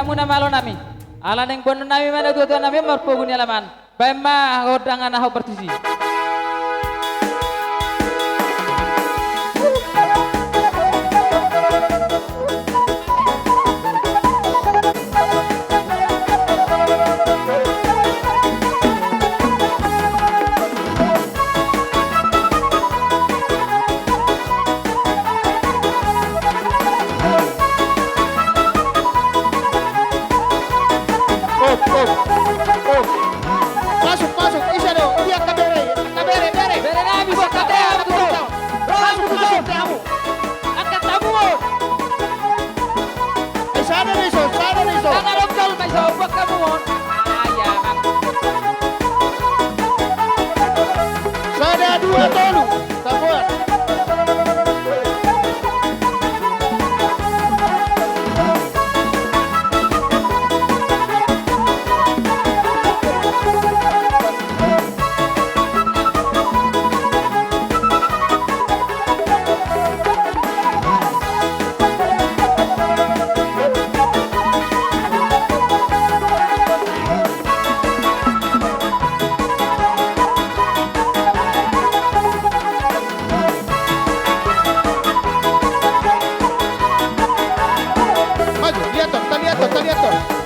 tamu na malo nami. Ala neng bono nami mana tuan nami marpogun alaman. Bema hodangan aho partisi. Masuk, isa do, dia kabere, bere. Bere nami sa katea betul. Masuk, tamu. Angkat tamu. Sana riso. Tangan lokal mai sa ubak kamu. Ya mang. Sada dua tolu, tamuan.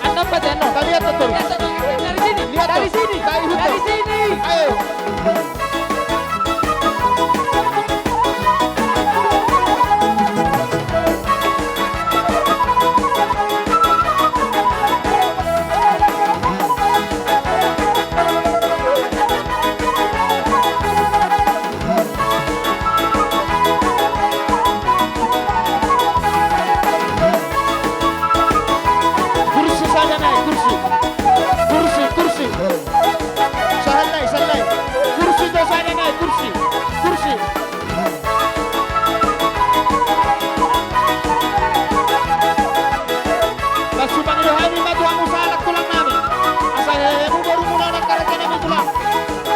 Anda apa jeno? Lihat betul. Dari sini. Lihat Dari tuh. sini. Dari hutan. Dari sini. Ayo. Kursi saja naik, kursi. Sahal naik. Kursi tu saja naik, kursi. Lasu panggil hari maju amu salak tulang nami. Asa hemu baru mula nak karate nami tulang.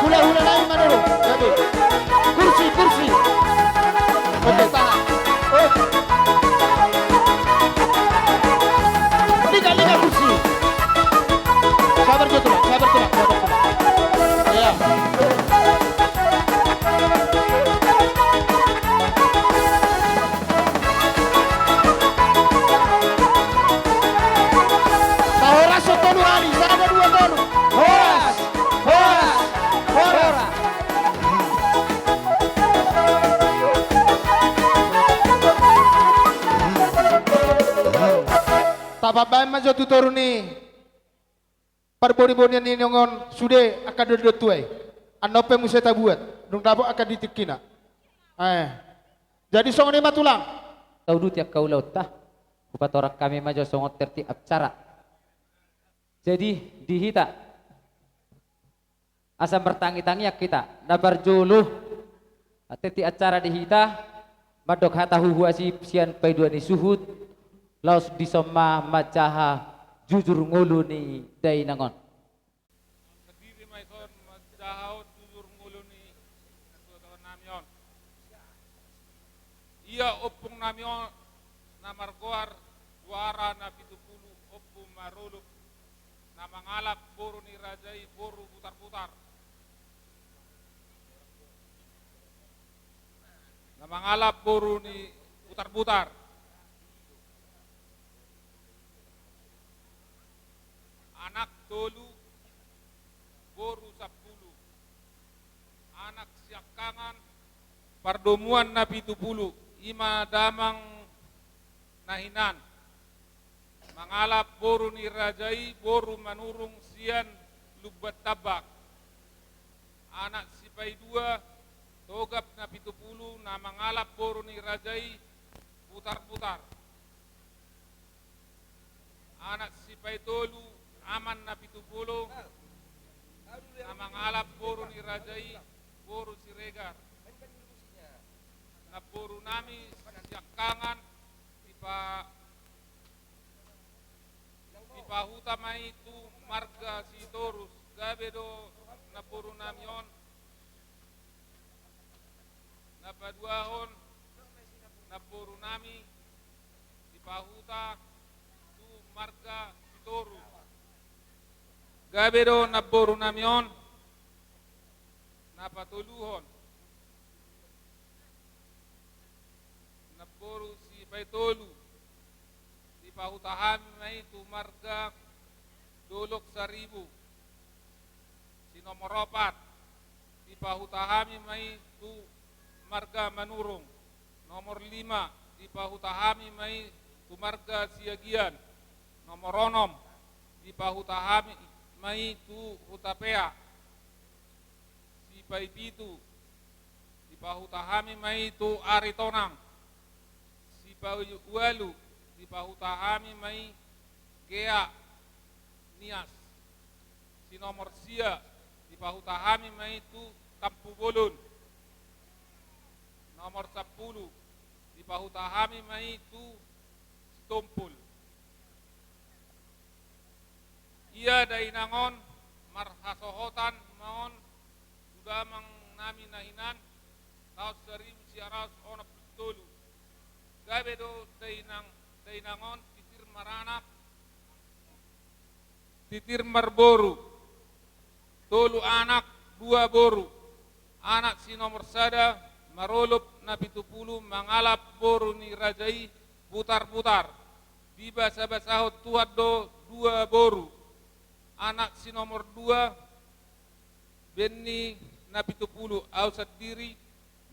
Hula lain manuru. Jadi kursi. Oke, tahan. Oh. Liga kursi. Sabar tulang. Ya. Horas tolu ali, sana dua tolu. Horas. Tapabay majo tuturu ni. Parbori-borian ni nongon sude akan dodot tuai. Anope museta buat, dong dapok akan ditikina. Jadi song ni matulang. Tahu tiap kau laut tah. Kupatorak kami maju songot terti acara. Jadi dihita. Asam bertangi-tangi kita. Dabar juluh. Terti acara dihita. Madok hata huhuasi sian paiduani suhud. Laos disoma macaha. Jujur ngulu ni day nangon. Kediri maison macahaut jujur ngulu ni nasuatawan namion. Ia opung namion namargoar suara na 70 opung maruluk na mangalap boru ni rajai boru putar-putar. Na mangalap boru ni putar-putar. Anak tolu boru 10. Anak siakangan pardomuan na 70. Ima damang nahinan. Mangalap boru ni rajai boru manurung sian lubat tabak. Anak sipai 2 togap na 70 na mangalap boru ni rajai putar-putar. Anak sipai tolu aman na 70 na mangalap boru ni rajai boru siregar. Na boru nami siakangan ipahuta mai itu marga si torus gabedo na boru namion na paduahon na boru nami ipahuta tu marga si pitoru. Gabe do naboru namion napatuluhon. Naboru si paitolu di pahutahami may tumarga dolok 1,000. Si nomor 4 di pahutahami may tu marga manurung. Nomor 5 di pahutahami may tumarga siagian. Nomor 6 di pahutahami may tu hutapea. Si paipitu di pahutahami may tu aritonang. Si paiwalu di pahutahami may gea nias. Si nomor sia di pahutahami may tu tampubulun. Nomor 10 di pahutahami may tu stompul. Ia dainangon marhasohotan maon sudah mang nami nahinan tahun 1910. Gabe do dainangon titir maranak titir marboru. Tolu anak 2 boru. Anak si nomor sada marolup na 70 mangalap boru ni rajai putar-putar. Di basa-basahot tuat do 2 boru. Anak si nomor 2 benni na 70 ausat diri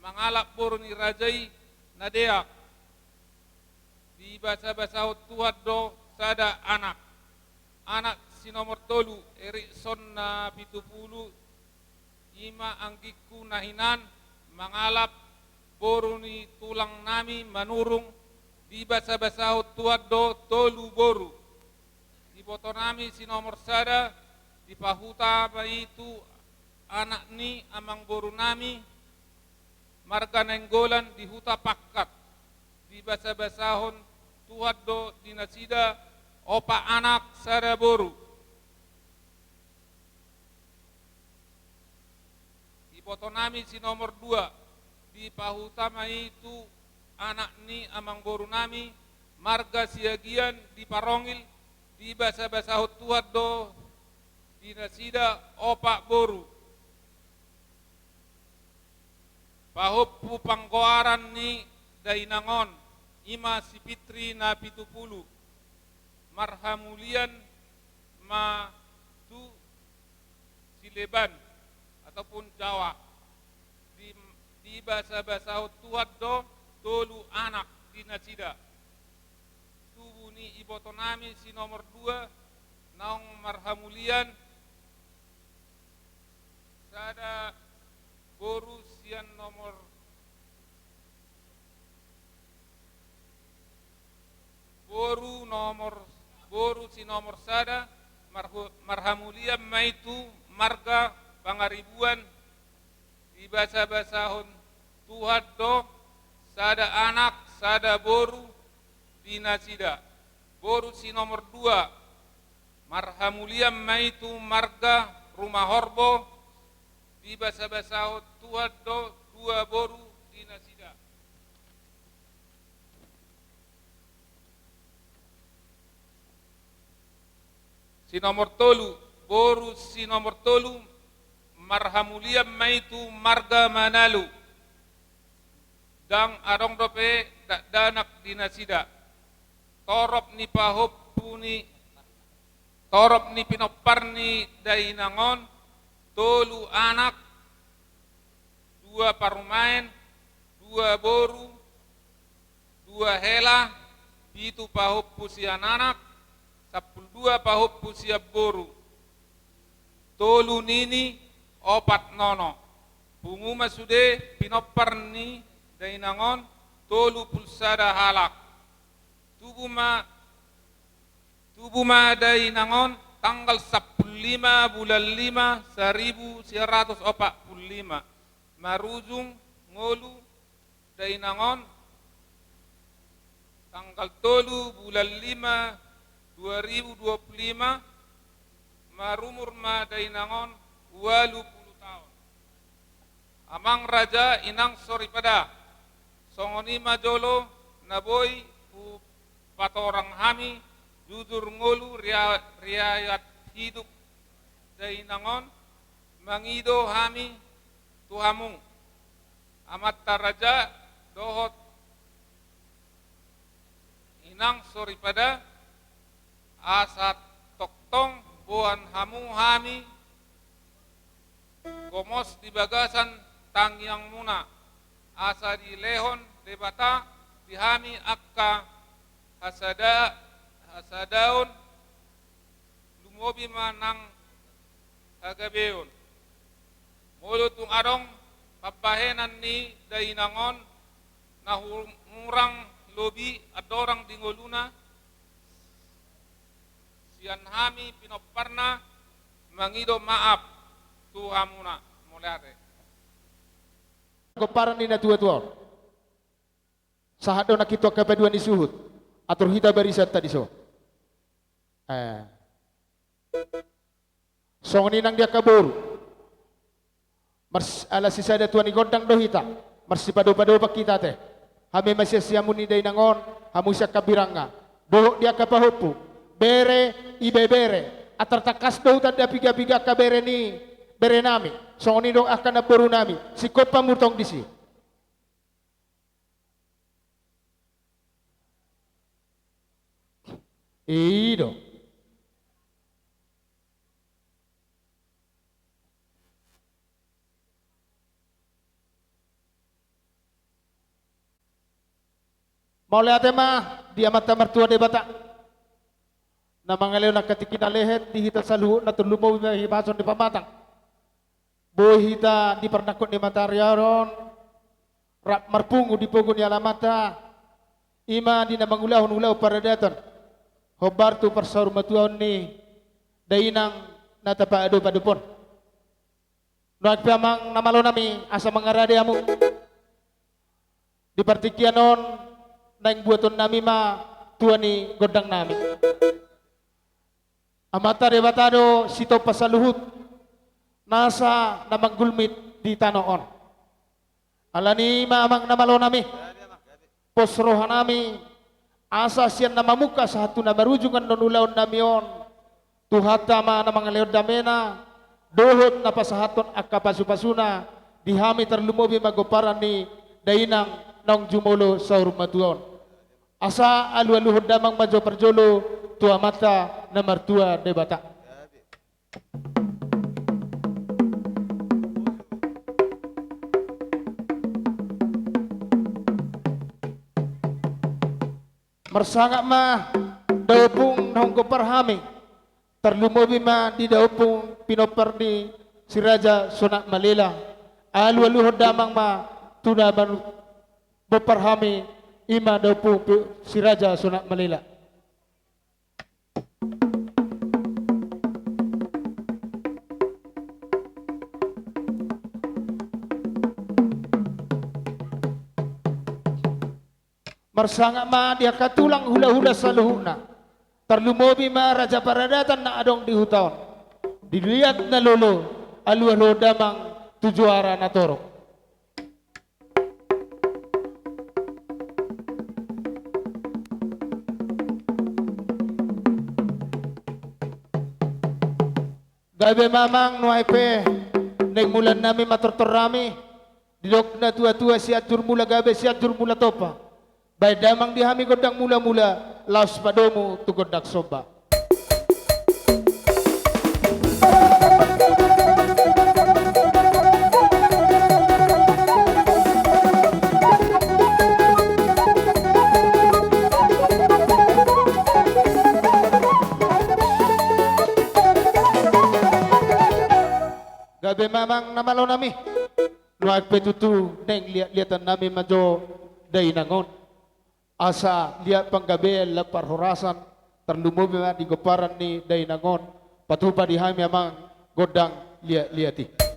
mangalap boru ni rajai na deak. Di basa-basahot tuat do sada anak. Anak si nomor 3 Erikson na 70 ima anggiku nahinan mangalap boru ni tulang nami manurung di basa-basahot tuat do tolu boru. Di boto nami si nomor sada di pahuta itu anak ni amang boru nami marga nenggolan di huta pakkat di basa-basahon tuat do dinasida opa anak sada boru. Di boto nami si nomor 2 di pahutama itu anak ni amang boru nami marga siagian di parongil di basa-basahot tuat do dinasida opa boru. Pahuppu panggoaran ni dainangon ima si Pitri na 70 marhamulian ma tu sileban ataupun Jawa di basa-basahot tuat do tolu anak dinasida. Tubuh ni iboto nami si nomor 2 naong marhamulian sada boru sian nomor boru si nomor sada marhamulian maitu marga pangaribuan di basa-basahon tuhat do sada anak sada boru dinasida. Boru si nomor 2 marhamulian maitu marga rumah horbo di basa-basahot tuhat do 2 boru dinasida. Si nomor tolu boru si nomor tolu marhamulian maitu marga manalu dang adong dope danak dinasida. Torop ni pahoppu ni torop ni pinopar ni dainangon tolu anak 2 parumain 2 boru 2 hela itu pahoppu sian anak 12 pahoppu siap boru. Tolu nini 4 nono. Punguma sude pinopar ni dainangon tolu pulsada halak. Tubuma dainangon tanggal 15 bulan 5 1945 marujung ngolu dainangon tanggal 3 bulan 5 2025 marumur ma dainangon 80 tahun. Amang raja inang soripada songoni majolo naboy pu patorang hami jujur ngolu riayat hidup dainangon mangido hami tuhamu amat taraja dohot inang sori pada asat toktong buan hamu hami gomos di bagasan tangyang muna asa di lehon debata di hami akka hasadaon lumobi manang agabeon mulutung arong pabahenan ni dainangon na murang lobi adorang dingoluna sian hami pinoparna mangido maaf tuhamuna mulare Goparan ni na tua-tua sahat na kito kapaduan ni suhut atur hita barisan tadi so song ni nang dia kabur mars ala sisa da tuan ni gondang dohita marsi pado-pado pa kita teh hame masya siamuni day nangon hamu siya kabiranga dohok dia kapahupu bere ibebere atar takas dohutan dia piga-piga kabere ni bere nami song ni dong akan naboru nami sikot pamutong disi ido mau lihat mah dia mata mertua de bata na mangaleo na katikina lehet di hita saluho na tulumaw na hibason di pamatang boy hita di pernakot ni mataryaron rap marpungu di pogo ni alamata ima di na mangulaw para daton hobar tu persaur matuaw ni dainang natapaado padupon nagpamang namalo nami asa mangarade amu di partikianon naing buaton nami ma tuan ni godang nami amata rebatado sito pasaluhut nasa namang gulmit di tanoon alani maamang namalo nami posroha nami asa siyan namamuka sa hatu na barujungan nonulaon namion tuhata ma namang leod damena dohot na pasahaton akapasupasuna dihami terlumobi magoparan ni dainang nong jumulo sa urmatuon asa alu-aluhod damang majo perjolo tua mata na martua de bata marsangak ma daupung nongko parhami terlumobi ma di daupung pinopar di si Raja Sonak Malila alu-aluhod damang ma tuna beparhami ima daupung si Raja Sonak Malila marsangak ma dia katulang hula-hula sa luhuna terlumobi ma Raja Paradatan na adong di hutaon dilihat na lolo alu-alu damang tujuara na torok gabe mamang nuaipe neng mulan nami matortorami didok na tua-tua si atur mula gabe si atur mula topa bay damang dihami godang mula-mula laos padomu tu godak soba gabe mamang namalo nami nuag petutu neng lihat-lihatan nami majo dainangon asa lihat panggabe lapar horasan terlumobi ma di goparan ni dainangon patupa di hami amang godang lihat-lihati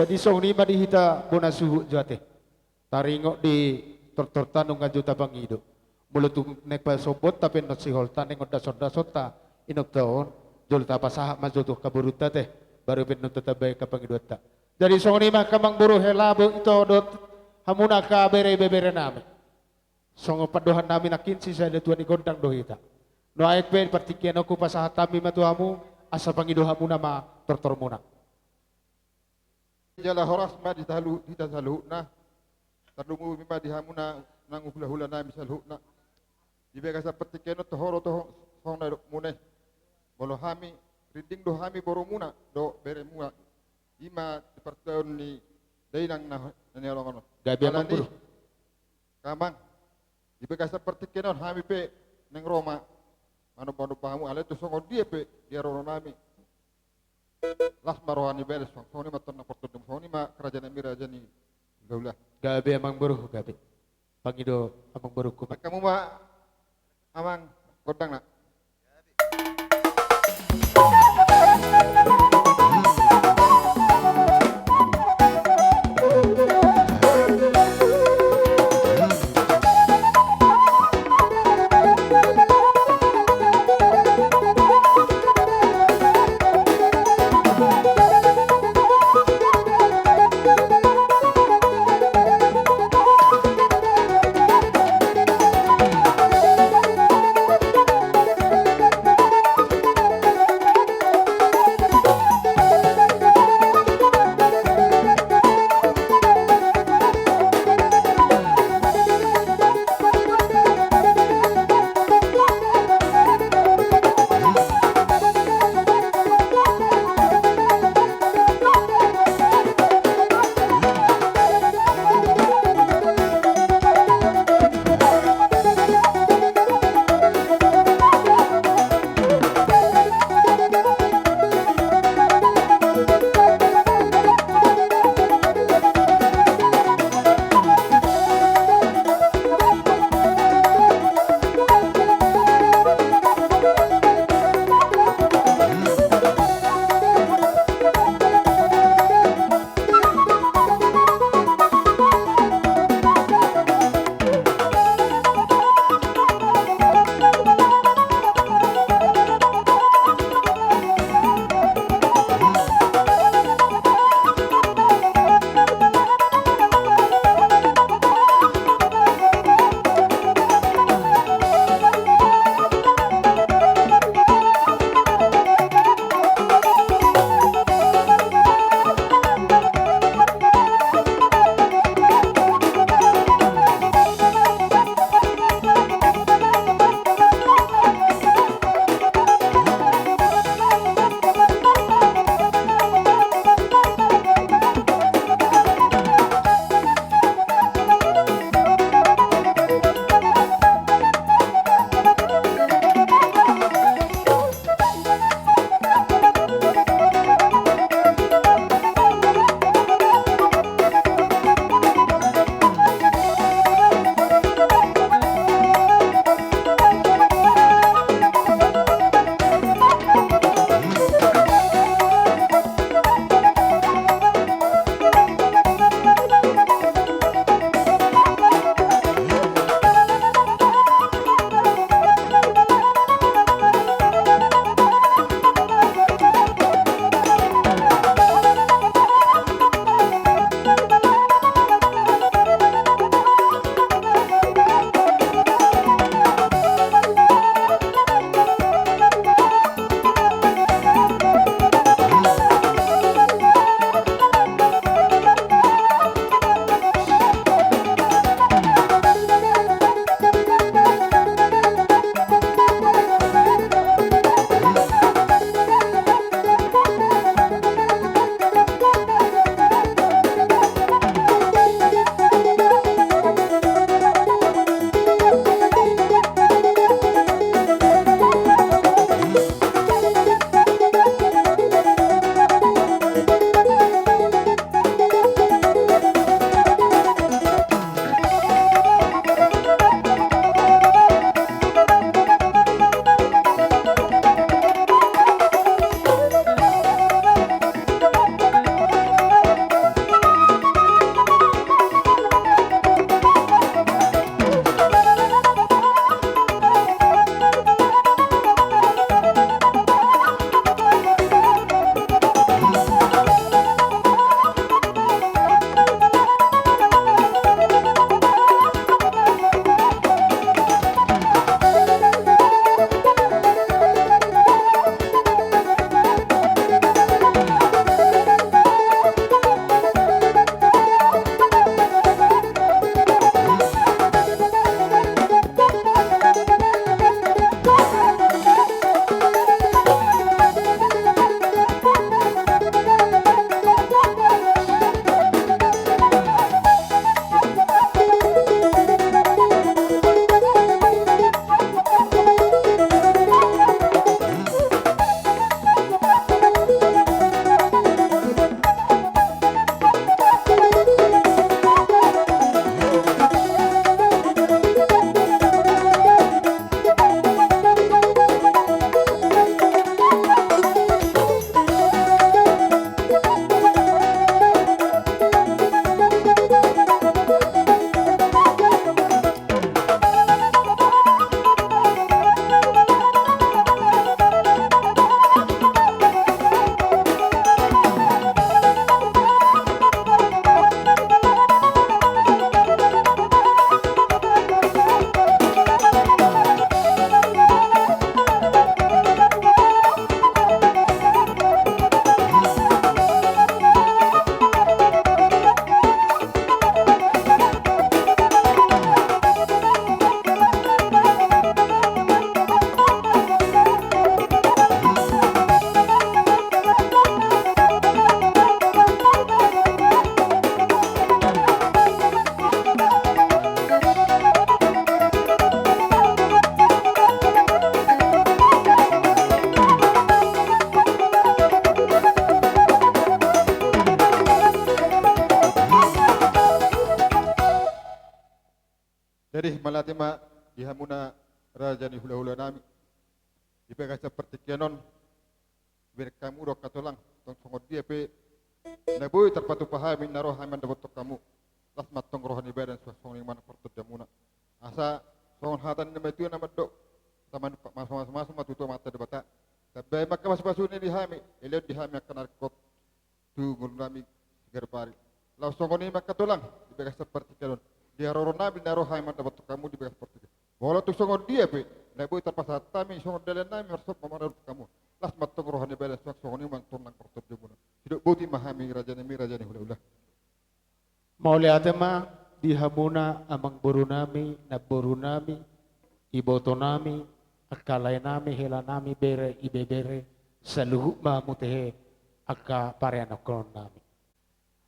Jadi song ni madi hita bona suhu jate. Taringok di tortanung ngajuta bangido. Mulutung nek pa sobot tapi not si holta nek dasot ta inok taon jol ta pasah majutuh kaburuta teh baru pinun tetabay ka pangidota. Jadi song ni mah kamang buru helabo ito dot hamuna ka bere nami. Song padohan nami nakinsi sa tuan ni gondang dohita. No ayek pe partikian aku pasah tami matuamu asa pangido hamuna ma tortor muna. Jala horas ma ditasalu na tadungu mima dihamuna nang hula-hula na misal hukna dibega sa pertikeno to horo to hong na mune bolo hami rinding do hami boro muna do bere muna ima pertaun ni dainang na nelongono Gabi amang buru. kamang dibega sa pertikeno hami pe neng Roma mano pahamu ale to songo dia pe dia rono nami las marohani beres soni maton na portodum soni ma kerajaan emiraja ni gaulah Gabi amang buru gabi. Pangido amang buru ku. kamu ma amang godang nak malatima dihamuna raja ni hula-hula nami. Ibaga seperti kenon berkamu ro katolang tong songod dia pe naboy terpatu pahami naroh haman dapat kamu. Las matong rohani badan song yang mana pertut jamuna. Asa song hatan nama itu nama dok. Taman mas matuto mata debata. Tapi maka mas-masu ni dihami, eliot dihami akan arkot tu nami segar pari. Lau songoni maka tulang dibegas seperti kalon. Dia rorona binaro haiman dapat kamu dibegas seperti itu. Walau tu songon dia pe, naboy terpasat tami songon dalan nami mersop memanarut kamu. Las matong rohani badan songoni mantong nang pertut jamuna. Hidup buti mahami raja ni hula-hula. Mauliatema dihamuna amang burunami na burunami iboto nami akalay nami hela nami bere ibebere saluhu mamutehe aka pareanokon nami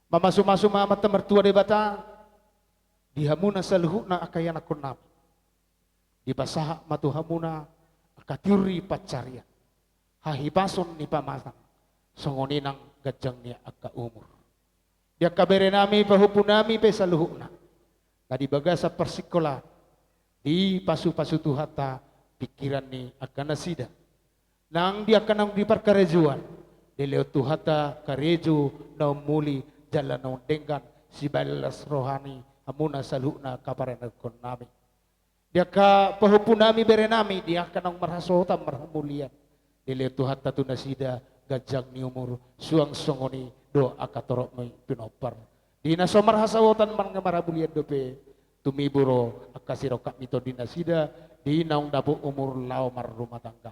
mamasu-masu mamata mertua de bata dihamuna saluhu na akayanakon nami dibasaha matuhamuna akatiri pacarya hahipason ni pamasang songoninang gajang niya aka umur dia kabere nami pahupu nami pe saluhu na tadi baga sa persikola di pasu-pasu tuhata pikiran ni akan nasida nang dia akan di perkarejuan di leo tuhata kareju na muli jalan na denggan si balas rohani amuna saluna kaparan kon nami dia ka pahupu nami bere nami dia akan marhasota marhamulian di leo tuhata tu nasida gajang ni umur suang songoni do akatorok may pinopar di naso marhasawotan man marabulian dope tumiburo akasiro kak mito dinasida di naung dapo umur lao mar rumah tangga.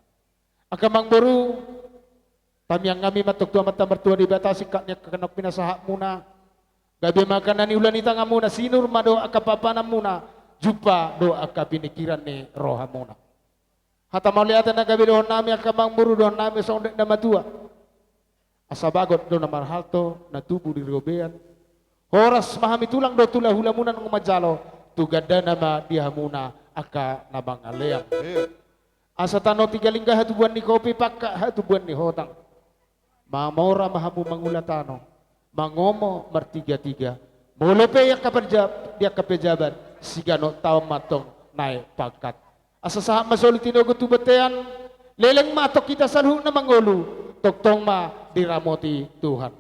Akamang baru tamyang kami matok tua mata mertua di batasi kaknya kekenok pinasahak muna. Gabi makanan ni ulan itang muna sinur mado akapapana muna jupa do akapinikiran ni roha muna. Hata mauliatan na gabi doon nami akamang baru doon nami sa undek na matua. Asabagot do na marhalto na tubo di robean. Horas mahami tulang do tula hula muna ng majalo tugada nama dihamuna aka nabangaleang. Asa tano tigalinga hatubuan ni kopi pakka hatubuan ni hotang. Mamora mahamu mangulatano. Mangomo martiga-tiga. Mulupe yang kaperjab dia kepejabat sigano tao matong naik pakat. Asa sahak masolit tinogo tubatean leleng matok kita salhu na mangulu toktong ma diramoti Tuhan.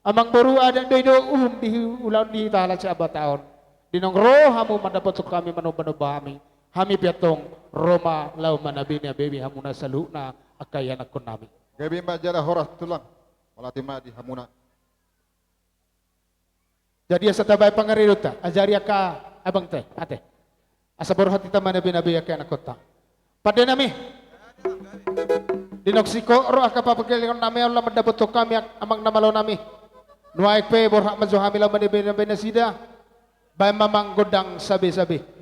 Amang baru ada doido di ulang di tahala sa abataon. Dinong roh hamu mendapat kami manubahami. Hami piatong Roma lau manabini bebi hamuna saluna akayan akon nami. Gabi majalah horas tulang walatima di hamuna. Jadi asa tabay pangarirota ajari ka abang teh ate. Asa baru hati taman nabi akayan akon ta. Pada nami. Dinok siko roh akapapagilion nami Allah mendapat kami amang namalo nami. Nuaik pe borhak mazuhami lau manabini benasida. Bay mamang godang sabi-sabi.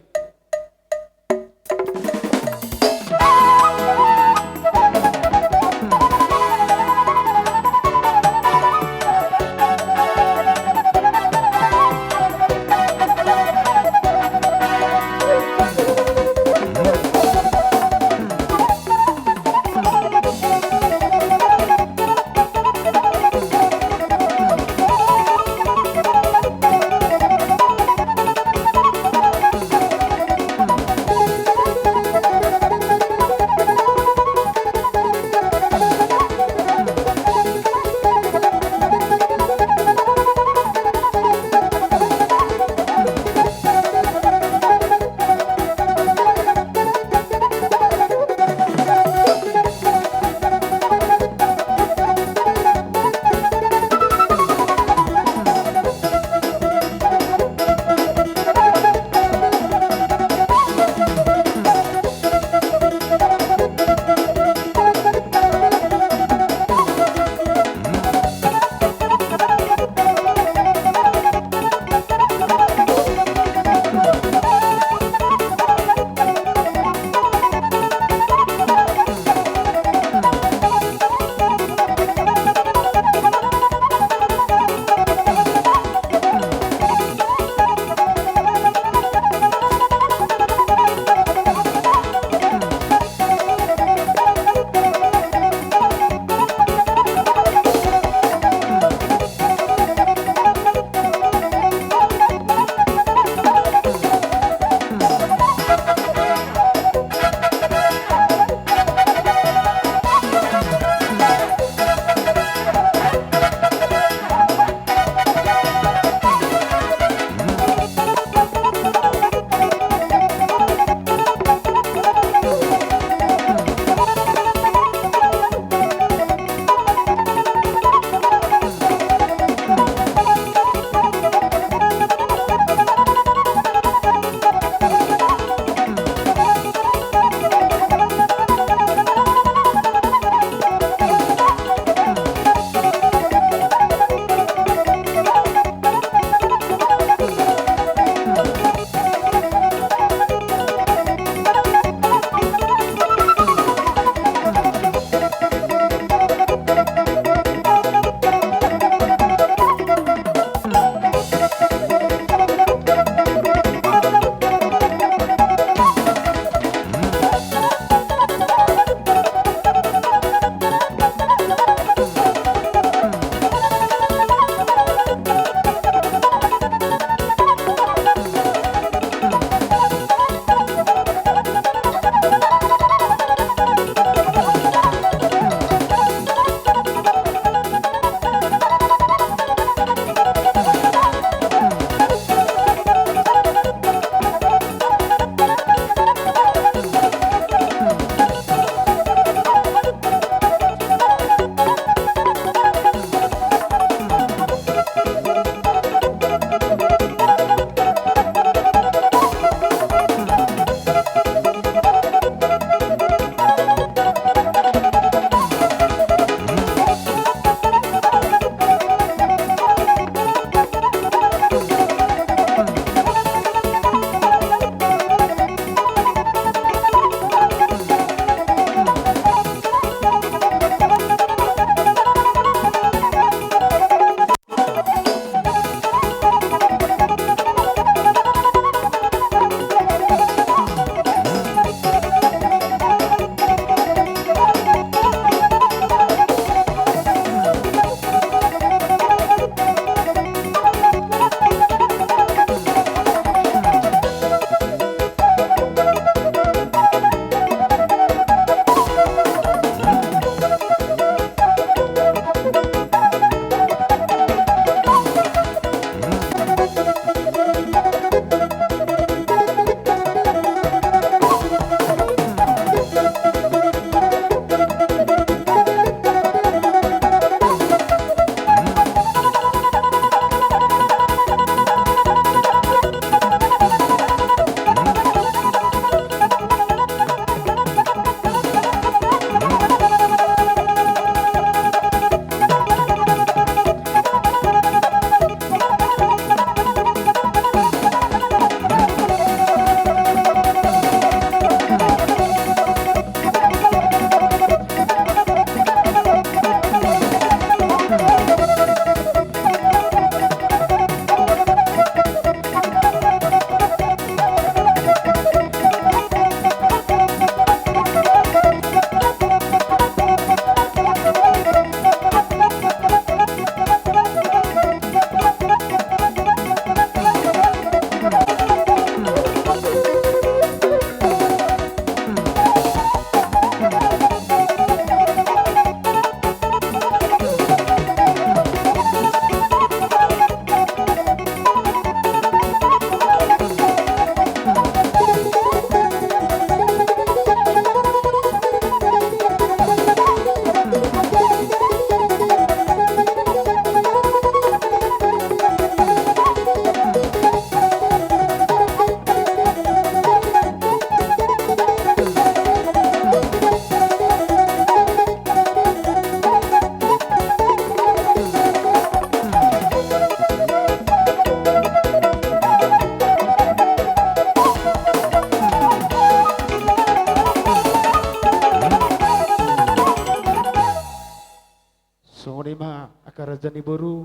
nakarajani boru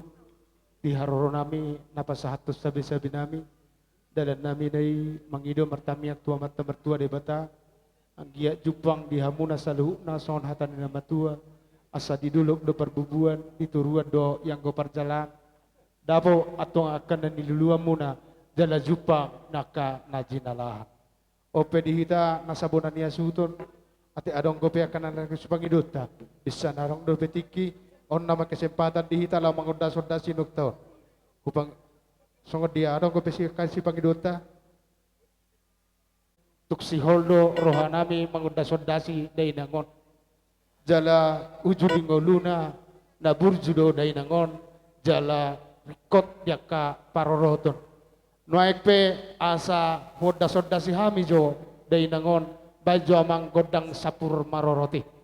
di haroro nami napasahatos sabi-sabi nami dalan nami nai mangido martamiak tua mata mertua de bata anggia jupang di hamuna saluhna son hatan na matua asa diduluk do perbubuan dituruan do yang go parjalan dabo atong akan niluluan muna jala jupang naka najinalahan ope dihita nasabonan niya suton ate adong gope akan anak supangidota bisa narong do betiki on nama kesempatan dihita lah mangoda-soda sinukto kupang songod dia adong gope kasih pangidota tuk si holdo rohanami mangoda-soda si dainangon jala ujudingo luna na burjudo dainangon jala rikot yaka paroroton nuaik pe asa hoda-soda si hamijo dainangon baju amang godang sapur maroroti.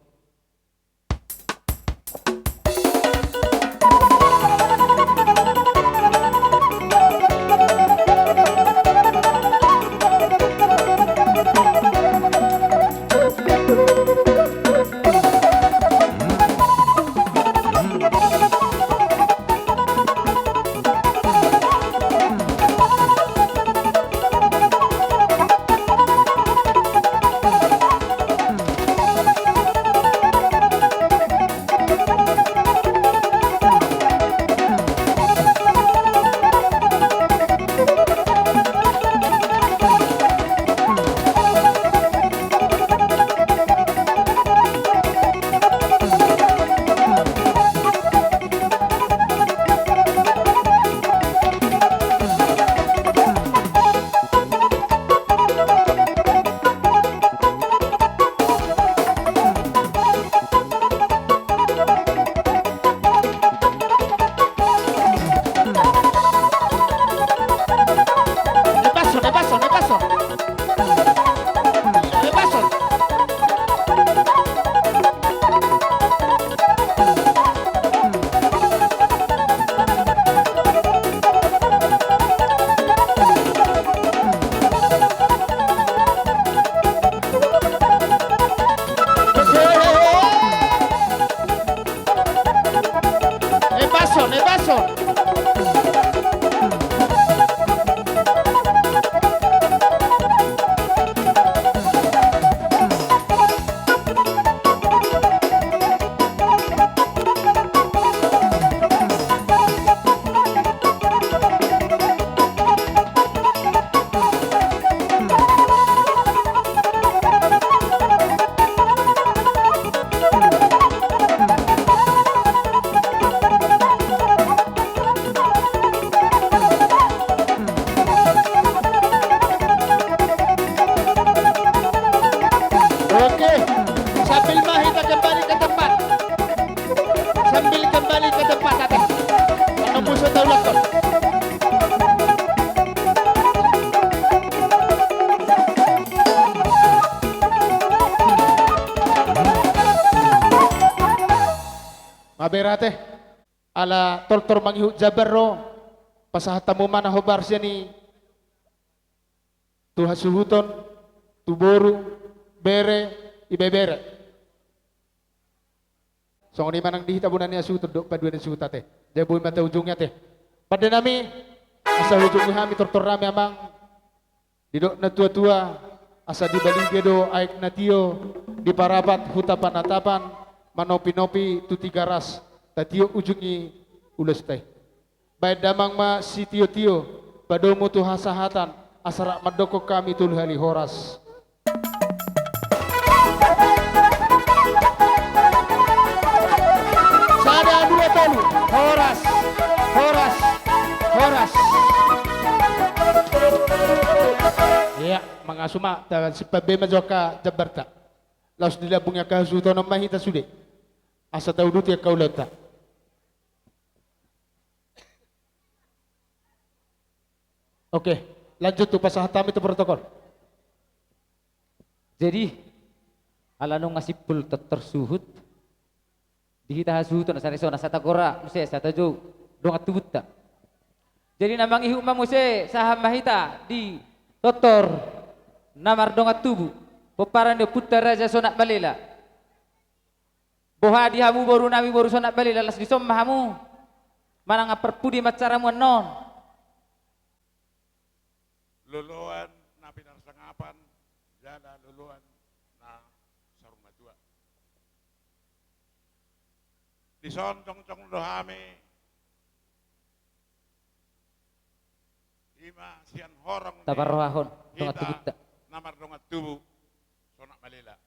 Maberate ala tortor mangihu jabarro pasahatamu mana hobar siya ni tuhasuhuton tuboru bere ibebere so ni manang dihita bunan niya suhuton do padua ni suhuta te debuy mata ujungnya te pada nami asa ujung kami tortor rami amang didok na tua-tua asa di baligya do aik na tiyo di parapat hutapan atapan manopi-nopi tu tiga ras tatio ujungi ulas teh baik damang ma si tio-tio padomu tu hasahatan asara madoko kami tul hali horas sada dua tolu horas horas horas ya mangasuma tangan si pabema joka jabarta laus dilabungnya kahasuto ng mahita sude asa tahu duti ya kau leta. Oke, lanjut tuh pasahatam itu protokol. Jadi alanong ngasipul tersuhut dihita hasuhut na sariso na satagora muse satajo dong atubut ta. Jadi namang ihu mamuse saham mahita di doktor namar dong atubu peparan de putar raja sonak balela. Boha di hamu baru nami baru sonak balela las disom mahamu Manang perpudi macaramu non. Luluan na pinarsangapan, jala luluan na saruma tua. Dison cong dohami, ima sian horong ni Tabarrohahon. Tungat hita tubita. namar dongat tubuh, sonak malila.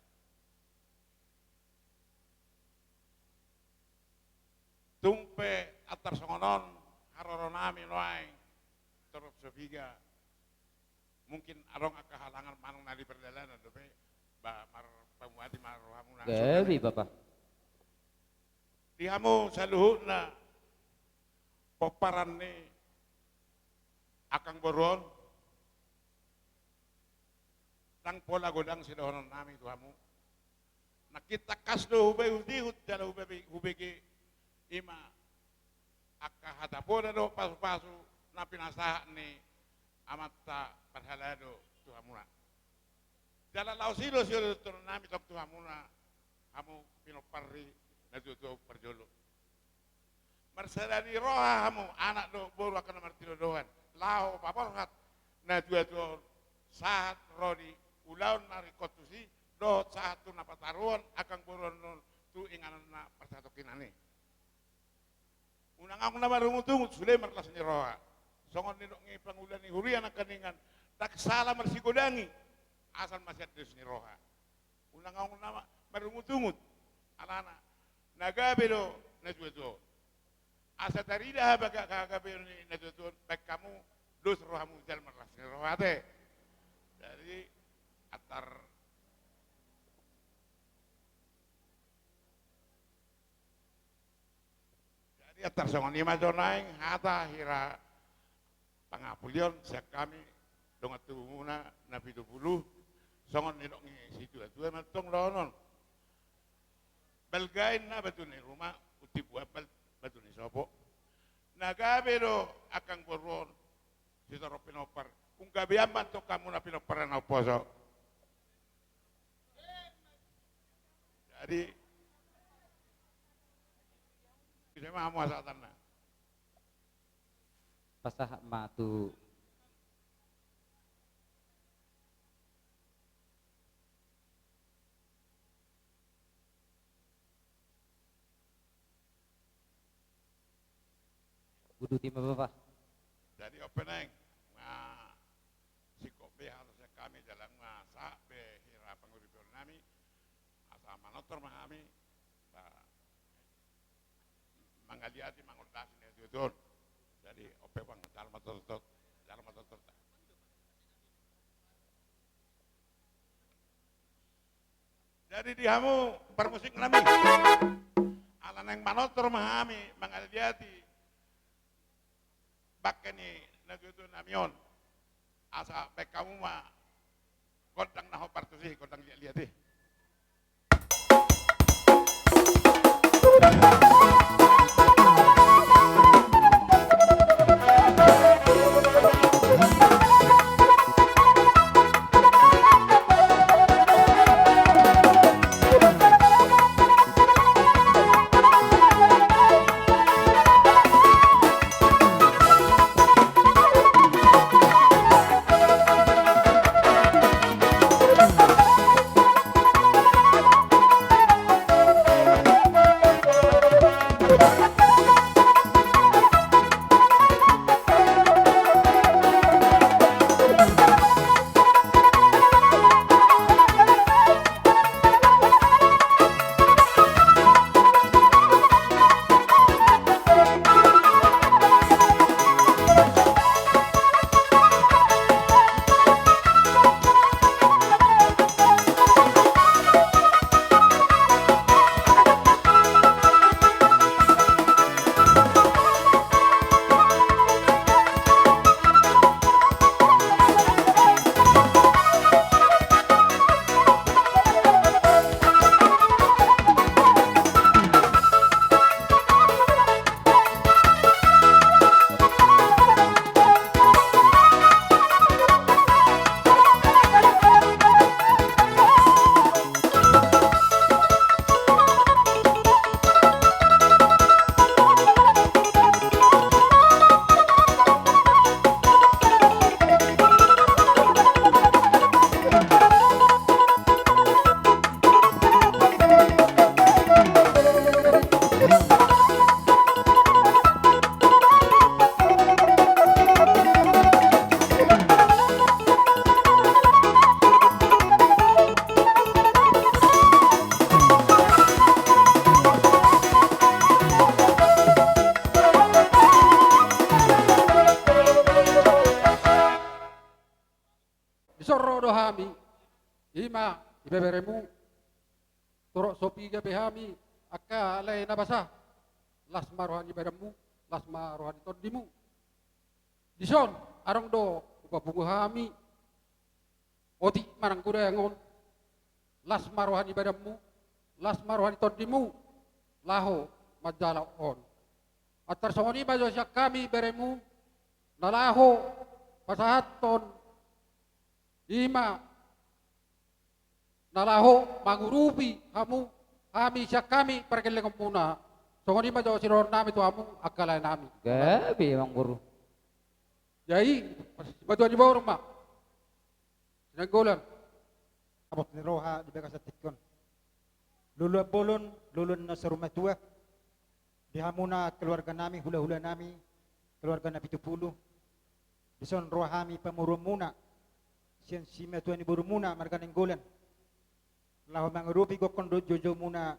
Tumpe atar songonon, haroronami loay, terus sebiga. Mungkin arong akahalangan manong nali perjalanan, tapi mar pamuati marohamu na. Gabi bapak. Dihamu sa luhut na poparan ni akang boron, tang pola godang sidohonon nami tuhamu. Nakita kasdo hubay hudihut jala hubay ima akahatapo na do pasu-pasu na pinasahan ni amata parhalado tuhamuna. Jala lausilo silo turun nami tok tuhamuna hamu pinoparri na tuto perjolo. Marsadani roha hamu anak do boru akan martilodohan. Lao paporhat na tuto sahat rodi ulaun mari kotusi do sahat tu napataruan akang boron tu inganan na persatokinane. Unang ako na marungutungot, sulay marlas ni roha. Songon nino ng pangulan ni hurian ang kaningan, taksala marsigudangi, asal masyad Diyos ni roha. Unang ako na marungutungot, alana, nagabi do, natuto. Asa tarida baga kagabi ni natuto, baik kamu, dos roha mo dyan marlas ni roha te. Jadi, atar atar songon lima donaing hata hira pangapulion siak kami dongat tumuna na 70 songon nilok ni situ atu matong lonon balgain na batu ni rumah uti buat batu ni sopo nagabe do akang boron sitaro pinopar kung gabian banto kamu na pinopar na poso jadi saya mah muasa tanah. Pasah matu. Wudu timah bapak. Jadi openeng, nah si kopi harusnya kami jalan masa be hira penguripan kami, asal manotor kami. Mangaliati mangordasi ni tutur. Jadi ope bang dalam matotot. Jadi dihamu permusik nami. Alan yang manotor mahami mangaliati. Bakeni natutur namion. Asa baik kamu mah kodang naho partusi kodang liati. ibeberemu torok sopi gabe hami akka alay nabasa las marohani beremu las marohani tondimu dison arong do upapungu hami oti marang kurengon las marohani beremu las marohani tondimu laho majala on atar songoni bajo syak kami beremu nalaho pasahaton ima nalaho mangurupi hamu kami syak kami perkeleng puna songoni bajo siror nami tu hamu akalay nami Gabi Mang Guru. jadi batuan di bawah rumah sinanggolan Abot ni Roha di bekas tikon. Lulu bolon na sa rumah tua. Dihamuna keluarga nami, hula-hula nami, keluarga na 70. Dison Rohami pamurumuna. Siyan si metua ni burumuna marga nenggolan. Lahu mangurupi go kondo jojo muna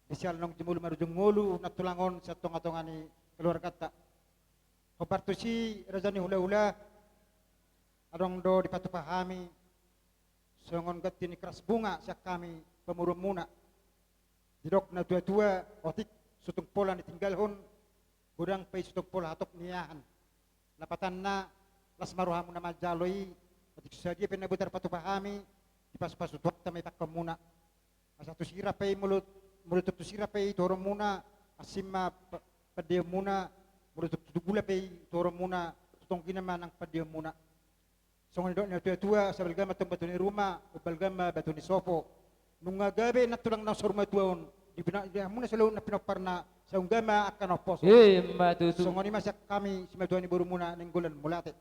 bisyal nong jemulu marujung ngulu natulangon sa tonga-tonga ni keluarga ta. Hoparto si razani hula-hula adong do dipatupahami songon gati ni keras bunga siya kami pemurung muna. Didok na tua-tua otik sutung pola ni tinggalhon gudang pay sutung pola hatok niyahan. Napatan na las maruhamu na majaloy otik saja pinabutar patupahami dipas-pasutwak ta may pakam muna. Asatu sira pay mulut tu sira pay torong muna asima padiyam muna mulut tutugula pay torong muna tutong kinaman ang padiyam muna. So ngayon na tua-tua sa balgama itong bato ni Ruma o balgama bato ni Sopo. Nung gabi natulang na sa rumah tuaon, di muna sa loob na pinaparna sa unggama at kanopos. Matutu. So ngayon masya kami si Matuan ni Buru muna nenggulan mulate.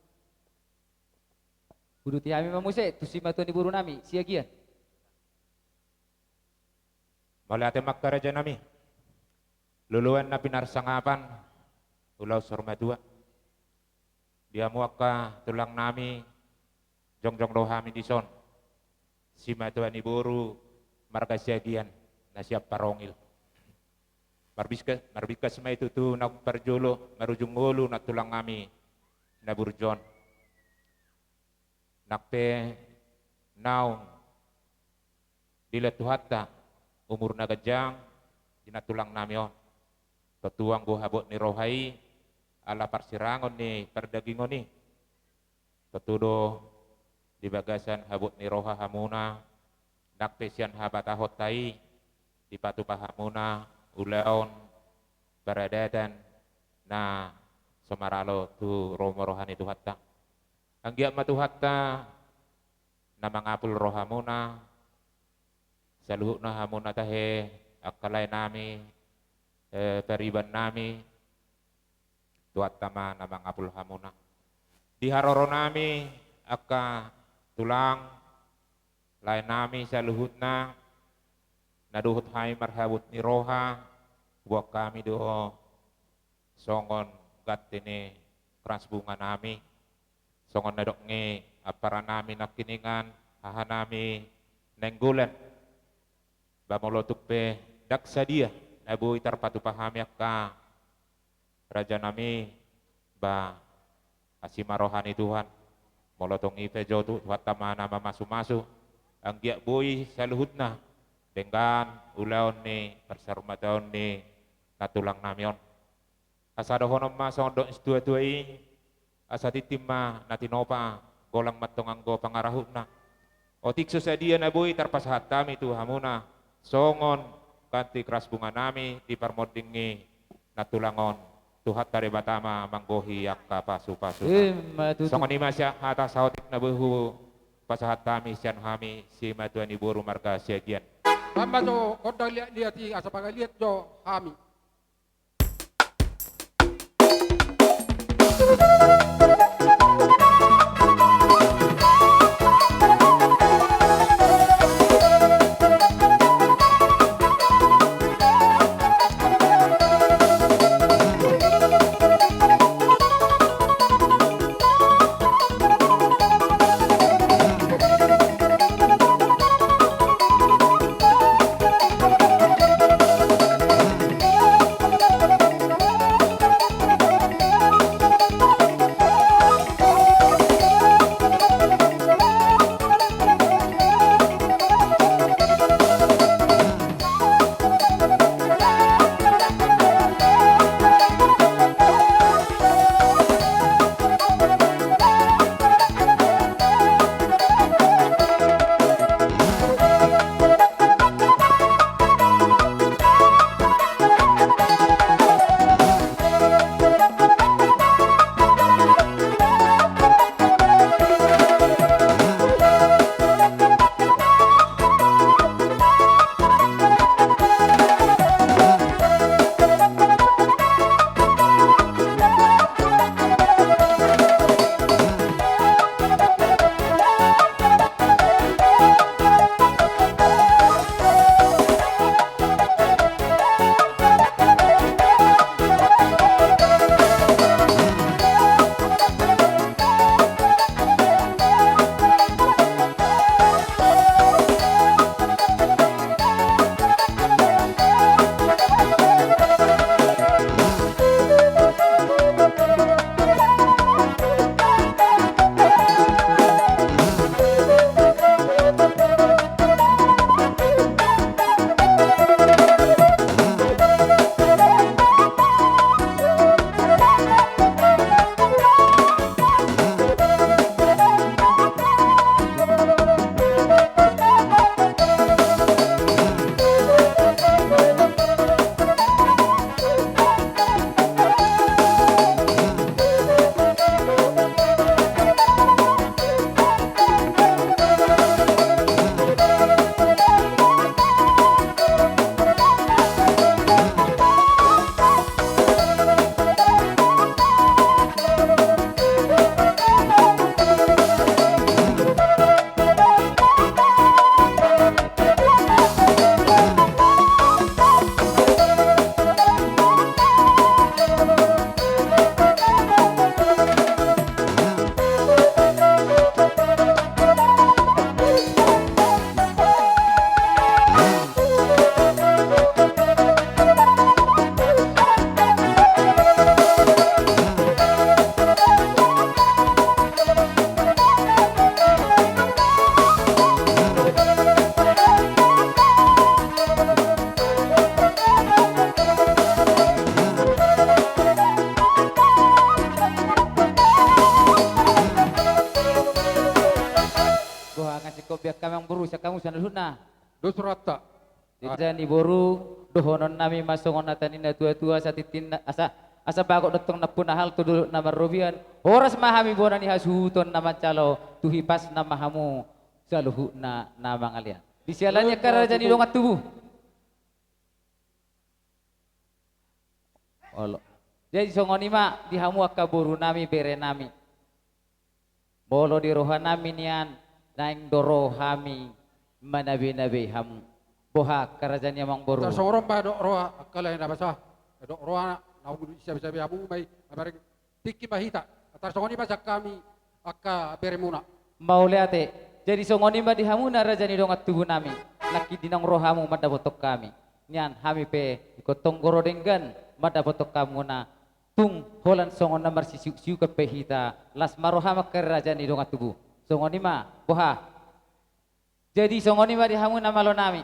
Kudu ti kami mamuse tu si Matuan ni Buru nami siagian. Mulate makkaraja nami. Luluan na pinarsangapan ulaw sa rumah tua. Dia muaka tulang nami Jongjong rohami dison si Matuan ni Buru marga siagian na siap parongil marbiskas ma itu tu nak parjolo marujung ngulu na tulang kami na burjon nakpe naung dila tuhatta umur na gajang dina tulang nami on tutuang go habot ni rohai ala parsirangon ni perdagingon ni tutudo di bagasan habut ni roha hamuna nakpesian habatahot tai di patupah hamuna ulaon baradatan na somaralo tu romo rohani tuhatta anggiak matuhatta na mangapul rohamuna saluhna hamuna tahe akalay nami periban nami tuhatta ma na mangapul hamuna di haroro nami aka tulang lain nami sa luhut na naduhut hai marhabut ni roha buat kami doho songon gatine keras bunga nami songon nadok nge apara nami nakiningan haha nami nenggulan bamolotuk pe daksa dia nabu itar patu pahami akka raja nami ba asima rohani Tuhan molotong ipe jotu watama nama masu-masu ang giak boy sa luhut na dengan ulaon ni persarumataon ni natulang namion asado honom masong do istua-tuai asa titimma natinopa golang matong go pangarahut na otik susadia na boy tarpasahat kami tu hamuna songon kanti keras bunga nami di parmodingi natulangon tuhat dari batama manggohi yakka pasu-pasu. Songon ima siya hata sautik na buhu pasahat kami siyan hami si Matuan ni Buru marga siagian. Tamba jo kodang lihat asa pagaliat jo hami. na. Dusrata. Jadi boru dohonon nami masongon natanina tua-tua sa titin asa bago datang na punahal to dulu na marobian. Oras mahami bona ni hasuton na macalo tuhipas na mahamu sa luhu na mangalian. Disialannya karaja ni dongat tubuh. Olo. Jadi songoni ma dihamu akaboru nami bere nami. Bolo di roha nami nian naing doro hami manabi-nabi hamu. Boha kerajaan mang boru. Tar sorong ba do roa akala na basa. Do roa na ugu sabi abu may abareng tiki mahita. Tar songoni ba kami akka beremuna. Mauliate. Jadi songoni ba dihamu na rajani dongat tubuh nami. Laki dinang rohamu madabotok kami. Nian hami pe ikotong goro denggan madabotok kamu na tung holan songon na marsisiu ke pehita las marohama kerajaan dongat tubuh. Songoni ma boha. Jadi songoni ma dihamu na malo nami.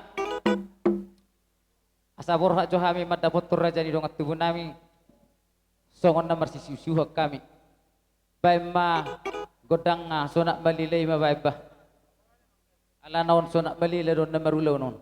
Asa borha johami madapot raja ni dongat tubuh nami songon na marsisiu kami. Bae ma godang nga sonak malilay ma bae ba. Ala naon sonak malilay don na marulaw non.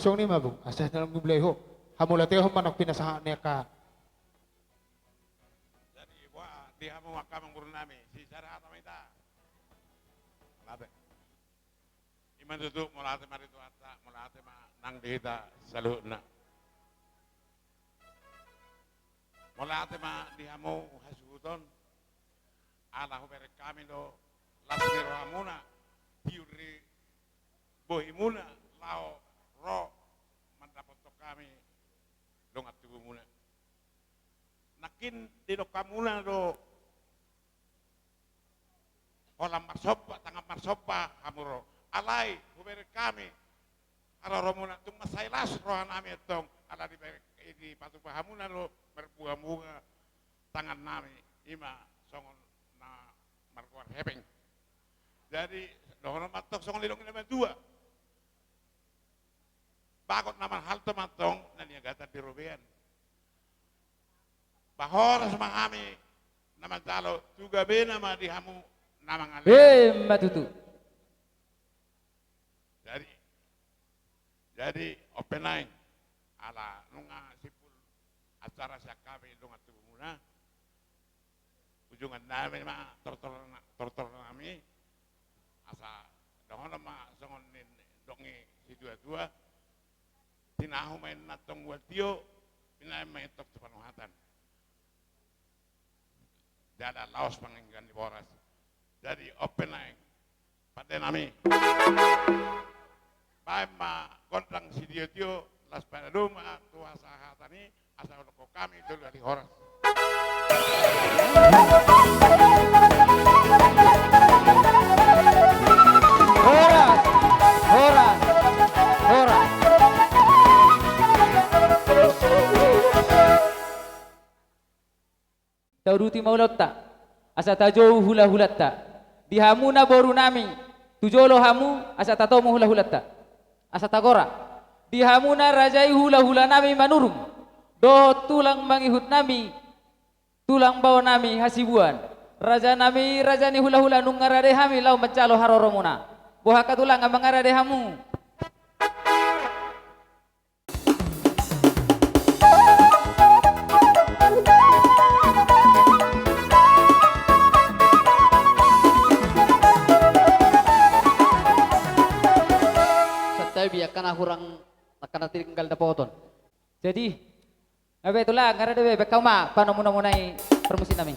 song ni mabung asah dalam gubleho hamulateo manak pinasahan niya ka Jadi wah di hamu makamang guru nami si cara atau ita. Malate. Iman tutu mulate mari tu ata mulate ma nang dihita saluna. Mulate ma di hamu hasuton. Ala hubere kami do lasmiro hamuna tiuri bohimuna lao ro mendapat kami dong atu muna. Nakin di do kamuna do olam marsopa tangap marsopa hamuro alai hubere kami ara romuna tung masailas rohan ami tong ala di patu hamuna do berbuah-buah tangan nami ima songon na markuar hepeng. Jadi dohono matok songon lilong nama dua. Bakot nama halte matong nanya gata di robean. Bahor sama kami nama calo juga be nama di hamu nama ngalih. Matutu. Jadi open line ala nunga sipul acara sakabe lunga tubuna. Ujungan nami mah tortor nami asa dohono mah songon dongi si dua-dua tinahu main natong watio pinai main tok sepanuhatan jada laos panginggan di boras jadi open line pada nami bae ma kontrang si tio las pada rumah tua sahatani asa ko kami dulu di horas. Horas. Tauruti maulot ta. Asa tajou hula-hulat ta. Di hamu na boru nami. Tujolo hamu asa tatomo hula-hulat ta. Asa tagora. Di hamu na rajai hula-hula nami manurung. Do tulang mangihut nami. Tulang bawa nami hasibuan. Raja nami rajani hula-hula nung ngarade hami lau mencalo haroromuna. Bohaka tulang ang ngarade hamu. Satay biyak kana hurang nakana tinggal da poton. Jadi, abe itulah ngarade be kau ma pano muna-munai permusin nami.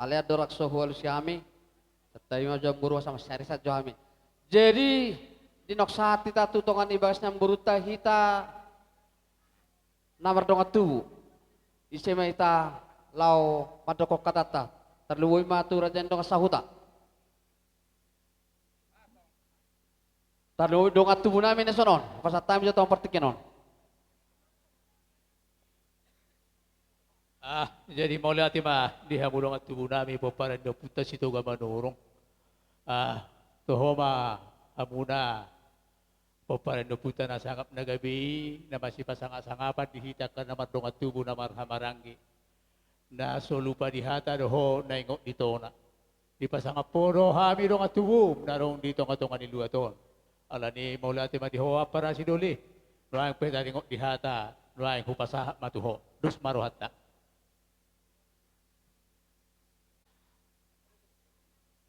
Alia dorak sohu alus kami. Tetapi macam buru sama syarikat kami. Jadi di noksat kita tutongan ibas yang beruta hita namar dongat tubuh. Isema ita lau padokok katata. Terluwi matu rajan dongat sahuta. Terluwi dongat tubuh namin nesonon. Pasat time jatuh pertikinon. Jadi mau lihat mah di hamulong at tubuh namin po para do puta sito ga manurong. Tuhoma hamuna po para do puta na sangap na gabi na masih pasanga-sangapan dihitakan na madong at tubuh na marhamarangi. Na solupa dihata doho na ingok dito na. Di pasangap po do hami dong at tubuh narong dito nga tong aniluaton. Ala ni mau lihat mah dihoa para sidoli. Nuang peta ingok dihata, nuang hupasa matuho. Dus maruhat na.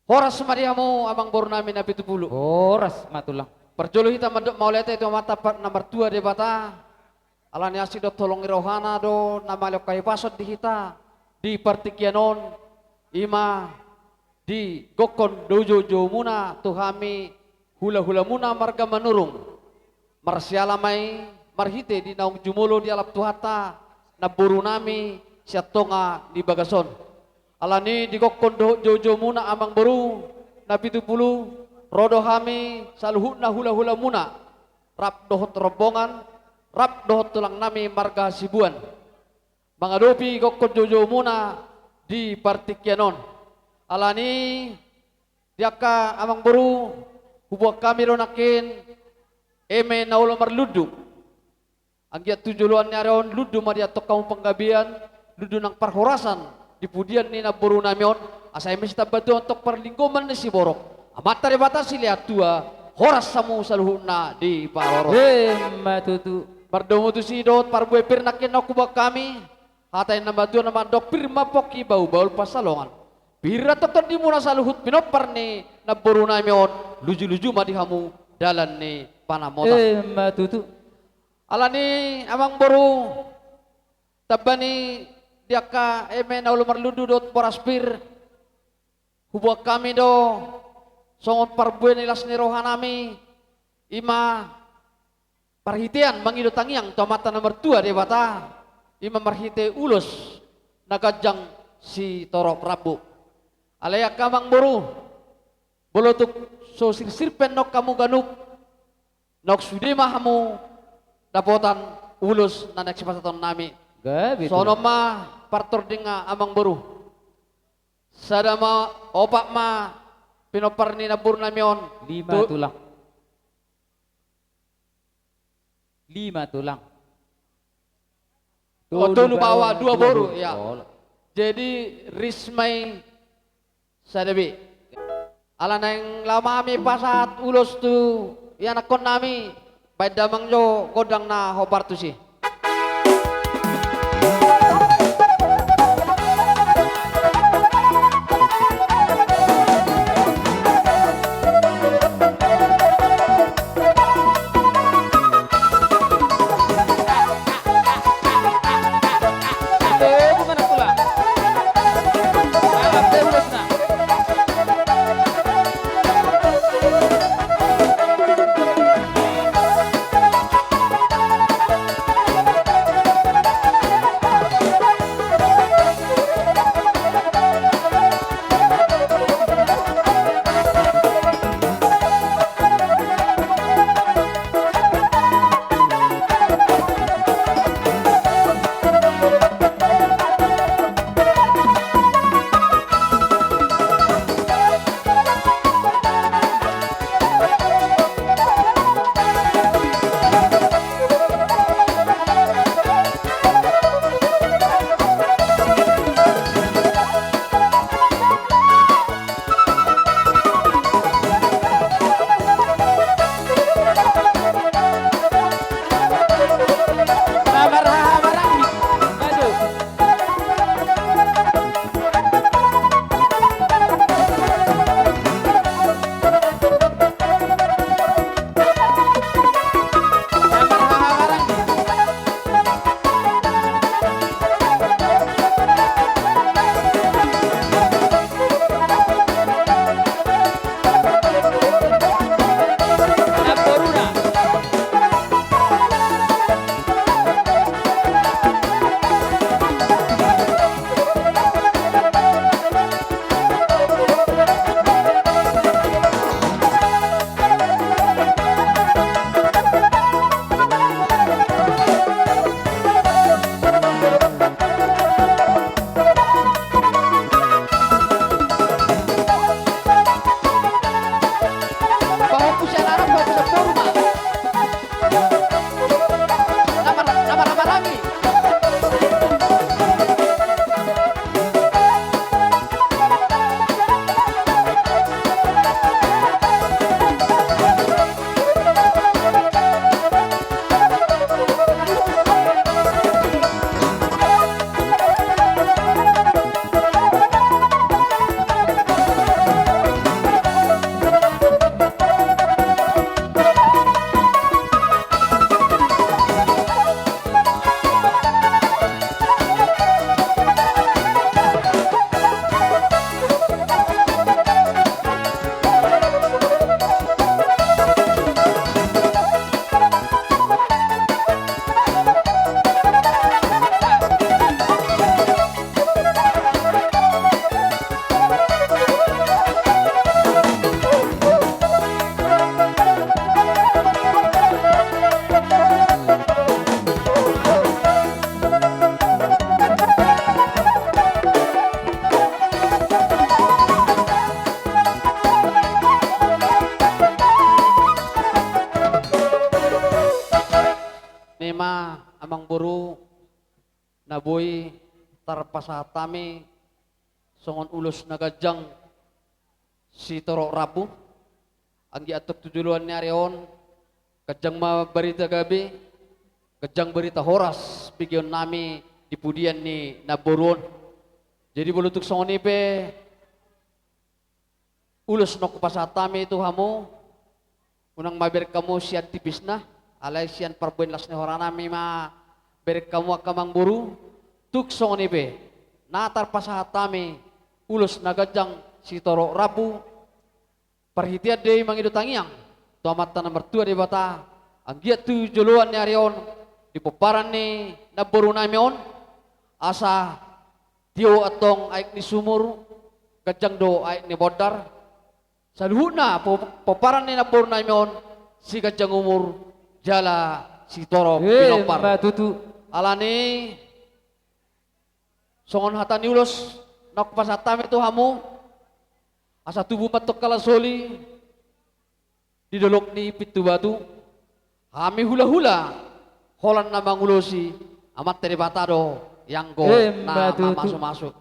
Horas mariamu amang boru namin na 70. Horas matulang. Perjulu hita mau lihat itu mata nomor 2 di bata. Alani asidot tolong rohana do nama lok kai pasot di hita di partikianon ima di gokon dojo muna tuhami hula muna marga manurung marsiala mai marhite di naung jumulo di alap tuhata na boru nami siatonga di bagason. Alani di gokon dojo muna amang boru na 70 rodo hami saluhuna hula muna rap dohot rombongan rap dohot tulang nami marga sibuan mangadopi gokon dojo muna di partikianon. Alani diaka amang boru hubuak kami ronakin eme naulo marludu anggiat tujuan nyaron ludu maria tokau penggabian ludu nang parhorasan di pudian ni na boru namion asai mesti batu untuk perlingkuman ni si borok amat tari batasi lihat tua horas samu saluhuna di paroro Matutu. berdomu tu si dot parbue pirnakin aku bak kami hatain nama tu nama dok pirma poki bau pasalongan pira toton di muna saluhut pinopar ni na boru namion luju madi hamu dalan ni panamota Matutu. alani amang boru tabani diaka eme na ulo marludu dot poraspir hubuak kami do songon parbuen ilas ni rohanami ima parhitian mangido tangiang tomata nomor 2 di bata ima marhite ulus nagajang si toro prabu alaya kamang boru bolotuk so sirsirpen nok kamu ganup nok sudima hamu dapotan ulus na naksipasaton nami Gabi. sono ma partor dinga amang boru sadama opak ma pinopar ni nabur namion 5 tulang. 5 tulang. tulu bawa 2 boru ya Oh, jadi rismai sadabi ala nang lama mi pasat ulos tu ya nakon nami baik damang jo godang na hobar tu si boy tarpasatami songon ulus nagajang si Torok Rabu anggi atok tujuluan ni Arion kajang berita gabi kajang berita horas bigyan nami di pudian ni naboron jadi bulutuk songon ipe ulus nok pasatami itu hamu unang maber kamu sian tipis na alay sian parbuin las ni horanami ma ber kamu akamang buru tuk songon ipe natar pasatami ulus nagajang si Torok Rabu perhitian deh mangido tangiang tomat tanah mertua di bata anggiat tu juluan ni Arion di peparan ni naboru namion asa tio atong aik ni sumur kajang do aik ni bodar saluhuna peparan ni naboru namion si kajang umur jala si Torok Pinopar tutu alani songon hatani ulus nok pasatam itu hamu asa tubuh matok kalasoli di dolok ni pitu batu kami hula-hula holan na mangulosi amat teri batado yang go na masuk-masuk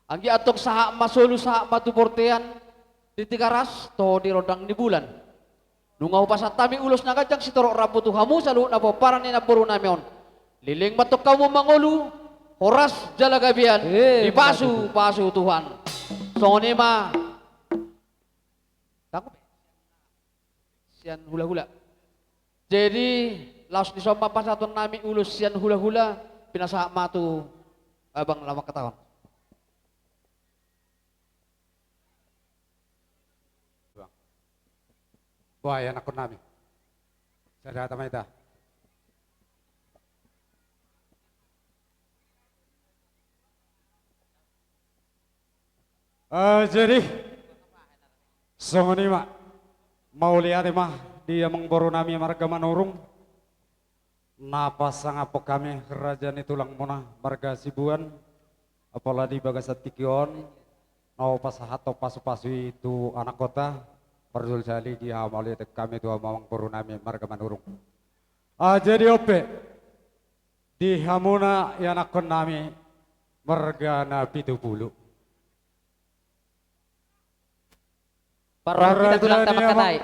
anggi atok saha masolu saha matu portean di tikaras to di rodang di bulan nungau pasatami ulus na kajang si Torok Rabu tu hamu salu na paparan ni na puro namion liling matok kamu mangolu horas jalagabian di pasu Tuhan songoni ma tangkap sian hula-hula jadi laos di sompa pasatun nami ulus sian hula-hula pinasa matu abang lama ketahuan wah anak nami saya datang itu jadi songoni mak mau lihat mah dia mengboru nami marga manurung napa sangapo kami kerajaan tulang mona marga sibuan apalagi bagasat tikion nau pasahato pasu-pasu itu anak kota perdul sali dia mau lihat kami tu mawang boru nami marga manurung jadi ope di hamuna yang anak nami marga nabi tu bulu Parah kita tulang tapak katai.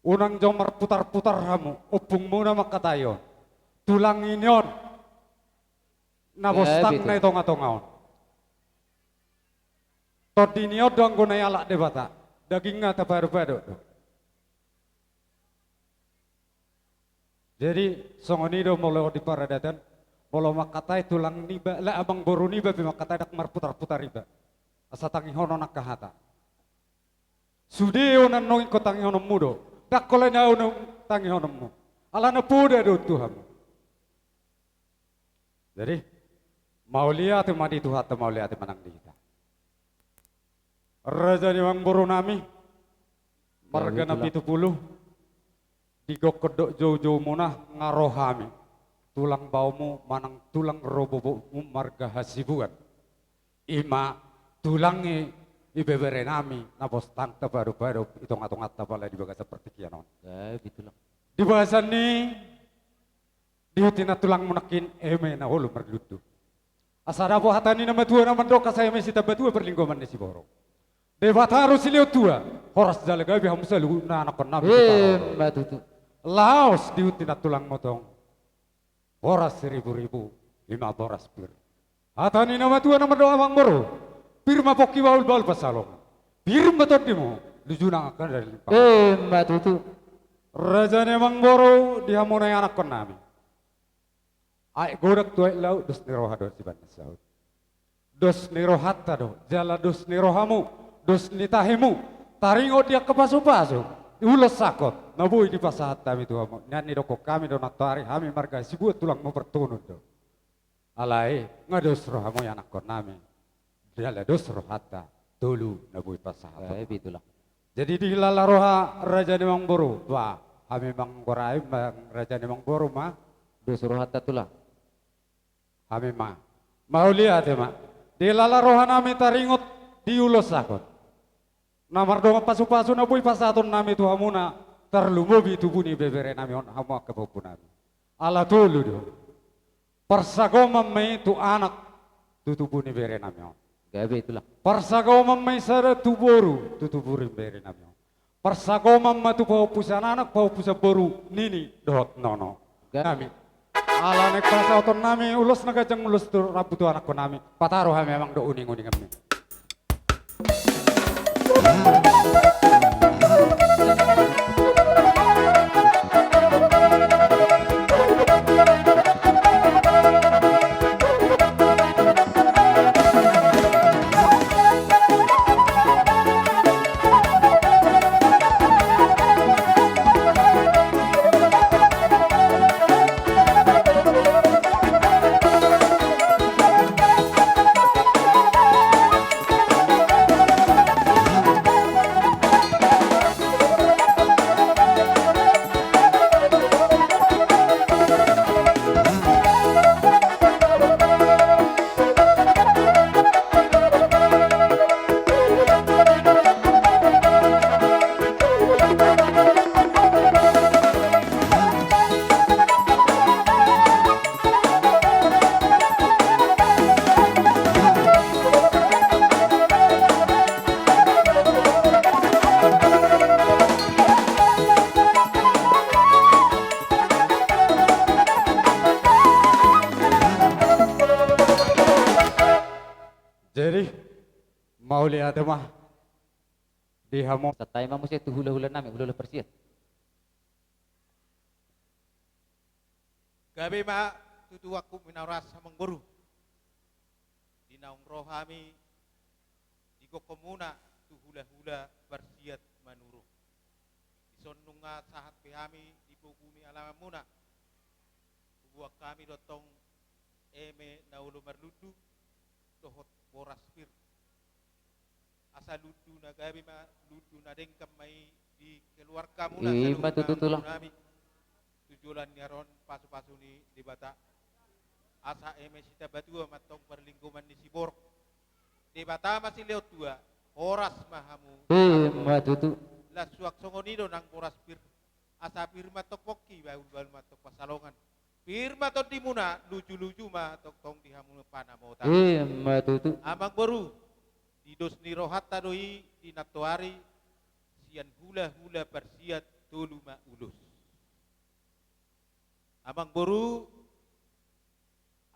Unang jomar putar-putar hamu, opung muna makatayon. Tulang inyon. Nabostang na itong atongaon. Todinyo doang gunay alak debata. Daging nga tabaru-baru. Jadi songonido molo di paradatan, molo makatay tulang niba, la abang boru niba bimakatay dak marputar-putar riba. Asa tangihono nakahata. Sudio nan nong ko tangihono mudo. Dak kolay na unong tangihono mo. Ala na puda do Tuhan. Jadi mau lihat madi Tuhan mau lihat manang kita. Raja ni mang boru nami marga na 70 digok kedok jauh-jauh munah ngarohami tulang baumu manang tulang robobomu marga hasibuan ima tulangi ibebere nami napos tangta baru-baru itong atong atapala di baga seperti kianon bitulang di bahasan ni dihutina tulang munakin eme na hulu merdudu asara po hatani na matua na mandoka saya mesita batua perlinggoman ni si borong Debata harus lihat tua, horas jalaga biar musa lu na anak nabi. Batutu. Laos diutina tulang motong, horas 1000 lima boras pir. Hatani nama tua nama doa bang moro, pir mapoki baul baul pasalong, pir betot demo, lujuna akan dari limpah. Batutu. Raja nemang moro dia munai anak nabi. Ai godak tua lau dos niroha dos siban saud. Dos nirohatta do, jala dos nirohamu. Dos nitahimu, taringo dia ke pasu-pasu, ulas sakot, nabui di pasahat kami tuh, nyanyi doko kami donatari, kami marga si buat tulang mau bertunut do. Alai, ngados rohamu yang anak nami, dia dos rohata, dulu nabui pasahat. Bitulang. Jadi di lala roha raja nemang boru, wah, kami manggorai bang raja nemang boru mah, Dos rohata tulang. kami mah, mau lihat ya mah, di lala roha nami taringot di ulas sakot. Namar dong pasu-pasu na bui pasatun nami tu hamuna terlumobi tu buni bebere nami on hamu kepopu nami. Ala tulu do. Persagomam may tu anak tutubu ni bere namyo. Gabi itulah. Persagomam may sada tuboru tutuburin bere namyo. Persagomam matu paupusan anak paupusan boru nini dot nono. Kami. Ala nek pasa oton nami ulus nagajang ulus tu rabu tu anak ko nami. Pataro ha memang do uning-uning kami. Jadi mau lihat mah di hamo Satay mah mesti tu hula-hula nami, hula-hula persia. Gabi ma tutu aku minaras samang boru. Di naung rohami di komuna tu hula-hula bersiat manuru. Di sonunga sahat pehami di puguni alamamuna. Buat kami dotong eme naulu marludu dohot boras pir. Asa ludu na gabi ma ludu na dengkam mai di keluarga muna Ima tututulang. tujulan nyaron pasu-pasu di bata. Asa eme sita batua matong perlingkuman di Sibor. Di bata masih lewat dua. Boras mahamu. Ima tutu. Lah suak songonido nang boras pir. Asa pir matok poki baul matok pasalongan. Pir matok di muna lucu-lucu ma tok tong di hamu panamo. Ima tutu. Amang baru di dos ni rohat tadoi di natoari sian hula-hula persiat tulu ma ulus. Amang baru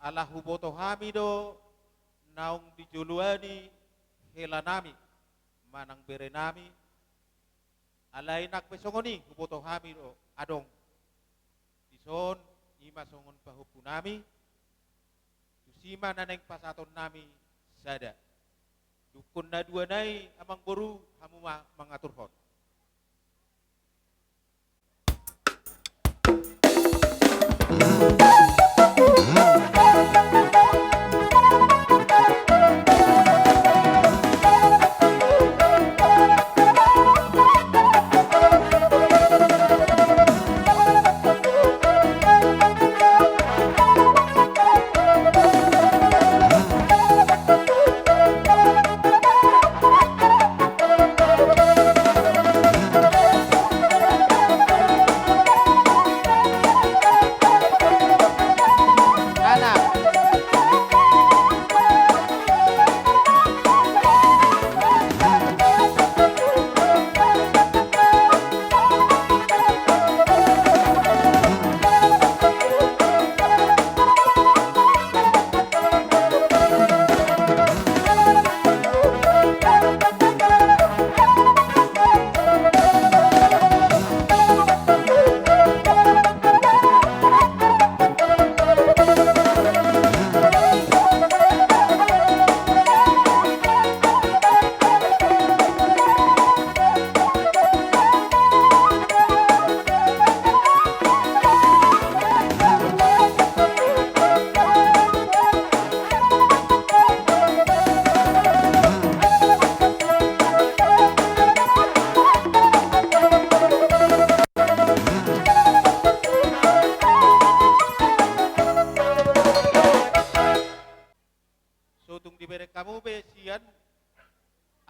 ala huboto hamido naung di juluani helanami manang berenami alay nakpesongoni huboto hamido adong dison ima songon pahupunami susima naneng pasaton nami sada dukun na dua nai amang boru hamu mengatur hon.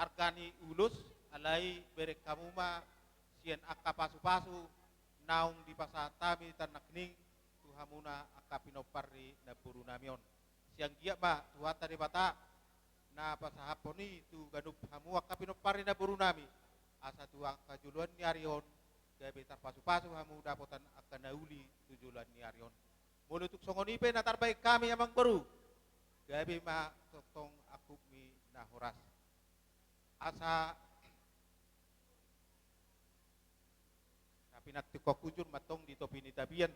arkani ulus alai berek kamuma sian akka pasu-pasu naung di pasatami tanakning hamuna aka pinoparri na buru namion. Siang giat ba tuata de bata na pasahaponi tu ganup hamu aka pinoparri na buru nami. Asa tua kajuluan ni arion gabe tarpasu-pasu hamu dapotan aka nauli tujulan ni arion. Mulutuk songonipe na tarbaik kami amang baru. Gabe ma totong aku mi na horas. Asa pinatiko kujur matong di topi ni tabian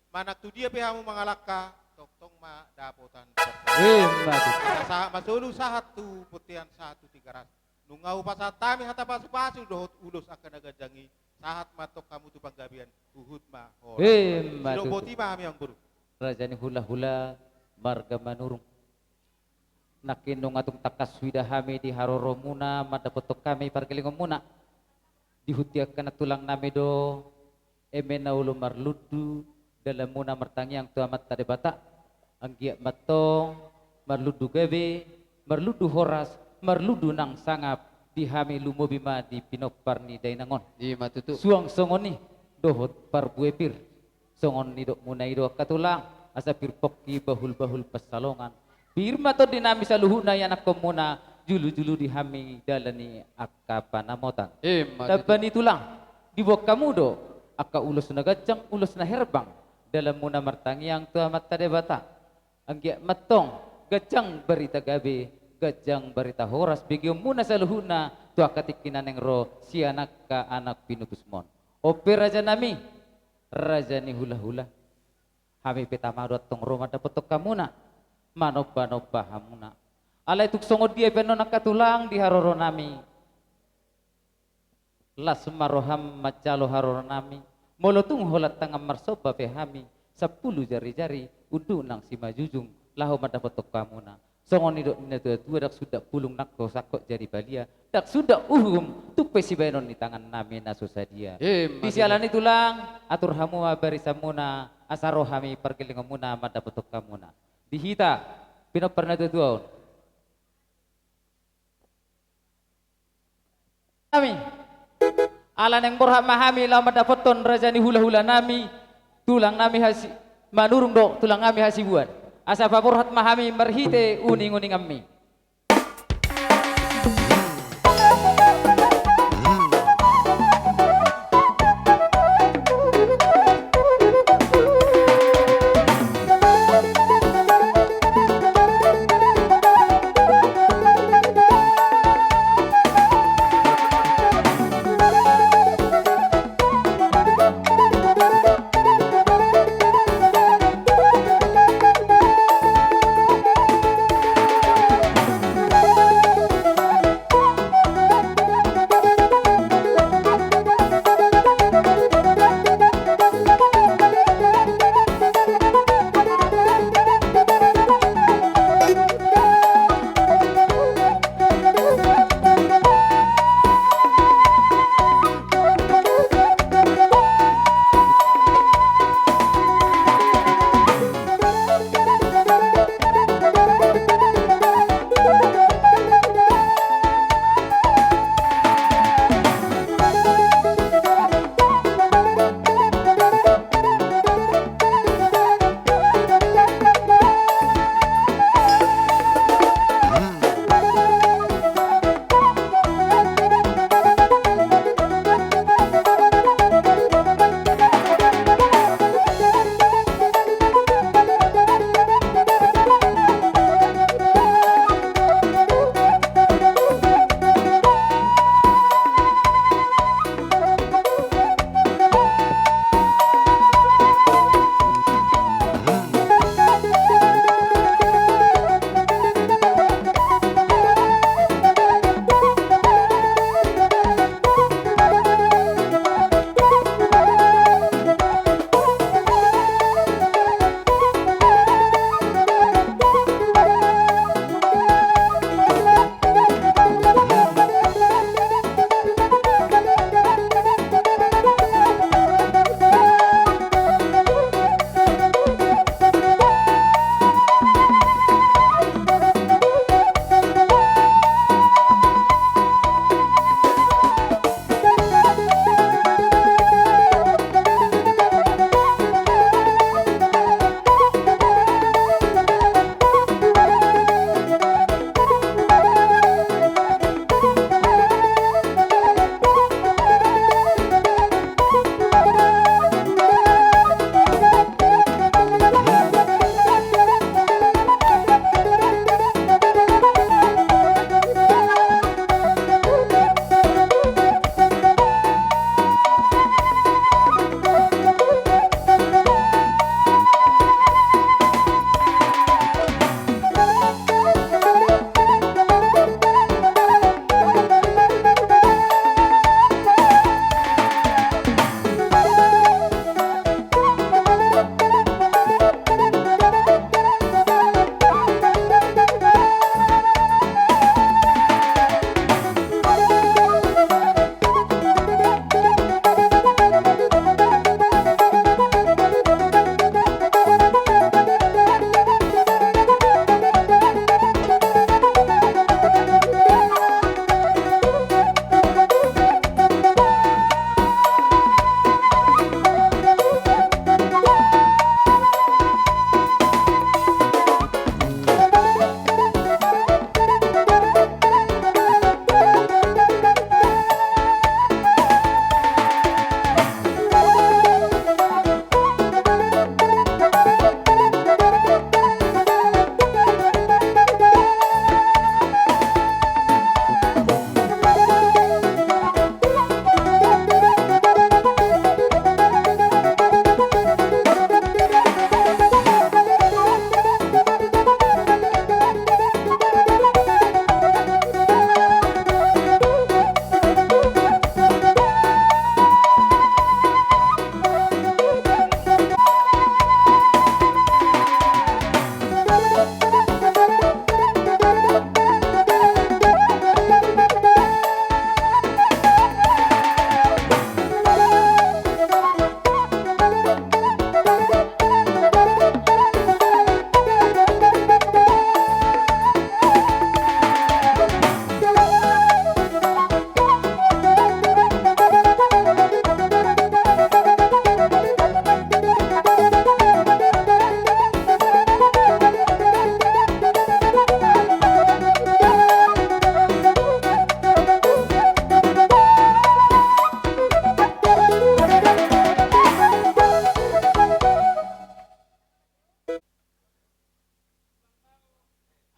manak tu dia pehamu mangalaka tong ma dapotan sa masulu sahat tu putian 1-300 nungau pasatami hata pasu-pasu dohot ulus akan nagajangi sahat matok kamu tu panggabian uhud ma hor silo boti ma yang buru rajani hula-hula marga manurung nakinung atung takas widahami di haroromuna madapotok kami parkelingom muna dihutiakan tulang nami do emena ulu marludu dalam muna mertangi yang tua mata debata anggiak matong marludu gabe marludu horas marludu nang sangap dihami lumo bima di pinoparni dainangon di matutu suang songoni dohot parbuepir songon ni dok munai do katulang asa pirpokki bahul-bahul pesalongan birma to dinami saluhuna yanak komuna julu-julu dihami dalani akka panamotan. Dabani tulang di bawah kamu do akka ulus na gajang ulus na herbang dalam muna martangi yang tua mata debata anggia matong gajang berita gabe gajang berita horas bagi muna saluhuna tua katikinan yang ro si anak ka anak pinutusmon ope raja nami raja ni hula-hula hami petama tong roma dapotok kamuna manoba-noba hamuna alay tuksongod dia peno nakatulang di haroro nami las maroham macalo haroro nami molotung holat tangam marsoba pehami 10 jari-jari udu nang si majujung lahu madapotok kamuna songon idok nina tua dak sudah pulung nakko sakok jari balia dak sudah tupe si benon di tangan nami nasusadia di sialani tulang atur hamu barisamuna asaro hami perkelingomuna madapotok kamuna dihita pino pernah tutuaun nami alan yang berhak mahami lama dapaton rajani hula-hula nami tulang nami hasi manurung do tulang nami hasi buat asa berhak mahami merhite uning-uning ammi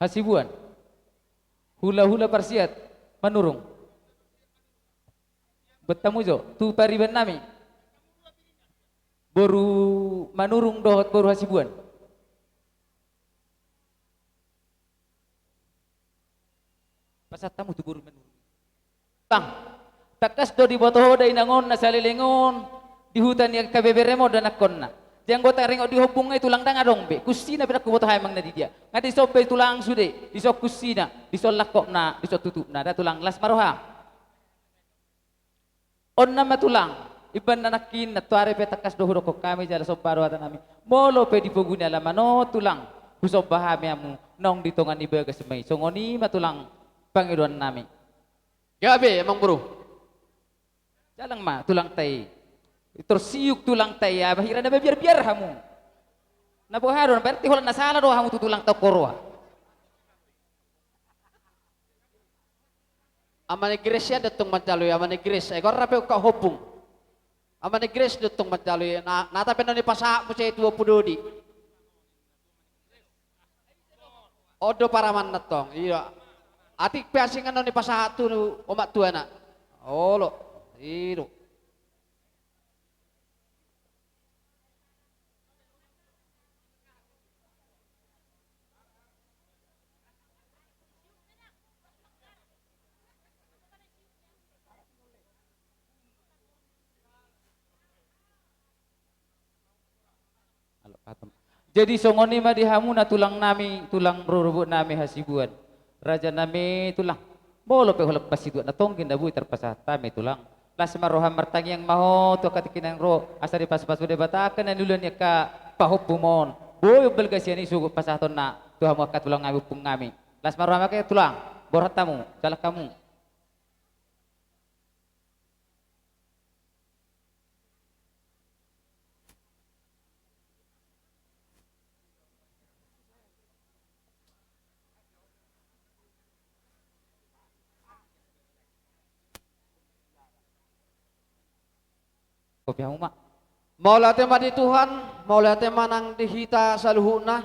Hasibuan. Hula-hula parsiat manurung. Bertemu jo, tu pariban nami. Boru manurung dohot boru hasibuan. Pasat tamu tu boru manurung. Bang, takas do di botoho da inangon na salilingon di hutan yang kabeberemo dan akonna. Jang gota ringo di hubung itu lang dangadong be. Kusina pina ku botohay mang na di dia. Ngati sobe tulang sude, di sok kusina, di sok lakok na, di sok tutup na, da tulang las maroha. On nama tulang. Iban nanakin na tuare pe takas dohuro ko kami jala sobaro ata nami. Molo pe di puguni alamano tulang. Kusob bahami amu nong ditongan ibaga semai. Songoni matulang pangiruan nami. Gabe emang bro. Jalang ma tulang tay. Tersiuk tulang tay ya bahira na biar hamu. Na boharon berarti holan na sala do hamu tu tulang tokoro. Amane Grecia datong macaloy amane Grecia ekor rape ka hopung. Amane Grecia datong macaloy na natapen ni pasa mo say 20 di. Odo paraman natong. Iya. Atik piasingan ni pasa tu umat tuana. Olo. Iro. Jadi songoni ma dihamu na tulang nami, tulang rurubuk nami hasibuan. Raja nami tulang. Bolo pe holak pasidu na tongkin da bui terpasah tami tulang. Las maroham martangi yang maho to katikinan ro asari pas-pas udah batakan na nulan ya ka pahupumon. Boy belgasiani sugu pasaton na tuhamu ka tulang ngami pung ngami. Las maroham ka tulang. Borhat tamu, salah kamu. Maulah tema di Tuhan, maulah tema nang dihita saluhuna.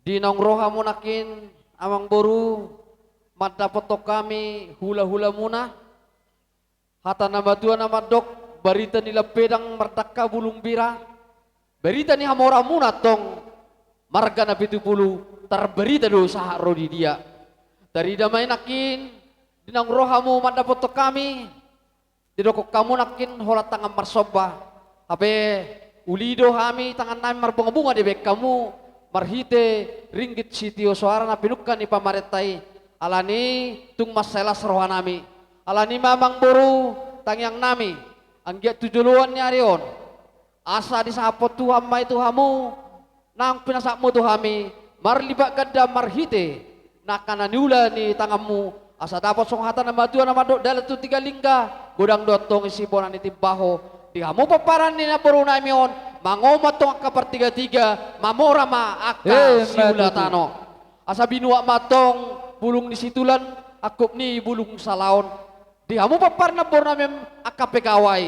Di nong roha munakin amang boru mata potok kami hula-hula muna. Hata nama Tuhan nama dok barita nila pedang merdaka bulung bira. Berita ni hamora muna tong marga na 70 terberita do sahak rodi dia. Dari damai nakin di nong rohamu mata potok kami. Didokok kamu nakin holat tangan marsoba. Ape ulido kami tangan nami marbunga-bunga di bek kamu marhite ringgit sitio suara na pinukan ni pamaretai. Alani tung maselas roha nami. Alani mamang boru tangyang nami. Anggiat tujuluan nyarion. Asa disapot Tuhan mai Tuhamu nang pinasakmu Tuhami marlibat gada marhite nakana niula ni tanganmu. Asa dapat songhatan nama Tuhan nama dok dalam tu 3 lingga godang dotong isi bonan itibaho di hamu paparan ni na boruna mion mangomat tong ka per 3 mamora ma aka siulatano asa binua matong bulung di situlan akup ni bulung salaon di hamu paparan na boruna mem aka pegawai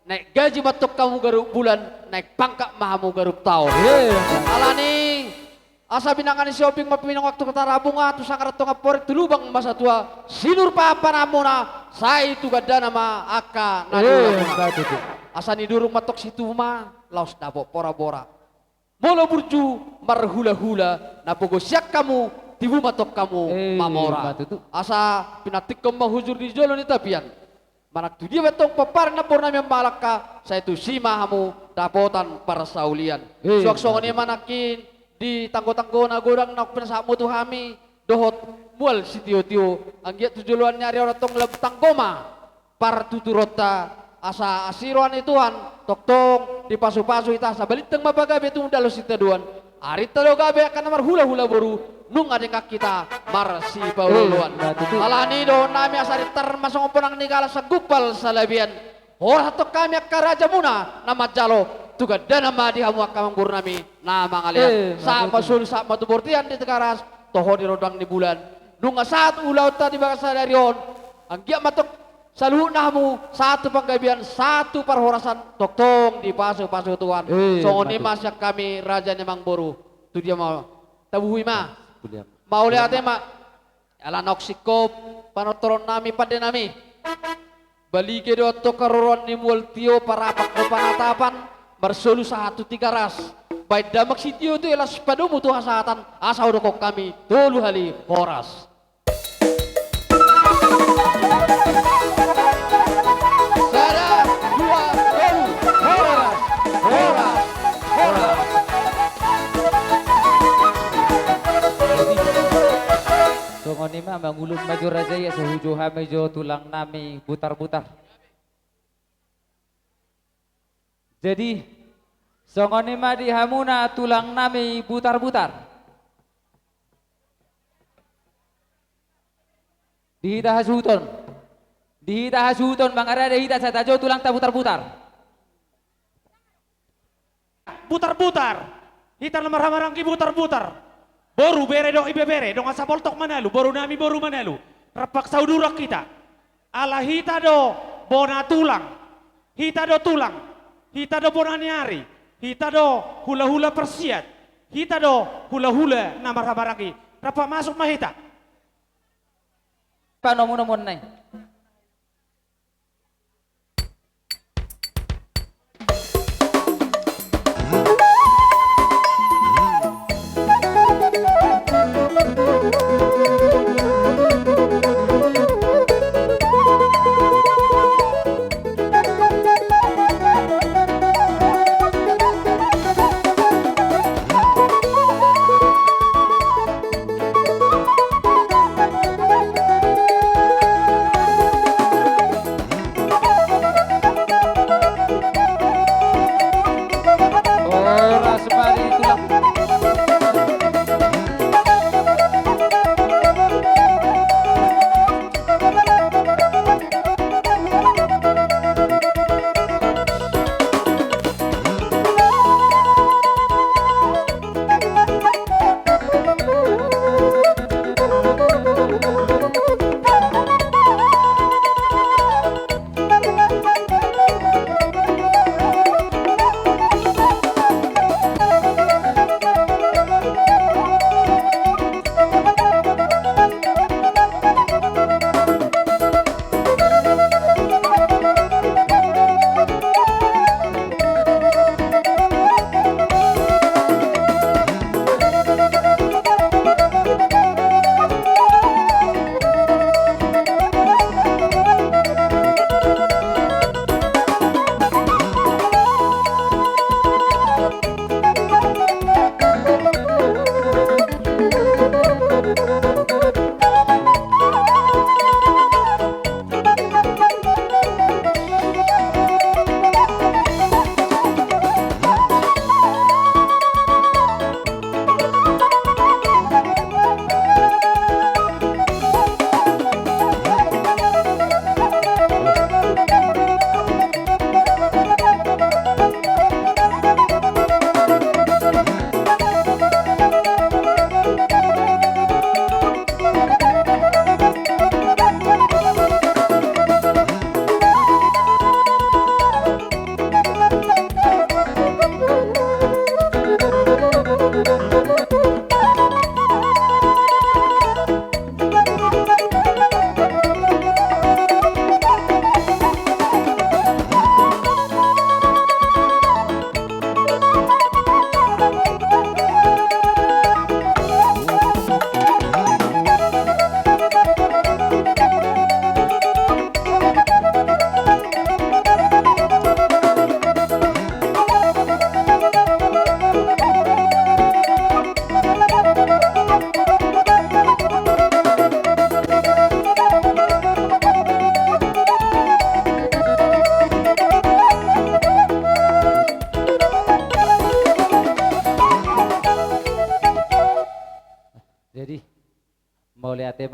naik gaji matok kamu garuk bulan naik pangkat mahamu garuk tahun alani asa binangan shopping mapinang waktu ketarabung atu sangarat ngapor tulubang masa tua sinur papanamuna sai tu gada nama aka asa ni durung matok situ mah laos dapo pora-pora molo burju marhula-hula napogo siak kamu tibu matok kamu mamora asa pinatik kau mahujur di jolo ni tapian manak tu dia betong papar na porna mi malaka saya tu sima hamu dapotan para saulian suak-suak ni manakin di tanggo-tanggo na godang na pinasakmo Tuhami dohot mual si tio-tio anggiat tujuluan nyari orang tong leb tanggoma par tuturota asa asiruan Tuhan tok-tok di pasu-pasu ita sa baliteng mabagabe tung dalo si taduan arit talo gabe akan marhula-hula boru nung adeng kita mar si pauluan alani do nami asari termasuk oponang nigala sa gupal sa labian ora tok kami akaraja muna nama jalo tuga dana madi hamu akamang burnami nama ngalian sa masul sa matubortian di tegaras toho di rodang di bulan nunga saat ulau tadi bakasa darion anggia matok saluh namu satu panggabian satu parhorasan toktong di pasu-pasu Tuhan songoni masyak kami raja nemang boru tu dia mau tabuhui mah Mauli ate ma. Alanok sikop panotoron nami pada nami. Balige do to karuron ni multio parapak do panatapan bersolu 1 3 ras. Baik damak sitio tu elas padumu tu hasatan asa udokok kami tulu hali horas. Sada 2 horas. Horas. Horas. Songon ima mangulung maju raja ya sehujuha mejo tulang nami putar-putar. Jadi songon ima di hamuna tulang nami putar-putar. Dihita hasuton. Dihita hasuton bang ada hita saya tajo tulang tak putar-putar. Putar-putar. Hita nomor hamarangki putar-putar. Boru bere do ibe bere dong asa boltok manalu boru nami boru manalu rapak saudurak kita ala hita do bona tulang hita do tulang hita do bona nyari hita do hula-hula persiat hita do hula-hula namar habaraki rapak masuk mah hita Panomun-nomun nai.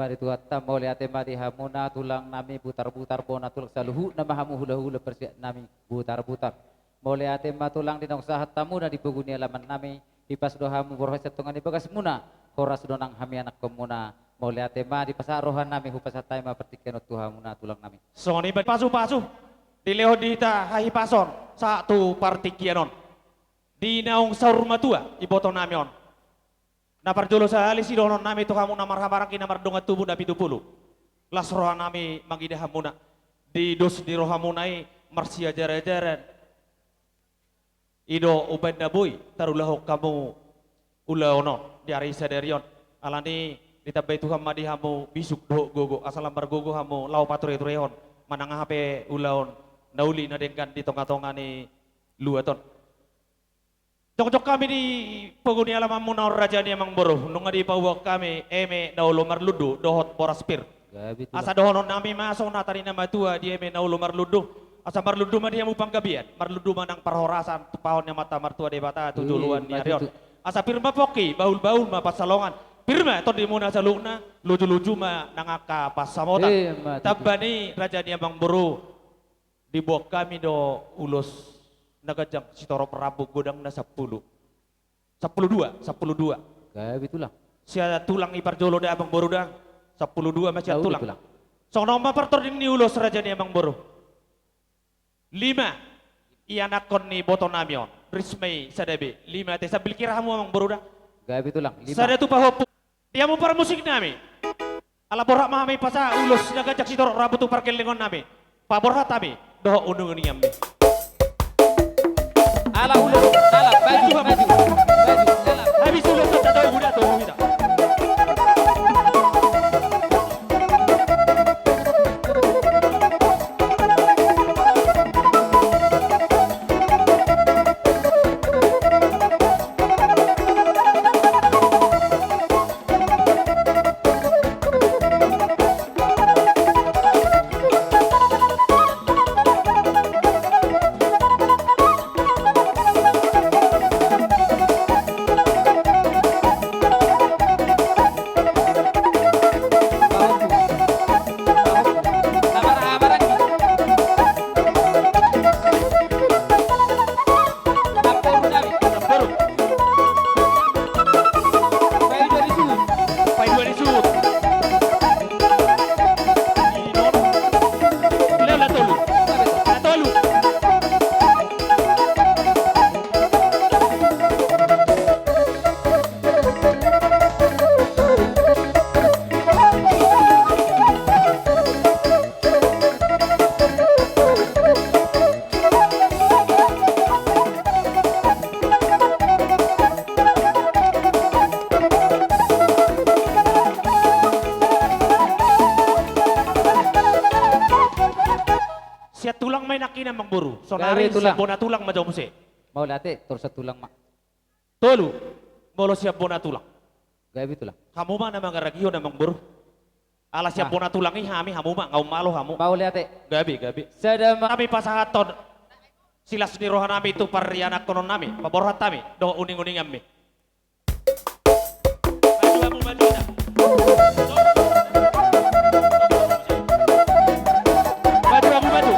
mari tuhatta mole ate mari hamuna tulang nami putar-putar bona tulak saluhu nama hamu hula-hula persiat nami putar-putar mole ate ma tulang dinong sahat tamu na dipuguni alaman nami hipas dohamu borhoset tungan ibagas muna koras donang hami anak komuna mole ate ma di pasarohan nami hupasatai ma pertikenot tuhamuna tulang nami soni pasu-pasu dileho dita hahi pasor satu partikianon di naung saur matua iboto nami on Naparjolo sa alis sidonon nami to hamu namar hamarang kinamar donga tubuh na 70. Las roha nami mangida hamuna. Di dos di roha munai marsia jara-jaran. Ido ubed na boy tarulahok kamu ulaono di arisa derion. Alani ditabay tuhan madi hamu bisuk do gogo asal lambar gogo hamu lau pature turehon manang hape ulaon nauli na dengkan di tonga-tonga ni luaton. Jok-jok kami di paguni alam munawar raja ni amang boro nung di pawak kami eme naulo marludu dohot poraspir. Asa dohonon nami masong natari na matua di eme naulo marludu. Asa marludu ma dia mupang gabian marludu manang parhorasan pahonnya mata martua debata tujuluan ni arion. Asa pirma poki baul-baul ma pasalongan. Pirma to di muna salukna luju-luju ma nangaka pasamotan. Tabani raja ni amang boro di buak kami do ulos nagajang sitoro Prabu godang na 10. 10-2. Gaya itulah. Sia tulang ipar jolo da abang boru da 10-2 masih tulang. So nomor pertording ni ulos raja ni abang boru. 5 ianakon ni botonamion rismei sadabe 5 te sabil kira hamu abang boru da. Gaya itulah. 5. Sada tu pahopu. Dia mu para musik nami. Ala borak mami pasa ulos nagajak sitoro Prabu tu parkelingon nami. Paborhat nami doh undung ni ambe. Ala ulo, ala baju. Habis ulo tu tak tahu budak tu kita. Sonari siap bona tulang ma jomse. Mau late terus tulang mak. Tolu. Bolo siap bona tulang. Gaya itulah. Kamu mah namang garagio namang buru. Ala siap bona tulang ih hami hamu mah ngau malo hamu. Mau late. Gabi. Sedama kami pasahaton. Silas ni rohan nami tu parianak konon nami. Paborhat nami. Do uning-uning ammi. Maju dah. Maju.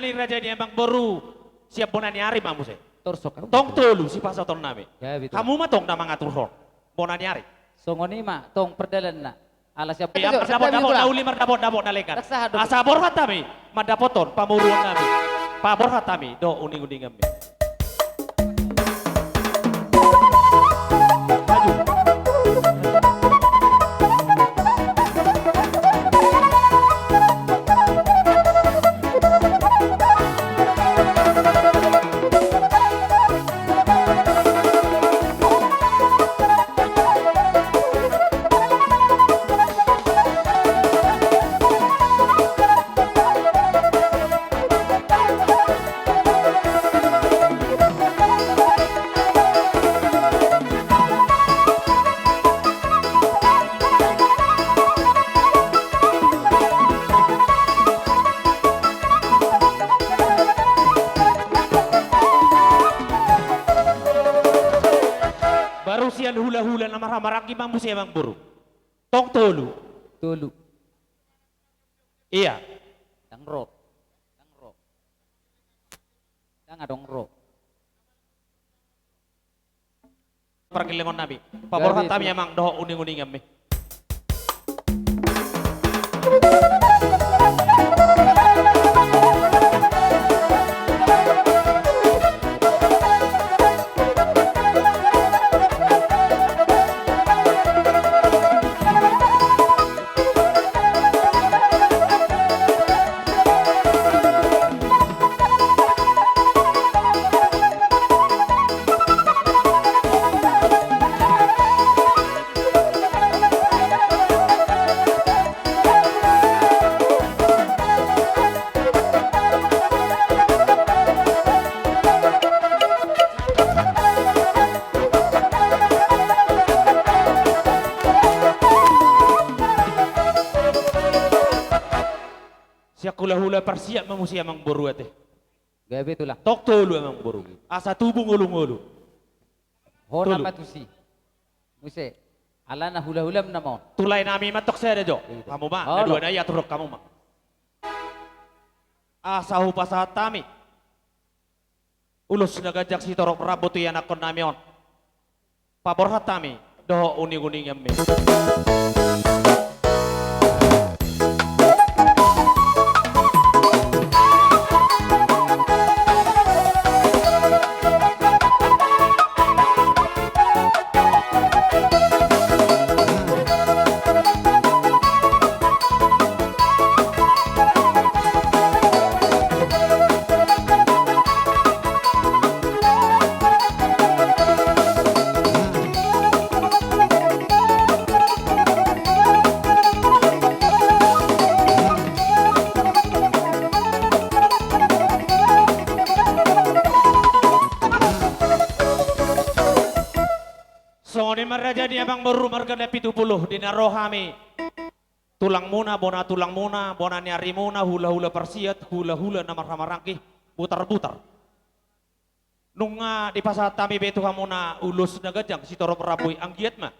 Raja di Embang Boru siap bonani ari mamu se. Torsok. Tong tolu si pasoton nami. Ya, kamu mah tong nama ngatur hor. Bonani ari. Songoni mah tong perdalan na. Ala siap. Ya merdapot nauli merdapot na lekan. Asa borhat kami madapoton pamuruan kami. Pa borhat kami do uning-uning kami. marhamar ang imang musia mang buru. Tong tolu. Tulu. Iya. Yang ro. Yang ro. Yang adong ro. Pergilingon nabi. Paborhan Gabi, tami emang doh uning-uning kami. Siya hula-hula persiap mamusia mang boru ate. Gabi tulang. Tok tolu emang boru. Asa tubuh ngulu-ngulu. Hona Tulu. matusi. Muse. Ala na hula-hula namon. Tulay nami matok saya jo. Kamu mah, Oh, dua lo. na ya turuk kamu mah. Asa hupasahat tami. Ulus nagajak si torok rabot yan akon namion. Paborhat tami. Doho uning-uning yami. Soni maraja di abang baru marga na 70 di narohami. Tulang muna, bona nyari muna, hula-hula persiat, hula-hula na marhamarangki, putar-putar. Nunga di pasat tami betu hamuna ulus na gajang si toro peraboy ang giat ma.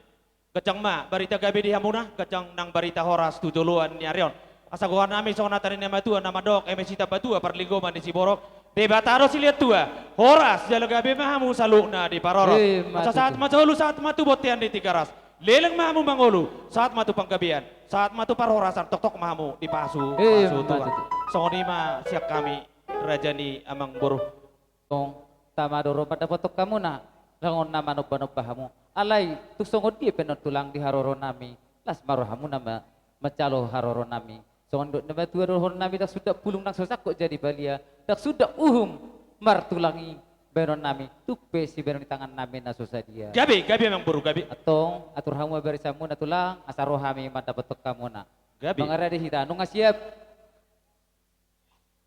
Gajang ma, barita gabi di hamuna, gajang nang barita horas tujuluan nyarion. Asaguhan nami sona tarin na matua nama dok, emesita batua parligoman di Siborok. Debataro silihat tua, horas jalo gabi mahamu salukna di parorot. Masa saat macahulu saat matu botian di Tigaras. Leleng mahamu mangolu saat matu panggabian, saat matu parorasan tok-tok mahamu di pasu, pasu tua. Soni ma siap kami rajani amang boruh. Tong tamadoro pada potok kamu na. Langon nama nobba-nobba hamu. Alay tusongod di penot tulang di haroro nami. Las marohamu nama macalo haroro nami. Songon dok nama tua rohon nami dak sudah pulung nang sosak kok jadi balia. Dak sudah martulangi benon nami. Tupe si benon di tangan nami na dia. Gabi emang boruh gabi. Atong atur hamu barisamu na tulang asaro hami mata potok kamu na. Gabi. Mangara di hita nung siap.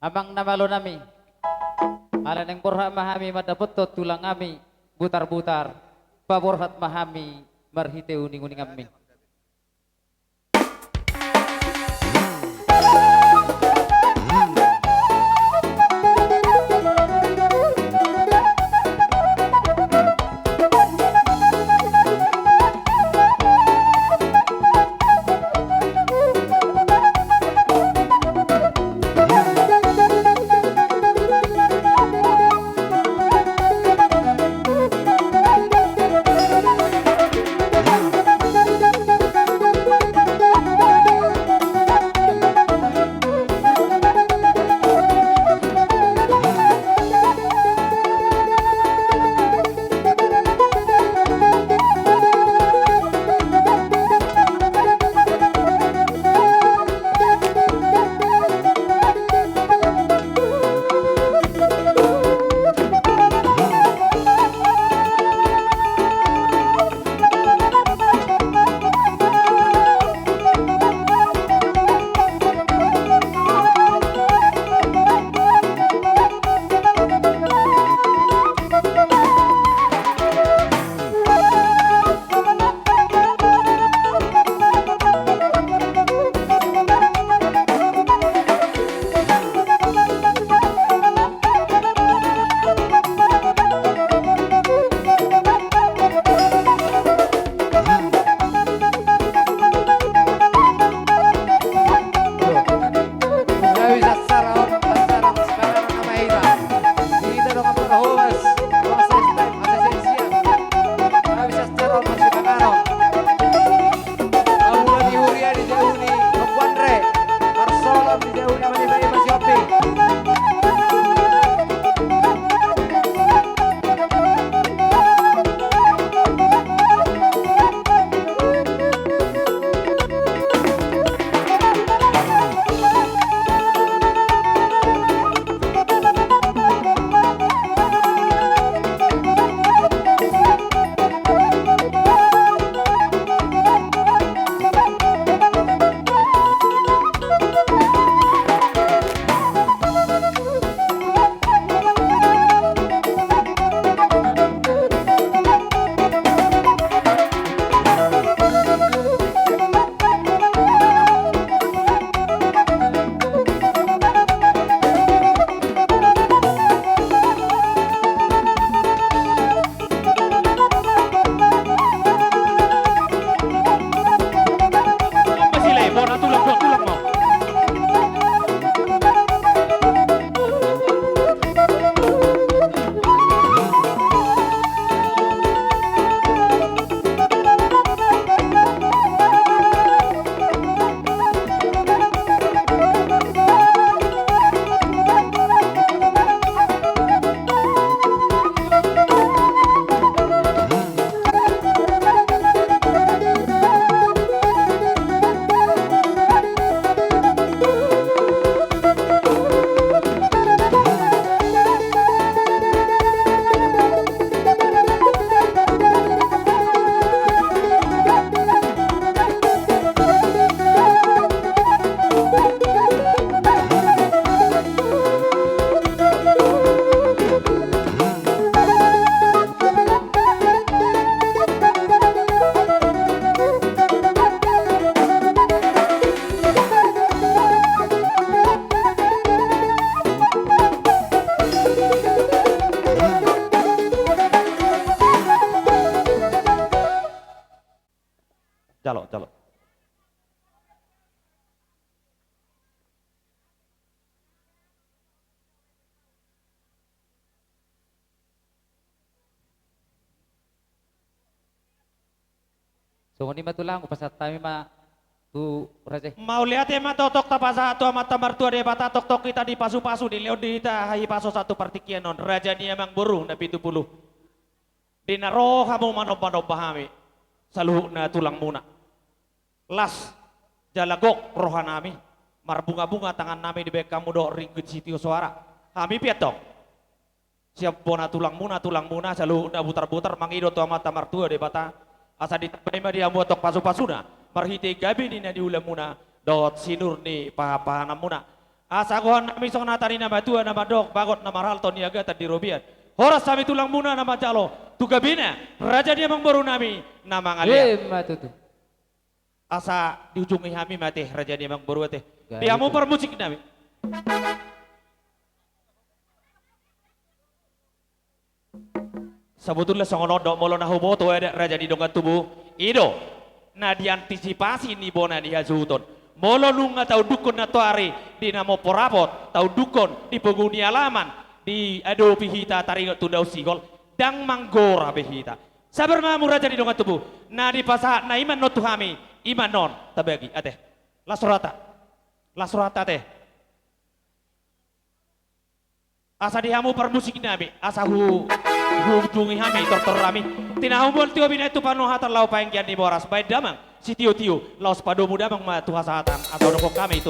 Amang namalo nami. Ala neng borha mahami mata potot tulang kami butar-butar. Paborhat mahami marhite uning-uning kami. Songoni matulang upasat kami ma tu raja. Mau lihat ya totok tapasa tu amat mertua dia bata tok kita di pasu-pasu di leod di kita hai paso satu partikian non raja ni emang burung nabi 70. Di naro kamu manob pahami. Saluh na tulang muna. Las jalagok rohanami. Marbunga-bunga tangan nami di bek kamu do ringkut sitio suara. Kami piat dong. Siap bona tulang muna saluh na butar-butar mangido tu amat mertua dia bata. Asa ditambah dia muatok pasu-pasuna. Marhite gabi ni na diulam muna dot sinur ni pahapahanam muna asa kohan nami song natari nama tua nama dok bagot nama ralton niaga tadi robian horas kami tulang muna nama jalo tu gabina raja dia mang baru nami nama ngalia asa di ujung kami mati raja dia mang baru teh dia mau permusik nami sebetulnya songono dok molo nahumoto ada raja di dongan tubuh ido na diantisipasi ni bona di hazuton molo nunga tau dukun na tuari di namo porapot tau dukun di peguni alaman di ado pihita taringot tundau sigol dang manggora pihita sabar mamu raja di dongan tubuh na di pasah na iman not tuhami iman non tabagi ateh lasurata teh asa dihamu permusik nabi asa hubungi kami tortor kami tinahumul tio bina itu panu hatar lau panggian di boras baik damang si tio lau sepado muda mang ma tuha sahatan atau dokok kami itu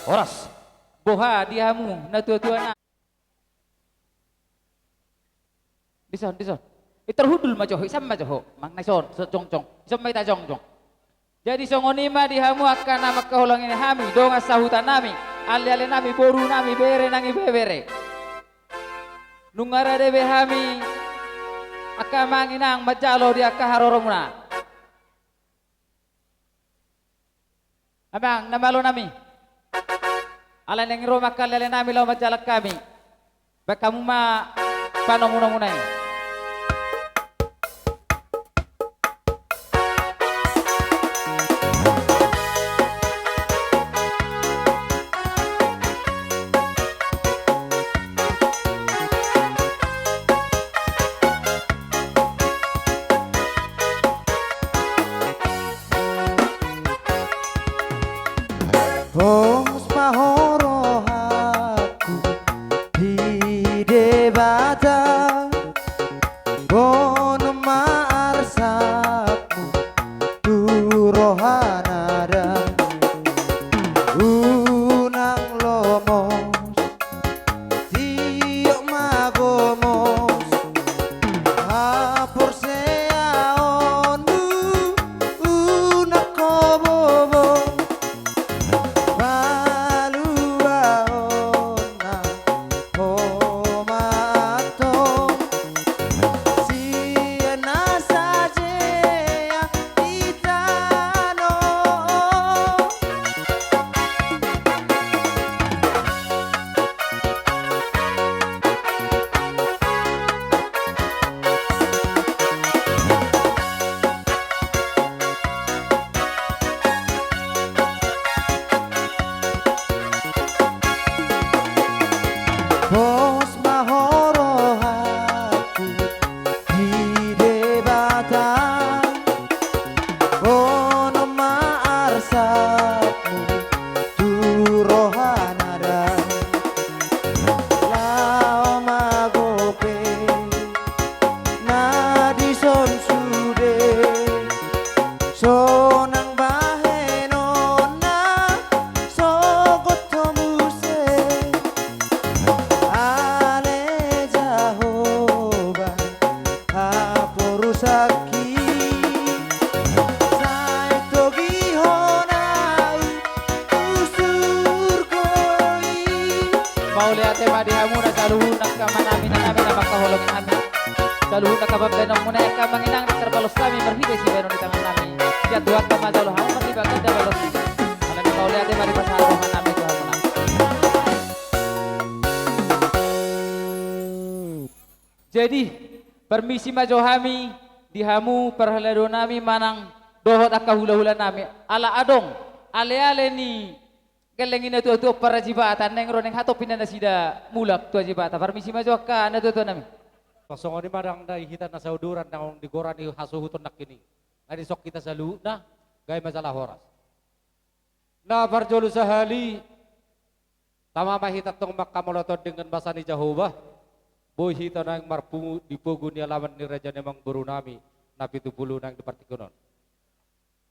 horas boha diamu na tua-tua na dison terhudul majoh isam majoh mang naison secongcong isam mai ta jong jadi songonima dihamu akan nama kahulangin hami donga sahutan nami ali nami boru nami bere nangi bebere nungara debe hami akan manginang majalo dia kaharoromuna abang namalo nami ala nang roma kalele nami lo majalak kami bakamu ma panong Lalu nakababenong muna ka manginang terbalos kami berhide si benon di tangan kami. Siat Tuhan pamadalu hamu merlibatkan dabalos. Alam kau lihat mari pasarohan kami Tuhan menang. Jadi permisi majo kami dihamu perhelado nami manang dohot aka hula-hula nami ala adong ale-ale ni galengin na tuwa para jibata neng roneng hato pinanasida mulak tuwa jibata permisi maju ka na tuwa nami Pasong ni marang na ihita na sa uduran na kung digora ni hasuhuton na kini. Nga sok kita sa luho na, gaya masalah horas. Na parjolo sa hali, tama mahita tong makamolotod dengan basa ni Jehovah, boy hita na yung marpungu dipugo ni alaman ni Raja Nemang Buru nami, na 70 na yung dipartikunon.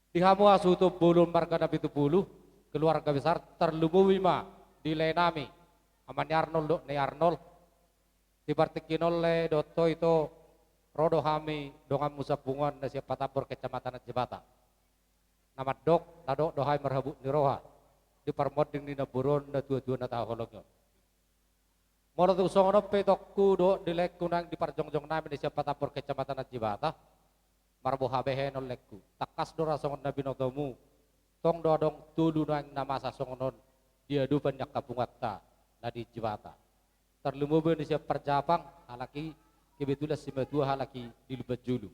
Dihamu asuto bulun marga na 70, keluarga besar terlumuwi ma, dilay nami, aman ni Arnold, ni Arnold, dipartikinol le doto itu rodo hami dongan musapungan na siya patapor kecamatan at jibata. Namat dok, nadok dohay marhabut ni roha. Diparmod ding ninaburon na tuwa-tuwa na taholog yun. Moro tu songono petokku do dilekku nang diparjongjong namin ni siya patapor kecamatan at jibata. Marbo habehen olekku. Takas do rasongon na binotomu. Tong dodong tulu nang namasa songonon. Dia dupan yak kapungatta na di jibata. Terlumubu ni siya perjapang halaki kebetulan si medua halaki di lubat julu.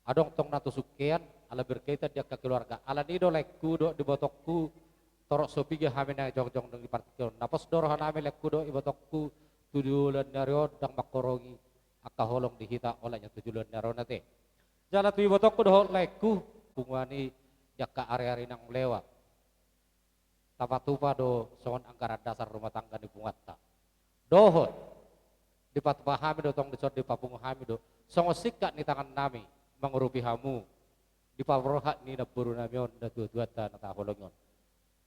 Adong tong natusukian ala berkaitan dia ke keluarga. Ala nido lekku do di botokku torok sopiga hamin yang jong-jong dong di partikel. Napos dorohan amin lekku do di botokku tujulan nyario dang makorongi akka holong dihita olehnya tujulan nyario nate. Jalan tu botokku do lekku pungwani yakka area-area nang lewat. Tapatupa do songon anggaran dasar rumah tangga di pungatta. Dohot di patpahami do tong disor di papung hami do songo sikat ni tangan nami mengurupi hamu di pavrohat ni naburu namion da tuwa-tuwa na taholongon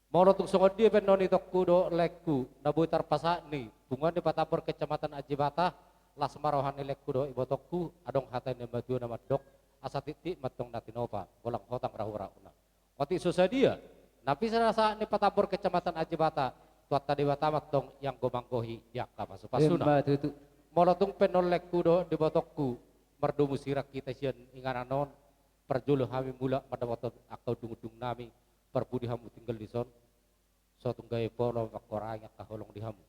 moro tung songo dia benon itokku do lekku nabutar pasak ni bungan di patapor kecamatan Ajibata las marohan ni lekku do ibotokku adong hatan ni madu na madok asa titik matong natinopa bolang hotang rahura una oti susah dia napi serasa ni patapor kecamatan Ajibata tuat tadi batamat tong yang gomanggohi yakka pasupasuna. Molotung penolek kudo di botokku merdumu sirak kita sian ingananon perjulu hami mula pada waktu akau dung-dung nami perbudi hamu tinggal di son so tunggai polo makorang yakka holong di hamu.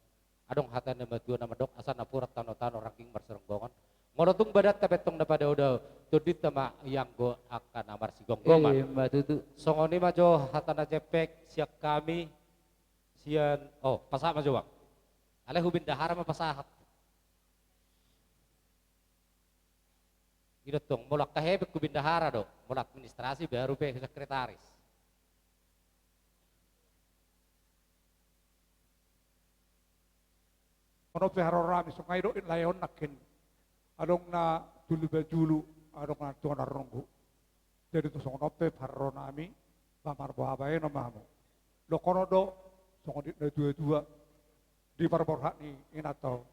Adong hatan nama dua nama dok asana purat tano-tano ranking marseronggongan. Molotung badat tapetong dapada udah tudit sama yang go akan amar si gonggongan. Songoni majo hatana cepek siak kami sian pasak maju bang aleh hubin dahara ma pasahat ida tong mulak kahebek hubin dahara do mulak administrasi baru pe sekretaris ono pe harorami so ngaido in layon nakin adong na dulu bajulu adong na tuan aronggu jadi tu so ono pe harronami pamar bohabae no mamu lo kono do songo di dua-dua di parborhak ni inatau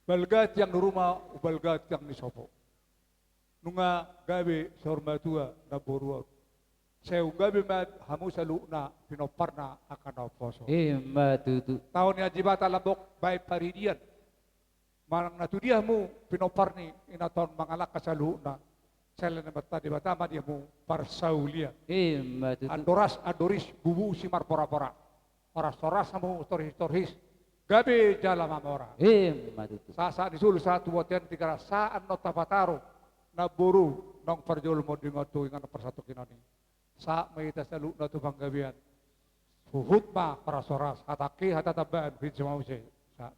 balgat yang di rumah balgat yang di sopo nunga gabe sormatua na borua seu gabe mat hamu saluna pinoparna akan oposo matutu tahun ya jibata labok baik paridian malang natu diamu pinoparni inaton mangalak kasaluna selain bata di batama diamu parsaulia andoras adoris bubu simar pora-pora oras-oras samu torhis gabe jala mamora sasa disul satu wotian tiga saan nota pataro na buru nong parjol mo dingotu ingan persatu kinoni sa maita salu na tubang gabian huhut ma parasoras hataki hatataban bin semause sa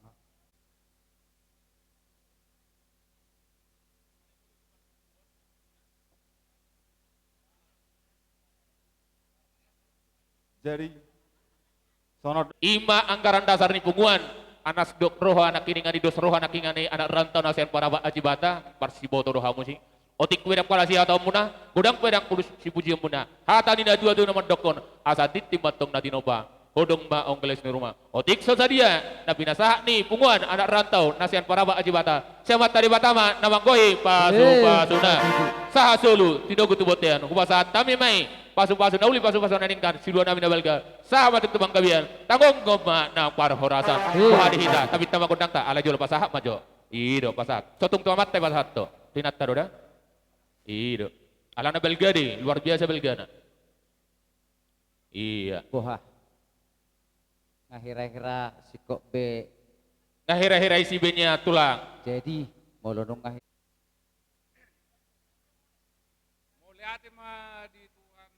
Jadi sono ima anggaran dasar ni punguan anas dok roha anak ini ngani dos roha anak ingani anak rantau nasian para ajibata parsiboto roha musi otik wedang pala si atau muna godang pedang kulus si puji muna hata ni dua tu nama dokon asa titim matong nadinoba hodong ba ongkeles ni rumah otik sesadia nabi nasah ni punguan anak rantau nasian para ajibata semat tadi batama nama goi pasuna saha solu tidogu tubotean kubasa tami mai pasu-pasu nauli pasu-pasu naningkan si dua nami nabalga sahabat itu bang kabian tanggung goma na para horasan kuhadi hita tapi tama kundang ta ala jual pasahak majo ido pasak sotung tuamat te pasahat to tinat taroda ido ala na belga di luar biasa belga na iya boha ngahira-hira si kok be ngahira-hira isi be-nya tulang jadi mau lonong ngahir mau lihat mah di Tuhan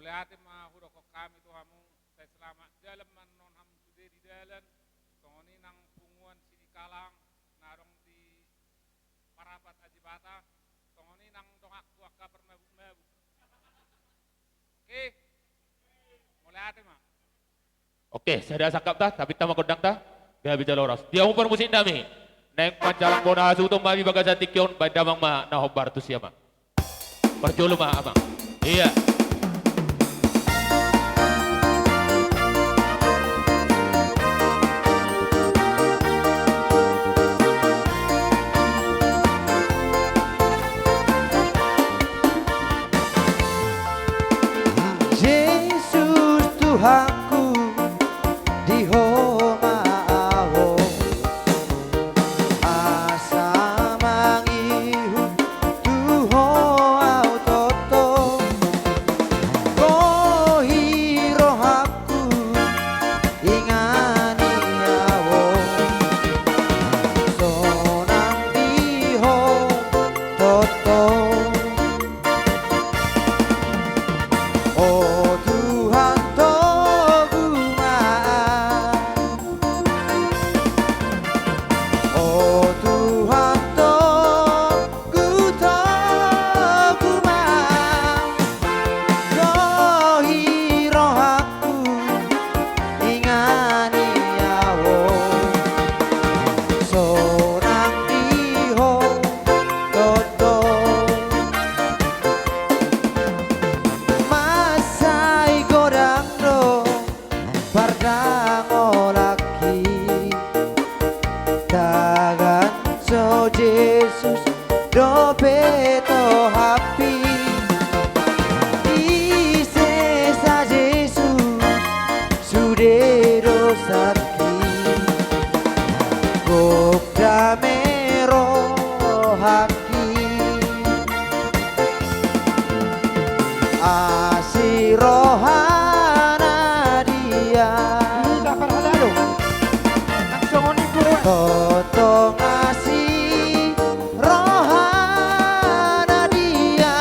Mulyati mahudo ko kami Tuhamu sa selamat dalam manon ham sude di dalan tongoni nang punguan sinikalang narong di parapat ajibata tongoni nang dongak kuaka permabu-mabu. Oke. Mulyati ma. Oke, saya dah sakap dah, tapi tama kodang dah. Dia bicara loros. Dia umur musim nami. Neng pancalang bona asu tumbabi bagasan tikyon by damang ma na hobar tu siapa. Perjolo ma abang. Iya. Yesus Tuhanku di homa awo asa mangihu tuho au toto kohi rohaku ingani awo sonang diho toto. Oh Tuhan togumaan, oh Tuhan togumaan, kohi rohaku ingani awo, sonang diho toto. Masai godang do pardango laki tagan so Jesus do peto happy ise sa Jesus sude do saki gop damero haki asih rohana dia toto ngasih rohana dia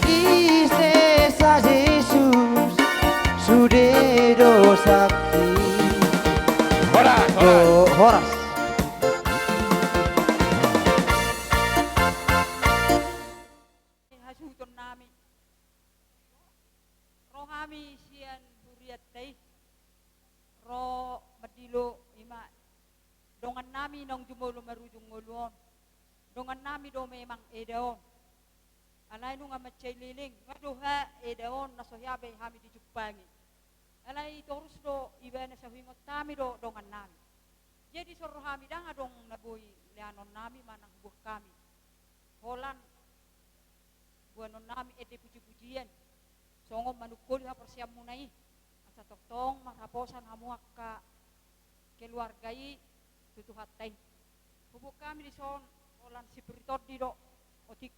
di desa Yesus sudah dosaki horas. Hasuton nami rohami sian buriat teh ro madilo ima dongan nami nong jumolo marujung nguluon dongan nami do memang edaon alay nung amatchay liling ngaduha edaon nasohyabe hami dijukpangi alay torus do iba na sa huingot tami do dongan nami jadi soro hami dang adong nabuhi lianon nami manang buh kami holan buanon nami ede puji-pujian songom manukul ha persiam munai asa toktong maraposan hamuak ka keluargai tutuhat tay hubuk kami di son olan sipiritor di do otik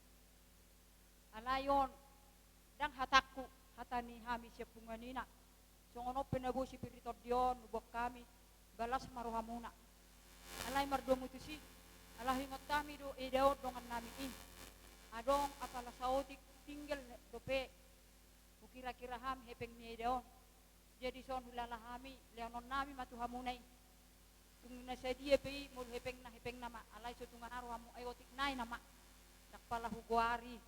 alayon dang hatakku hatani hami siap punganina songono penabu sipiritor dion hubuk kami balas maruhamuna alay mardo mutusi alahingot kami do edaot dongan nami in adong apala sautik tinggal dope kira-kira ham hepeng ni edaon jadi son hulala hami leonon nami matuhamunay kung nasa dia pe mul hepeng nama alay so tungan aro hamu ayotik nai nama nakpala huguari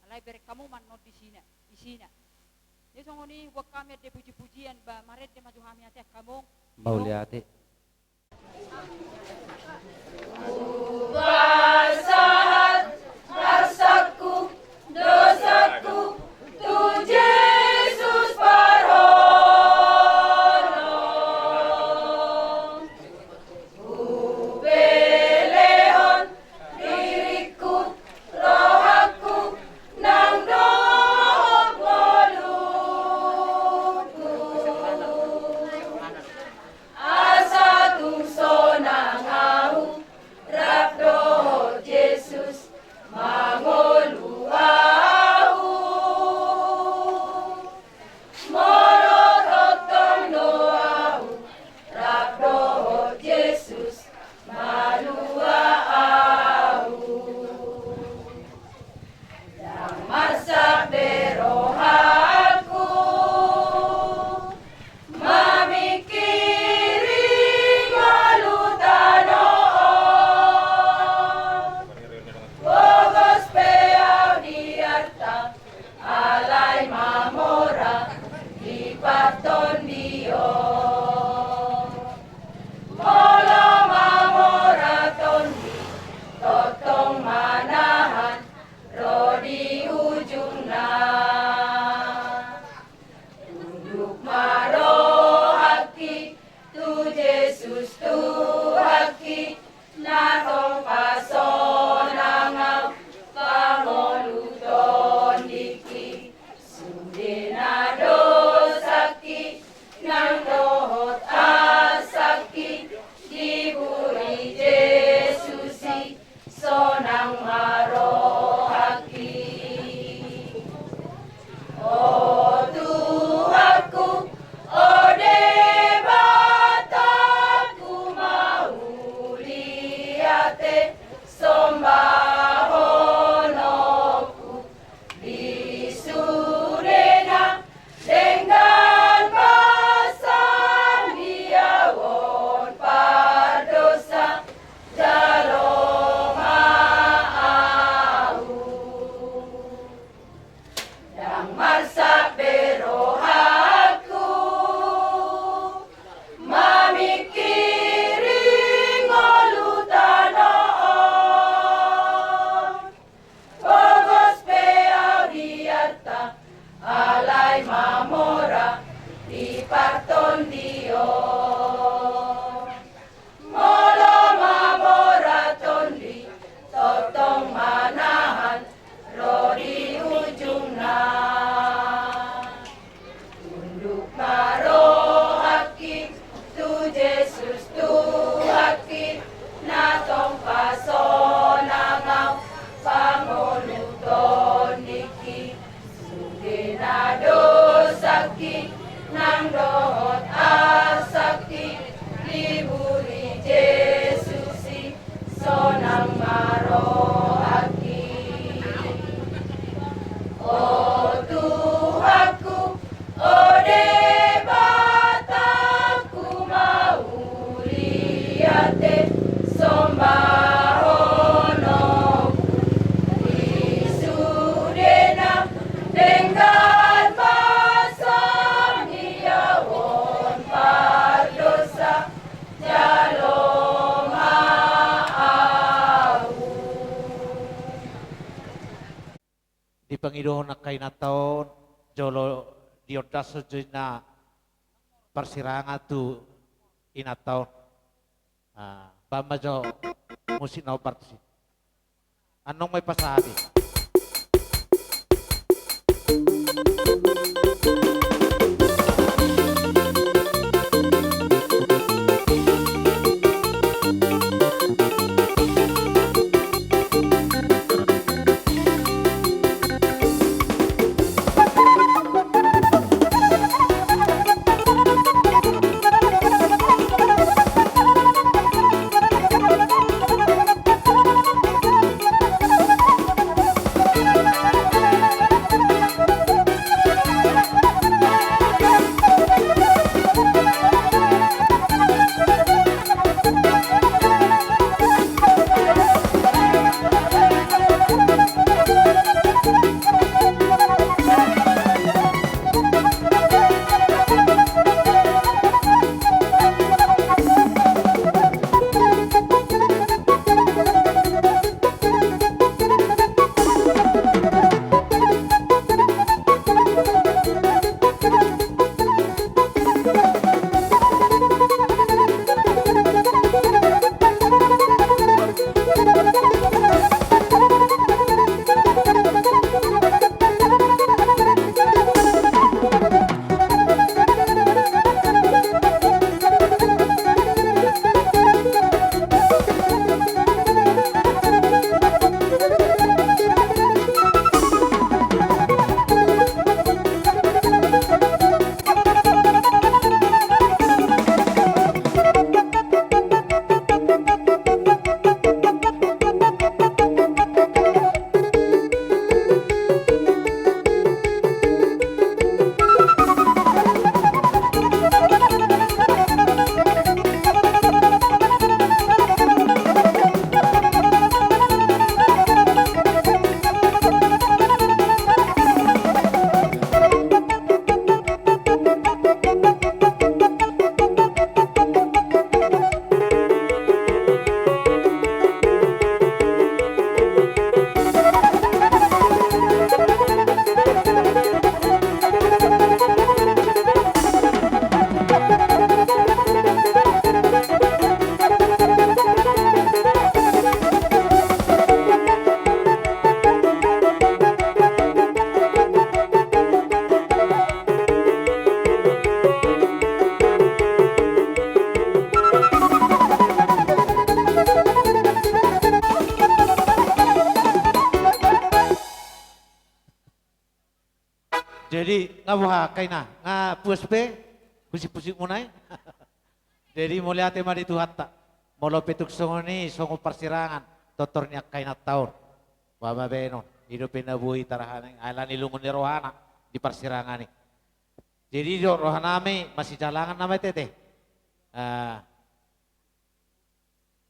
alay berek kamu man not isina jadi songoni huwag kami at de puji-pujian ba maret de matuhami ate kamu Mulyati. Basahan rasaku dosaku tu Yesus parhono ubelehon diriku rohaku nang dohok molutku asa tungso nang au rapdo di pangidohon na kay nataon jolo diodas na persirangan tu inataon pamajo musik na parti anong may pasabi Jadi ngabuha kay na nga puspe pusik-pusik munay. Jadi mulia tema di Tuhatta. Molo petuk songoni songo persirangan totornya kay na taon. Baba beno hidupin na buhi tarahan ala nilungon ni rohana di persirangan ni. Jadi do rohanami masih jalangan nama tete.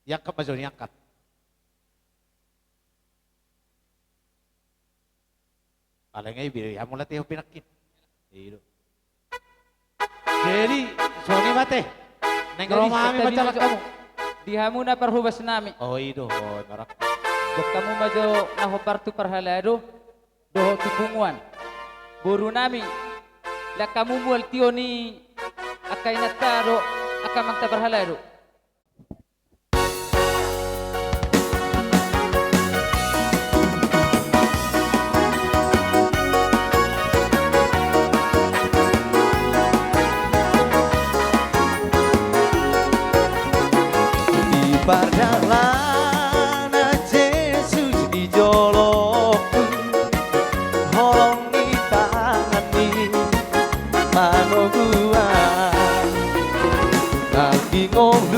Yangkat major yangkat. Palengay biro ya mulai teh pinakin. Jadi Sony mate. Neng romami macam kamu. Di hamuna perhubas nami. Oh itu, oh narak. Bok kamu majo naho partu perhalado doho tupunguan. Buru nami. La kamu mual tioni akai nataro akamang tabarhalado. Perjalanan Yesus di jolokku holongi tangani mano gua lagi ngomong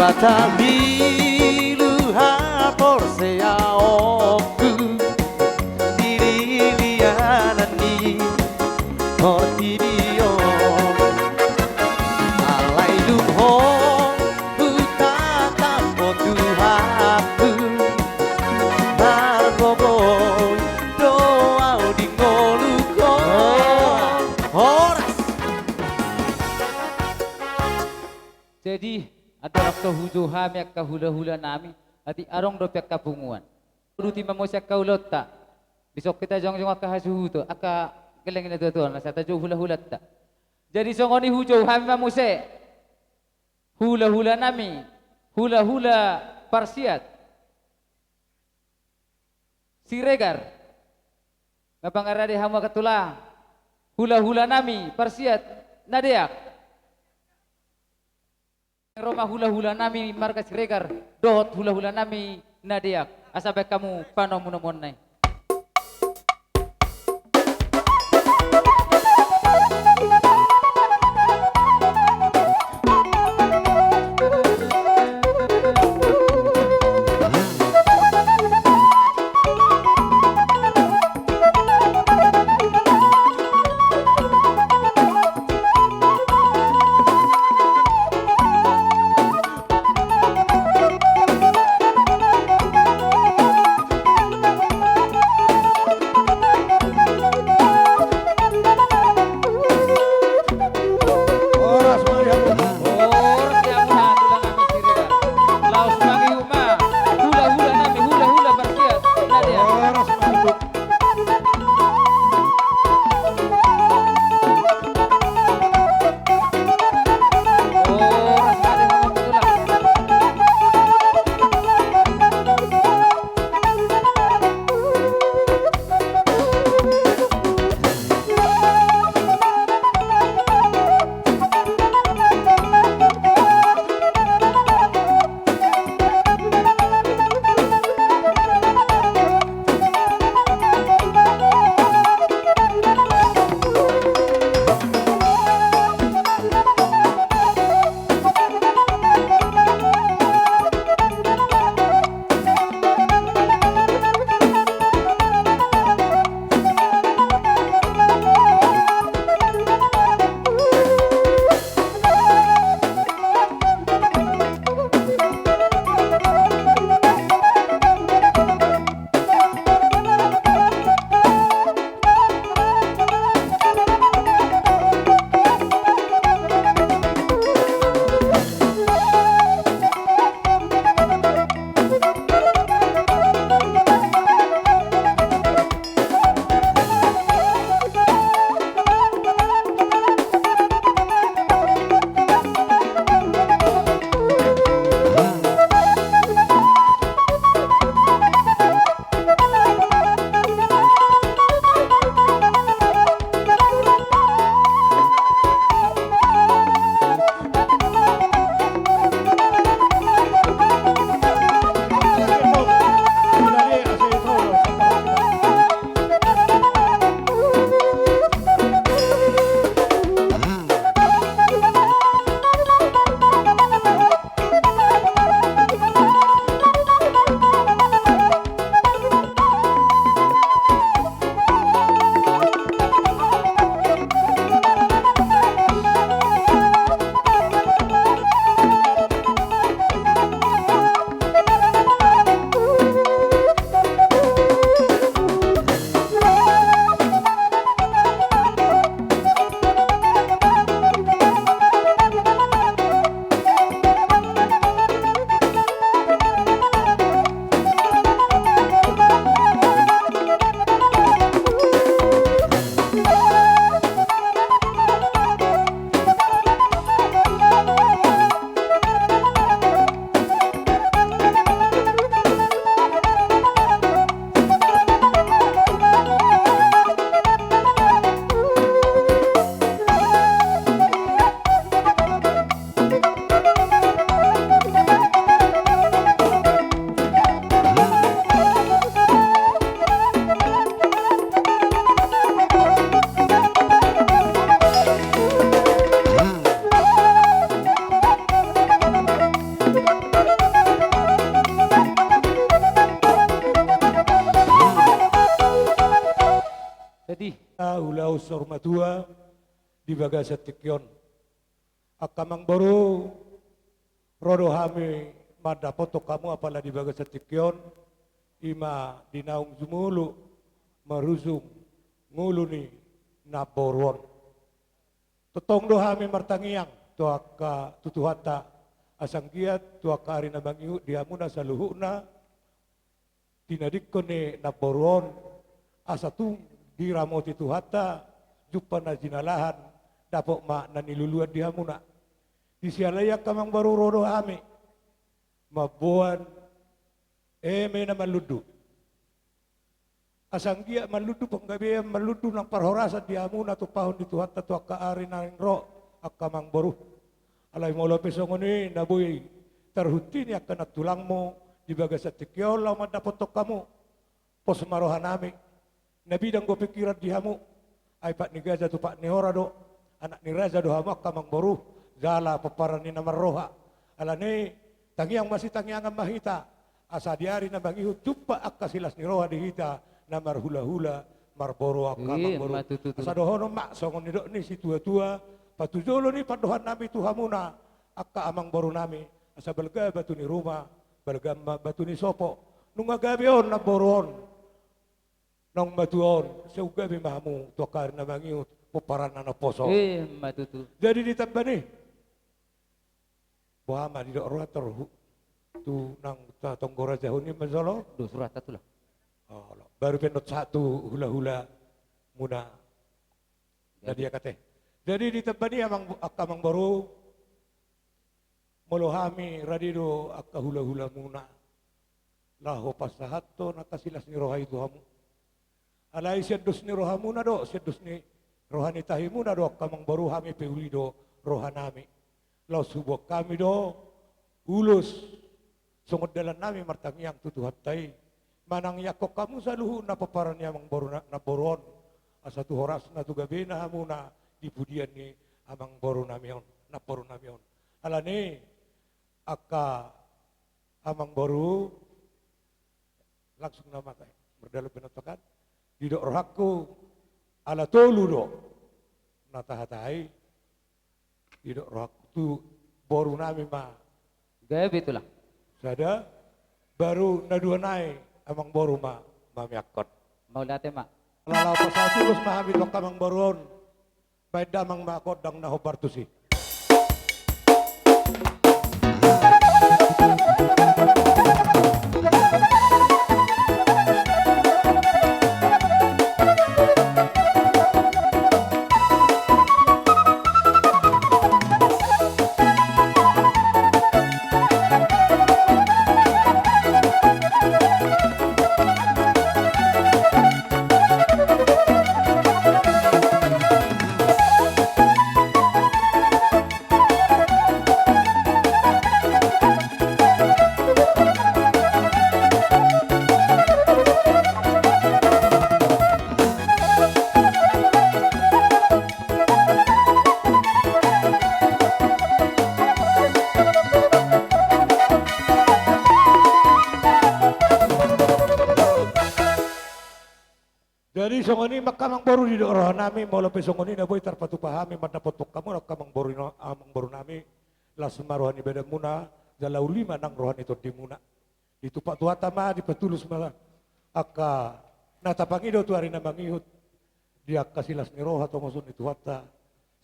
Batabilu hapor seaoku diri lianani hortibio alai lumhong utata potuhaku barboboy doau di ngoluko horas. Jadi ada waktu huju hami akka hula-hula nami ati arong do pek kabunguan. Ruti mamosya kaulot ta. Besok kita jong-jong akka hasuhu to akka geleng na tuan na sa tajo hula-hula ta. Jadi songoni huju hami mamose. Hula-hula nami, hula-hula parsiat. Siregar. Ngapang arade hama katula. Hula-hula nami parsiat nadeak. Roma hula-hula nami marga Siregar dohot hula-hula nami nadeak asabe kamu pano munomon nai. laus sormatua di bagasa tikyon. Akamang baru rodo hami mada foto kamu apala di bagasa tikyon ima dinaung jumulu maruzung ngulu ni naboron. Totong do hami martangiang tuaka tutuhata asang giat tuaka ari na bangihu diamuna sa luhuna tinadikko ni naboron asatung diramo tituhata jupa na jinalahan dapok ma naniluluan diamuna di sialaya kamang baru rodo hami mabuan may na maludu asang giat maludu panggabiya maludu ng parhorasan diamuna tu pahon dituhata tuaka ari na ro akamang baru alay mo Lopez ngoni nabuy terhuti ni akan tulang mo di bagasa tikyo law madapotok kamu pos marohan nami nabi dang go pikiran dihamu ay pak ni gaza tu pak ni horado anak ni raza do hamak kamang baru zala paparan ni namarroha alane tangiang masih tangiang mahita asa diari na bangihu tupa akasilas ni roha dihita namar hula-hula marboro akamang baru asa dohono mak songon ni dok ni si tua-tua patujolo ni padohan nami tuhamuna akka amang baru nami asa belga batu ni rumah belga batu ni sopo nunga gabion na boron nong batuon seugabi mahamu tuakar na bangiut puparan na poso matutu jadi ditambah Muhammad di dok roha terhu tu nang tonggora jauh ni mazalo do surat satu lah baru penot satu hula-hula muna jadi kate jadi ditambah ni amang baru molohami radido akka hula-hula muna laho pasahato nakasilas ni roha itu hamu alai sedus ni roha muna do sedus ni rohani tahi muna do kamang baru hami peuli do rohanami lau subuh kami do ulus sungod dalan nami martangiang tutuhatai manang yakok kamu saluhu na paparan amang baru na boron asa tu horas na tu gabi na hamuna di pudian ni amang baru namion na baru namion alane akka amang baru langsung nama kay berdalam penatakan di dok rohaku ala tolu do natahatai di dok rohaku tu baru nami ma gaya itulah sada baru nadua nai amang baru ma mamiakot mau lihat mak lalau pasal tulus mahamid lo kamang baruon baik damang makot dang nahobartusi Jadi songoni makamang baru di daerah nami mau lepas songoni na boy terpatu pahami madapotok kamu nak kamang baru amang baru nami las marohani beda muna jalau lima nang rohani itu di muna itu pak tua tama di petulus malah akka natapangido tu hari namang ihut dia kasilas ni roha to masun itu wata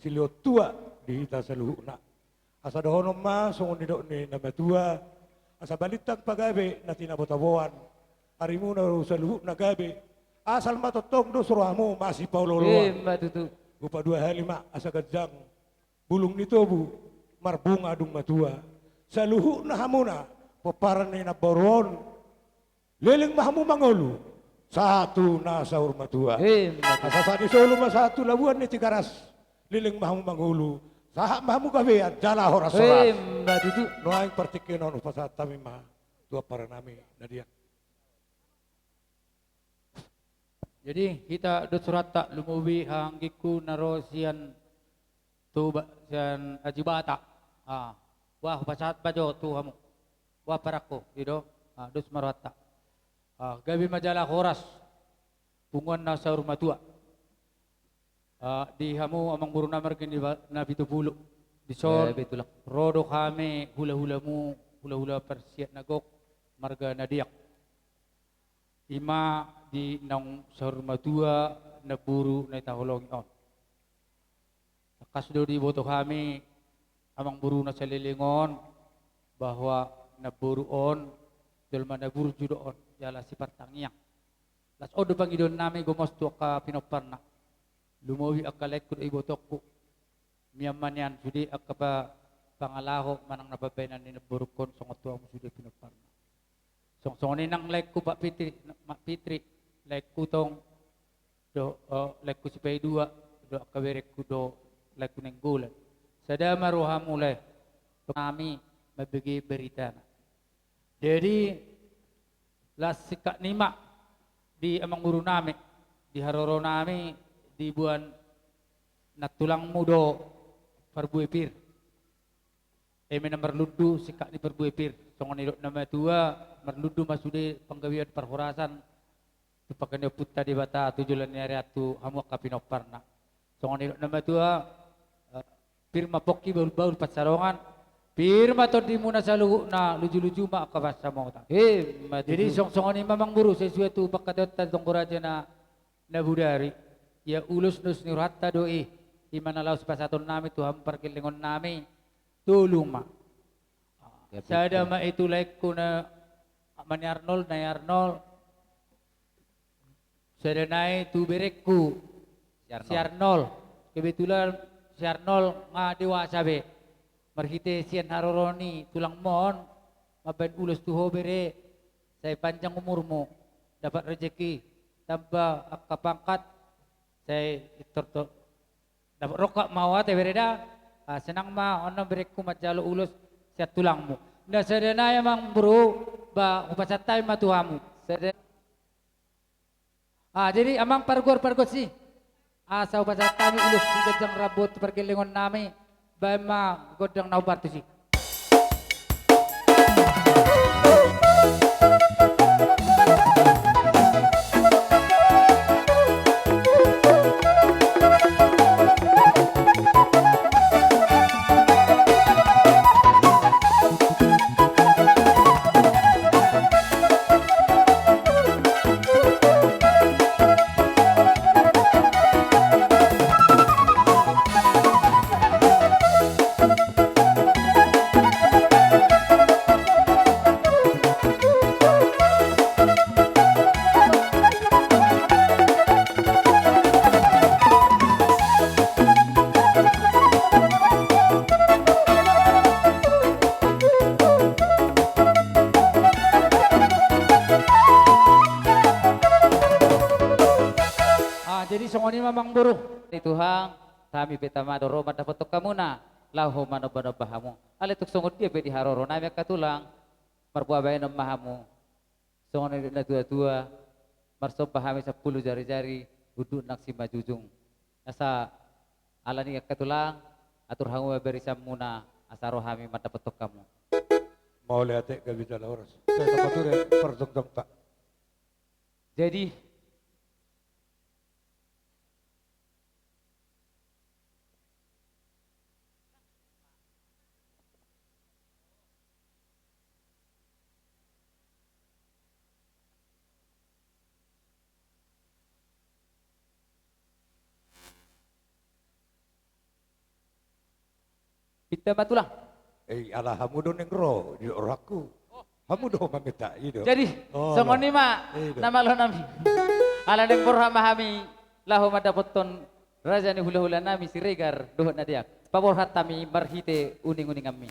silio tua di hita saluhuna asa dohono ma songoni dok ni nama tua asa balitan pagabe natina botaboan hari muna saluhuna gabe asal matotong do suruhamu masih paulo luar. Upa 2 mak asa gajang bulung ni tobu marbunga dung matua. Saluhu na hamuna paparan ni na boron leling mahamu mangolu satu na saur matua. Asa sa di solo satu labuan ni tigaras leling mahamu mangolu sahak mahamu gabean jala horas-horas. Noaing partikenon upasat kami mah tua para nami nadia. Jadi kita do surat tak lumuwi hanggiku naro sian tu sian ajibata. Wah pasat bajo tu kamu. Wah parako ido do sumarata. Gabi majalah horas pungon na sa rumah tua. di hamu amang buru namar kini nabi tu bulu di sor betul. rodo kami hula-hulamu hula-hula persiat nagok marga nadiak ima di nang sarma dua na buru na tahulong on kasdo di boto kami amang buru na salilingon bahwa na buru on dalma na buru judo on yala si partangyak las odo pangidon nami gumosto ka pinoparna lumawi akalek ko ibotok ko miyaman yan sudi akapa pangalaho manang nababayan ni naburukon songot tuwa mo sudi pinoparna song nang like ko Pak Pitri like ko tong do like ko si pay dua do kawerek ko do like ko neng gulan sada maruha mulai kami mabigay berita na jadi las sikak nima di amang guru nami di haroro nami di buan natulang mudo perbuepir eme merludu sikak ni perbuepir songon idok nama tua merludu masude penggawian perhorasan tupakan putta di bata tujulan nyari atu hamu kapinoparna songon idok nama tua firma pokki baul pacarongan firma to di muna saluhu na luju-luju mak kabasa mo ta jadi songon ni mamang guru sesuai tu pakadot tantong kuraja na budari ya ulus nus nurhatta doi imana laus pasaton nami tu hampar kilingon nami tulung ma sada ma itu like ko na mani Arnold na Arnold sada nai tu berekku si Arnold kebetulan si Arnold nga dewa sabe marhite sian haroroni tulang mon maben ulus tu hobere saya panjang umurmu dapat rezeki tambah kapangkat saya itorto dapat rokok mawat bereda senang ma ono berekku majalo ulus siat tulangmu nda sedena emang bro ba upacatai ma tuamu jadi amang pargor sih asa upacatai ulus gajang rabot pergelengon nami ba ma godang naubar tu sih mamang buruh ni Tuhan kami betama doro mata foto kamu na lahu manoba bahamu ale tuk songot dia be di haroro na mek katulang marbuah bae mahamu songon na tua marso pahami 10 jari-jari duduk nak si majujung asa alani katulang atur hangu beri samuna asa rohami mata foto kamu mau lihat ke bicara horas saya dapat tuh pertengkang tak jadi kita batulah. Ala hamu do nengro di oraku. Hamu do mamita ido. Jadi songoni ma nama lo nami. Ala neng porha mahami lahu madapoton raja ni hula-hula nami siregar dohot nadiak. Paborhat tami marhite uning-uning kami.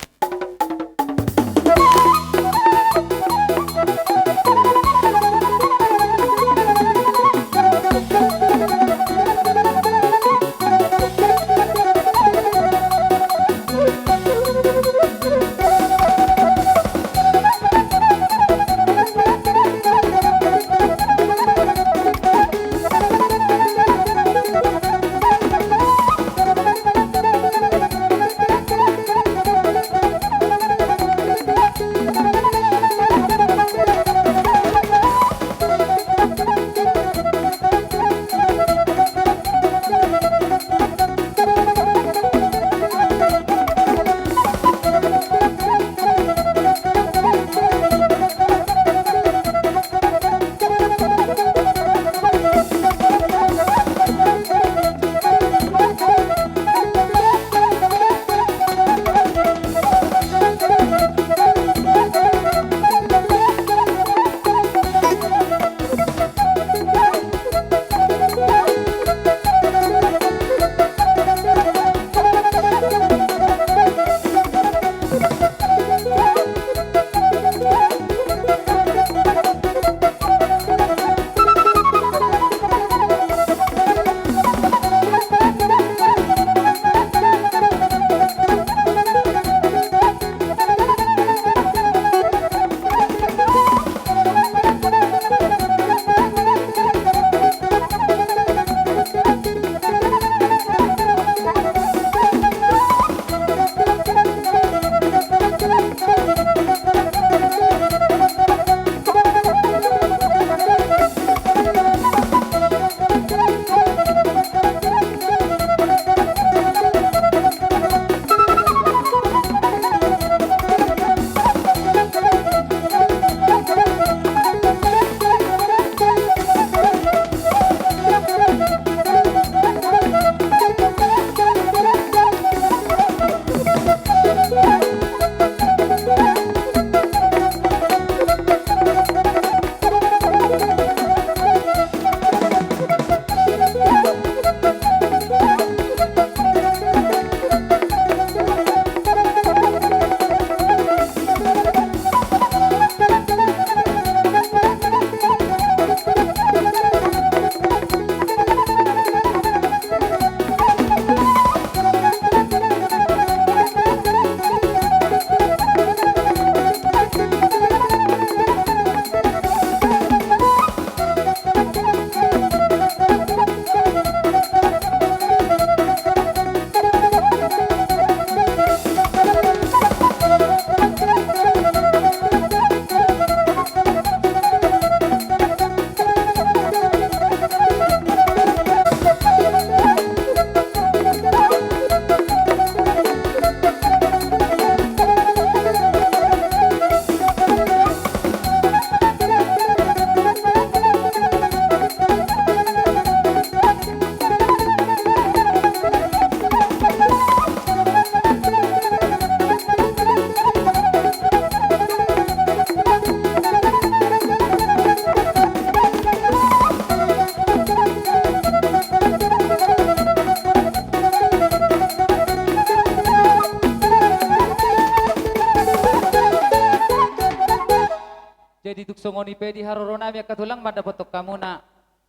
Jadi tuksongoni pedi haroro nami katulang madapotok kamu na.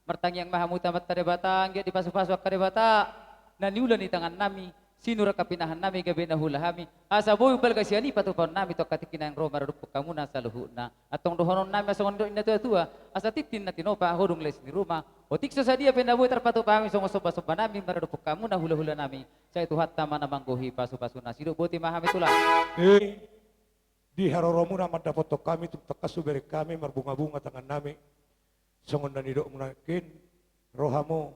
Mertang yang maha mutamat tarebata, dia dipasu-pasu akarebata. Naniulan di tangan nami. Sinura kapinahan nami gabi na hulahami. Asa boy balgasiani patupon nami to katikinan roma rupuk kamu na saluhu na. Atong dohonon nami asongon do ina tua asa titin na tinopa hodong les ni rumah. O tikso sa dia penaboy terpatupami songo soba-soba nami marupuk kamu na hula-hula nami. Saya tuhat tama na manggohi pasu-pasu na sido boti mahami tulang. Di haroromu na madapotok kami tuk kasubere kami marbunga-bunga tangan nami. Songon na nidok munakin rohamu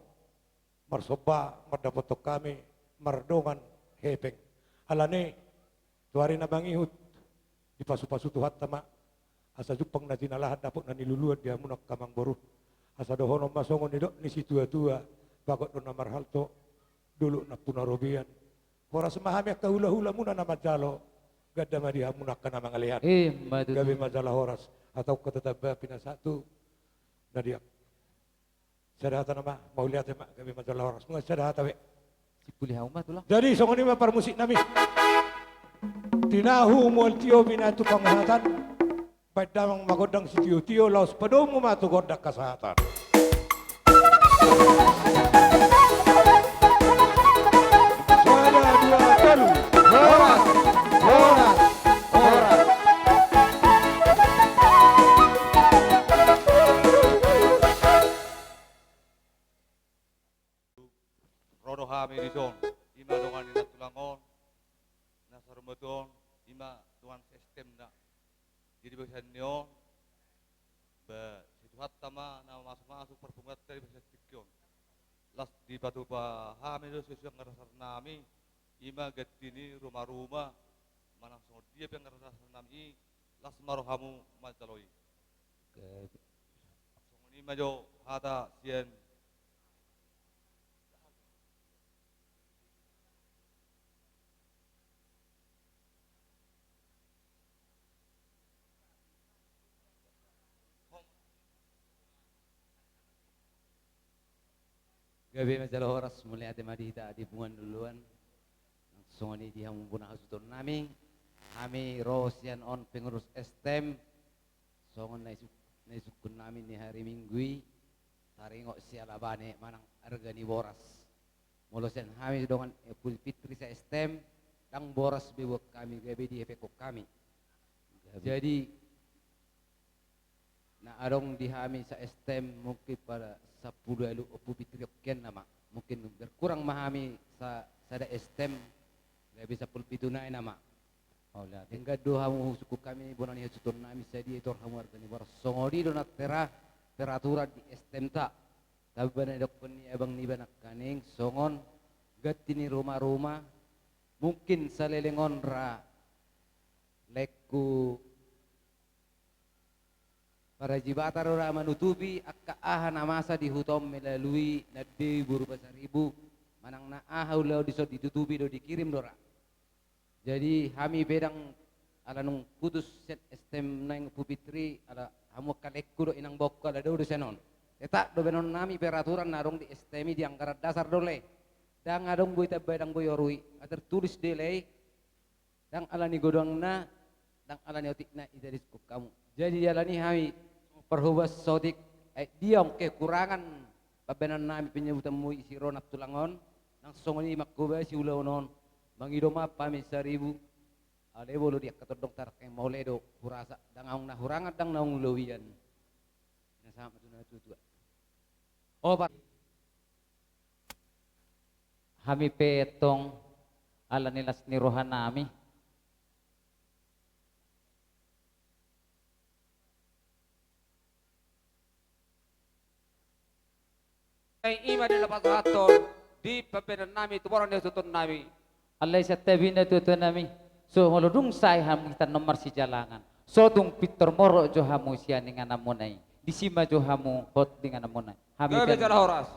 marsoba madapotok kami. Mardongan hepeng. Alane tuari na bangihut di pasu-pasu tuhat tama asa jupang na tinalahat dapot na niluluan dia munak kamang boru asa dohonom masongon nidok ni si tua-tua bagot do na marhalto dulu na punarobian horas mahami ka hula-hula muna na majalo gadda madia munak ka na mangalihan gabi majalah horas atau ketetaba pinasatu na dia sadahata nama mauliat mak gabi majalah horas mga sadahata we. Jadi songoni ma parmusik nami. Tinahu mol tio binatu pangahatan. Baik damang magodang si tio laos padomu matu godak kesehatan. Suara dua telu. Horas. Rodo hami dison, ima dongan ina tulangon, na sarmadon, ima tuan sistem na. Jadi bagian nyon, situat tama na masuk perpungat dari bahasa tikyon. Las di batu hami do sesuai ngerasar nami, ima gatini rumah-rumah, manang song dia yang ngerasar nami, las marohamu majaloi. Song ini majo hata sien. Gabi majalah horas mulai ada madita di bungan duluan. Songoni dia membuna hasuton nami. Kami rosian on pengurus STEM. Songon naisukun nami ni hari Minggu. Taringok sialabane manang argani boras. Molosian kami dengan pulpitri sa STEM. Dang boras bewak kami gabi di epekok kami. Jadi na adong di kami sa STEM mungkin pada 10 alu pulpitriokien nama mungkin berkurang memahami sada STEM gak bisa pulpitunai nama hingga doa suku kami bonani hasuton nami sadi itu hamu argani barsongori donat teratura di STEM tak tapi bana dok peni abang ni banak kaning songon gatini rumah-rumah mungkin salelengon ra leku para jibata rora menutupi akaahan amasa dihutom melalui nadi buru besar ribu manang na ahaulau disod ditutupi do dikirim dora. Jadi kami bedang ala nung putus set STEM nang pupitri ala hamu kalekku do inang bokko ala do senon. Eta do benon nami peraturan narong di STEM di angkara dasar dole. Dang adong boy bedang boy orui tertulis delay dang ala ni godongna dang ala ni otikna idadis ku kamu. Jadi jalani kami perhubas sodik diam kekurangan babenan nami penyebutan mu isi ronap tulangon langsung ini makuba si ulaunon mangidoma pami 1000 ale bolu dia katodong tarak yang mau ledo kurasa dangaung na hurangat dang naung lowian na sama tuna tutua obat Kami petong ala nilas ni rohan nami. Ima di lepas haton di pembenan nami tu orang dia tutun nami. Allah satebina tutun nami. So holodung sai ham kita nomor si jalangan. So tung pitor moro jo hamu sia dengan namonai. Di sima jo hamu hot dengan namonai. Kami bicara horas.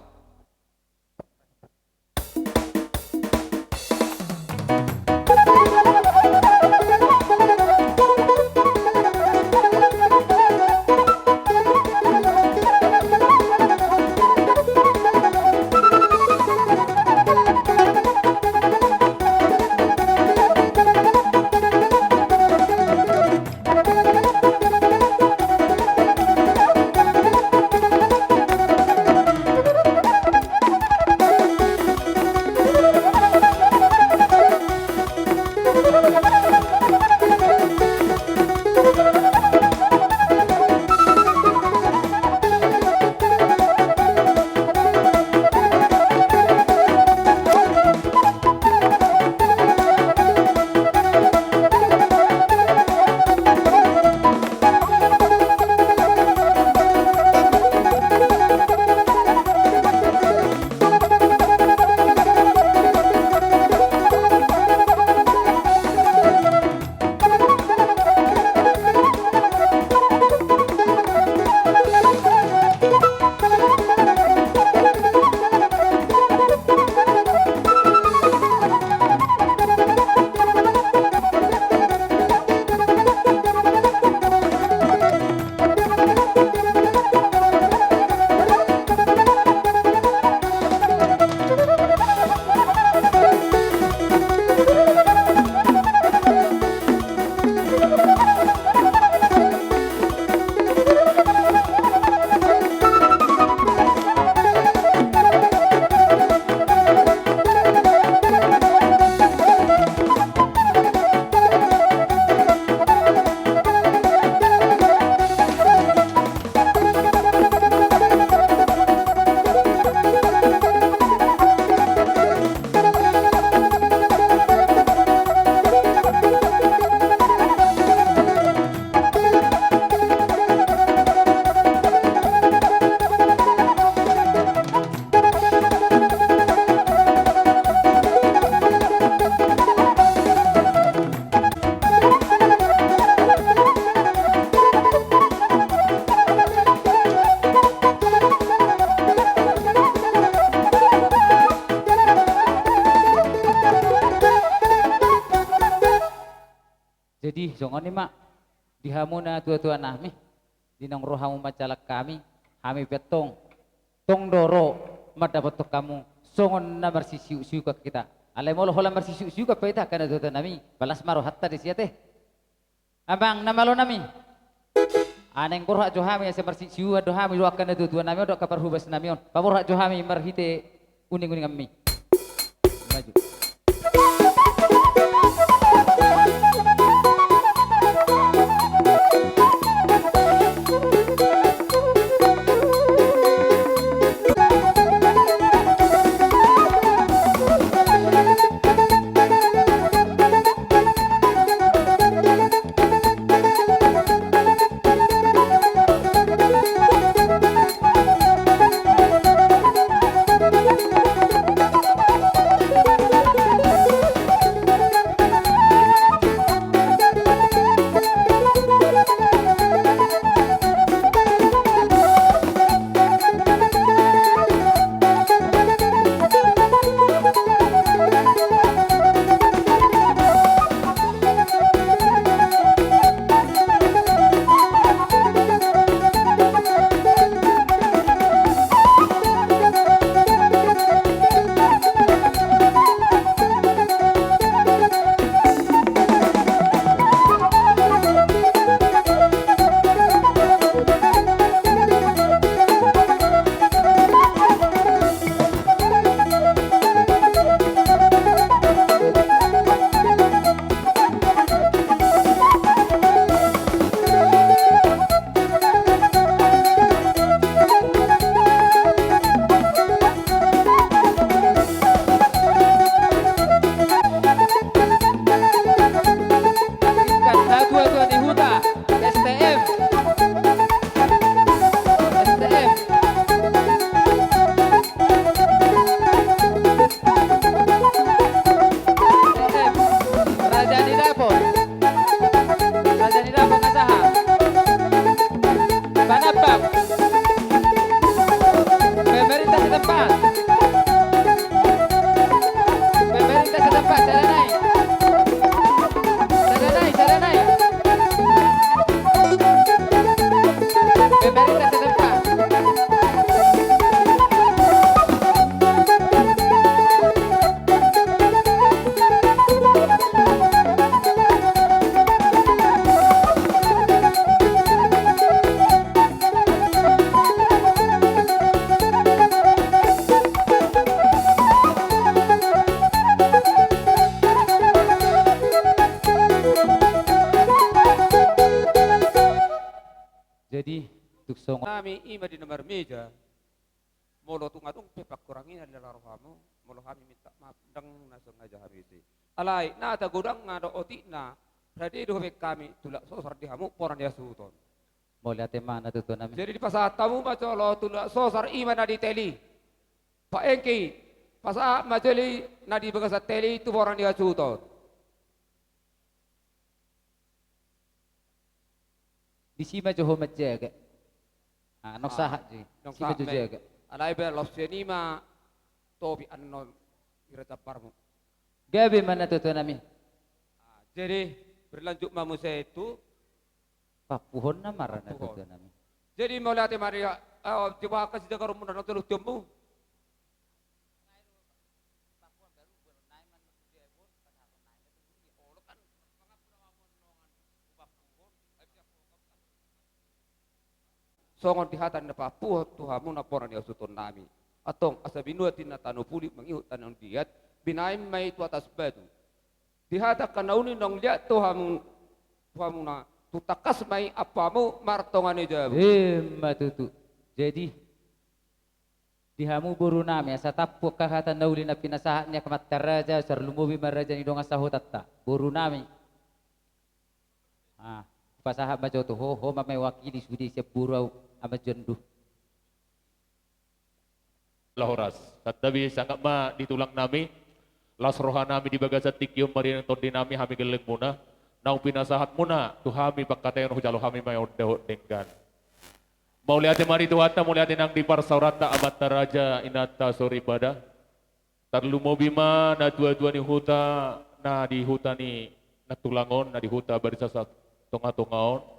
songoni mak dihamuna tua-tua nami dinong rohamu macalak kami petong tong doro madapat kamu songon na marsisiu-siu ka kita alay mo hola marsisiu-siu ka peta kana tua nami balas maro hatta di siate abang namalo nami aneng korha johami asa marsisiu dohami lu akan tua nami odok kapar hubas nami on paborha johami marhite uning-uning ammi maju Nami ima di nomor meja, molo tungatung pepak kurangin adalah rohamu, molo kami minta maaf dang nasong aja habisi. Alai na ta godang ngado otina, berarti do kami tulak sosar dihamu poran dia suton. Boleh ate mana tu nami. Jadi di pasar tamu macolo tulak sosar ima na di teli. Pak Engki, pasar macoli na di begasat teli itu poran dia suton. Di sima joho majaga. Ah, nok sahat ji. Nong Sima jo jaga. Alai ber los senima topi anon irata parmu. Gabi mana tu nami? Jadi berlanjut mamusia itu papuhon na marana tu nami. Jadi mulai ate Maria coba kasih jaga rumun dan telu tiembu. Songon dihatan na papuh tuhamu na poran ya sutun nami. Atong asabinua tina tanu puli mangihut tanong diat binaim may tu atas batu. Dihata kanauni nong liat tuhamu na tutakas may apamu martongan jabu. Matutu. Jadi dihamu buru nami asa tapu kahatan nauli na pinasahatnya kemat raja sarlumubi maraja ni donga sahutatta. Buru nami. Ah, pasahat baca tu ho mamai wakili sudi siap buru amat jenduh. Lahoras, tatabi sangat ma ditulang nami, las roha nami di bagasat tikium marin todi nami hami geleng muna, nau pinasahat muna, tuhami pakatayon hujalo hami mayon dehot denggan. Mau lihat mari tuata, mau lihat nang di parsaurata amat raja inata sori pada, tarlu mobima na dua-dua ni huta, na di huta ni natulangon, na di huta barisasat tunga-tungaon.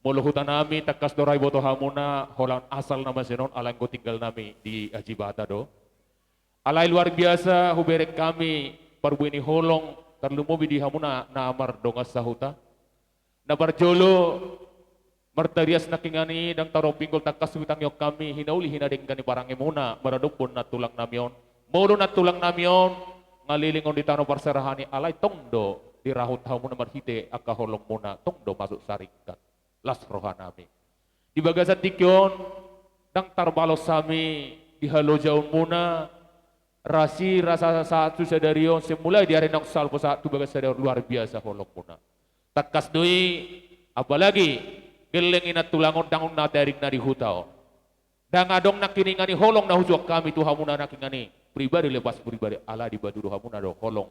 Mulu hutan nami takas doray boto hamuna holang asal nama senon alang ko tinggal nami di Ajibata do. Alay luar biasa huberek kami parbuini holong terlumobi di hamuna na amar dongas sahuta. Na barjolo martarias nakingani dang taro pinggol takas witang yok kami hinauli hinading kani parang emuna maradupon na tulang namion. Mulu na tulang namion ngalilingon di tano parserahani alay tongdo dirahut hamuna marhite aka holong muna tongdo masuk sarikat. Las rohanami. Di bagasan tikyon dang tarbalos sami di halo jauh muna rasi rasa satu sadarion semulai di arenang salpo satu bagas sadar luar biasa holong muna. Takas dui apalagi geleng ina tulangon dangon na daring na di hutao. Dang adong nakiningani holong na hujuak kami tu hamuna nakingani pribadi lepas pribadi ala di baduru hamuna do holong.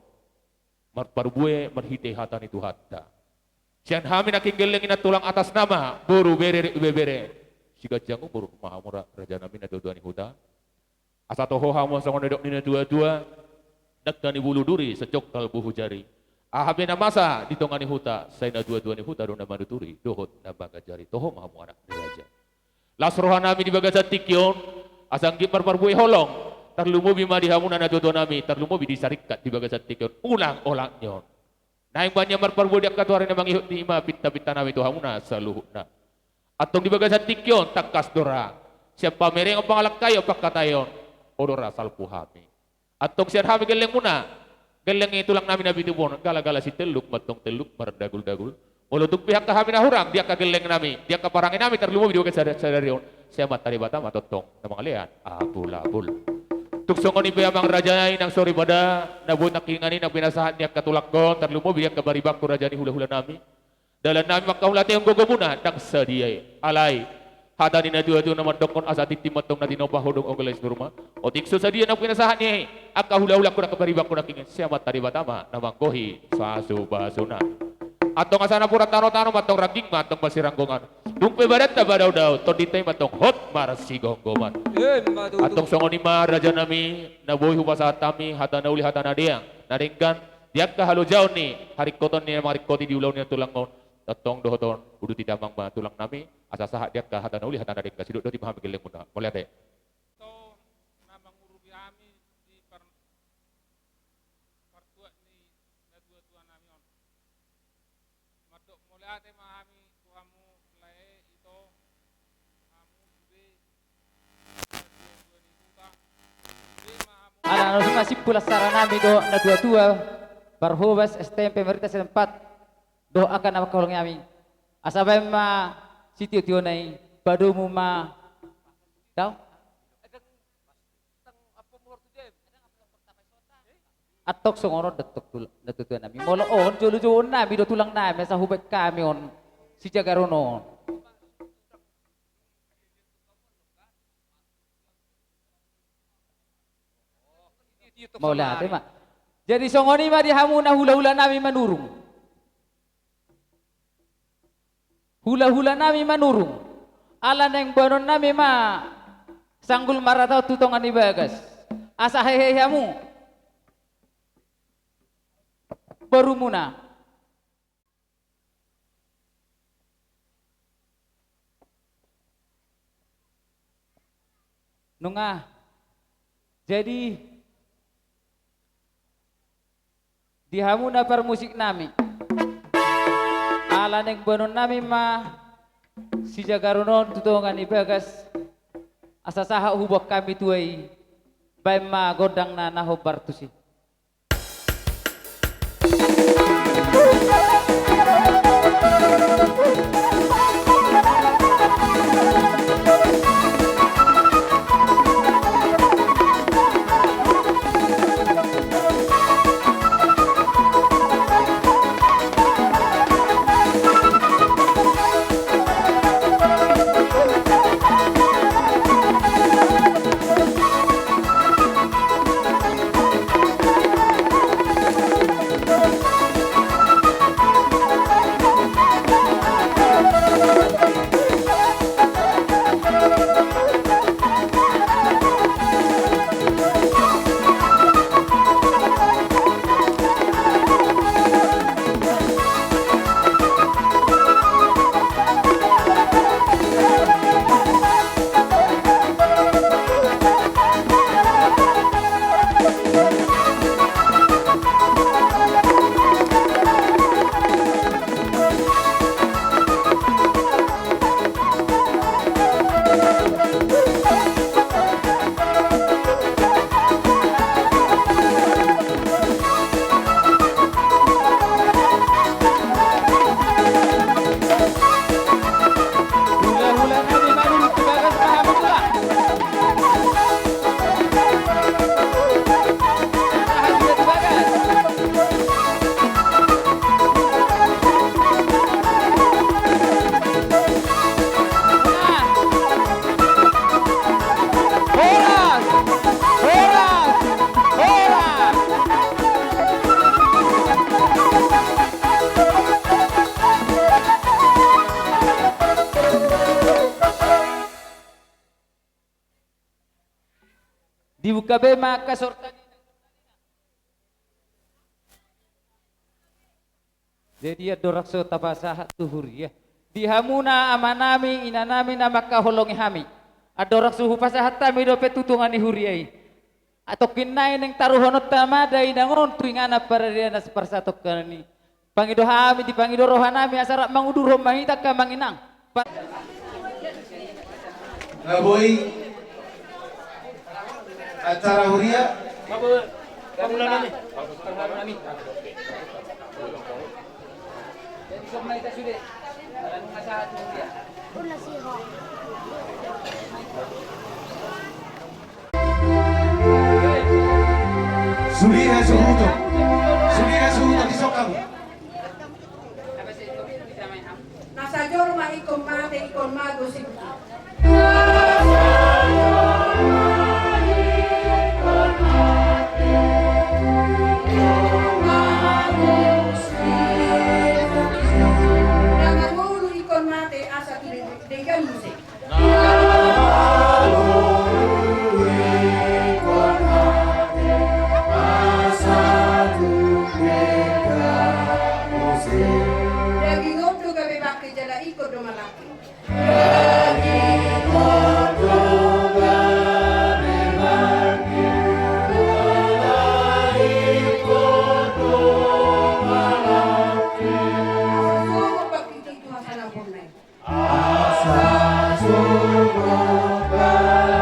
Marparbue marhite hatan itu hatta. Sian hami naking geleng ina tulang atas nama boru bere bere. Siga jangu boru mahamura raja nami na dodoani huta. Asa toho hamu sangon nedok nina dua-dua daktani bulu duri secok kalbu hujari. Ahabe na masa ditongani huta saya na dua-duani huta do na manuturi dohot na bangga jari toho mahamu anak raja. Las rohanami di bagasan tikyon asang gipar parbui holong terlumu bima di hamuna na dodo nami terlumu di sarikat di bagasan tikyon ulang nyon. Naing banyak marparbui dak katuari na mangihut ni ima pinta-pinta nami to hamuna saluhuna. Atong di bagasan tikyon takas dora. Siapa mereng ang pangalak kayo pakatayon. Odora salpu hami. Atong siar hami geleng muna. Geleng itu lang namin nabitubon. Gala-gala si teluk matong teluk mardagul-dagul. Ulutuk pihak kami na hurang dia ka geleng nami. Dia ka parangin nami terlumu video sadarion. Siya matari bata matotong na mga lian. Abul-abul. Tuksongon ibe amang rajay nang sorry bada nabuot nakingani nang pinasahan dia katulakon terlumu dia ka baribak ko rajani hula-hula nami. Dalan nami makahulati ang gogo muna nang sadiyay. Alay. Hada ni na dua-dua naman dokon asa titimatong na dinopa hodong ogalais norma. O tikso sa diyan ang pinasahan niya. Aka hula-hula ko na kaparibak ko na kingin siya matari batama na mangkohi sa subasuna. Atong asa na pura tano-tano matong raging matong basiranggongan. Dumpe badat na badaw daw to ditay matong hot marasigonggoman. Atong songon ni raja nami nabuhi hubasa tami hata na uli hata na diang. Naringgan diak ka halo jaon ni harikoton ni marikoti di ulaw niya tulangon. Tatong dohoton udu tidak mang tulang nami asa sahat dia ka hatan uli hatan adik kasiduk do di paham geleng muna boleh teh to na mangurugi ami di partua ni na dua-dua nami on madok mulai ate mahami tuamu lae ito kamu sube dua ni buka Anak nusuk nasib pula sarana nami do na dua-dua barhubas STMP merita setempat do akan apa kolong yami asabay ma sitio tio nai badu mu ma daw atok songoro detok nami molo on julu nami do tulang nami sa hubek kami on si jagarono mau lihat ma jadi songoni ma di hamuna hula-hula nami manurung. Hula-hula nami manurung. Ala neng banon nami ma sanggul maratau tutongan ibagas. Asa hehehamu. Baru muna. Nunga. Jadi di hamuna per musik nami. Ala neng banon nami ma si jagaronon tutongan ibagas asa saha hubak kami tuai bay ma godang na nahobar tusi. dibuka bema kasortan. Jadi ya dorakso tabasahat tuhur ya. Dihamuna amanami inanami nama kaholongi hami. Adorak suhu pasahat tami dope tutungani huriai. Atau kinai neng taruhonot tamada inangon tuingana para dia nas persatok kani. Pangido hami di pangido rohanami asarak mangudur romahita ka manginang. Boy, acara huria. Kamu nami. Jadi semua itu sudah. Dalam masalah huria. Subiha suhuto. Subiha suhuto di sokamu. Nasa joro ikon mate ikon mago si Nangangulu ikon mate asa dengan musik. Daging odo gabe bakti jala ikut do malaki. Daging odo gabe bakti jala ikut do malaki. Sugo bakti itu hasana punai. Asa sugo bakti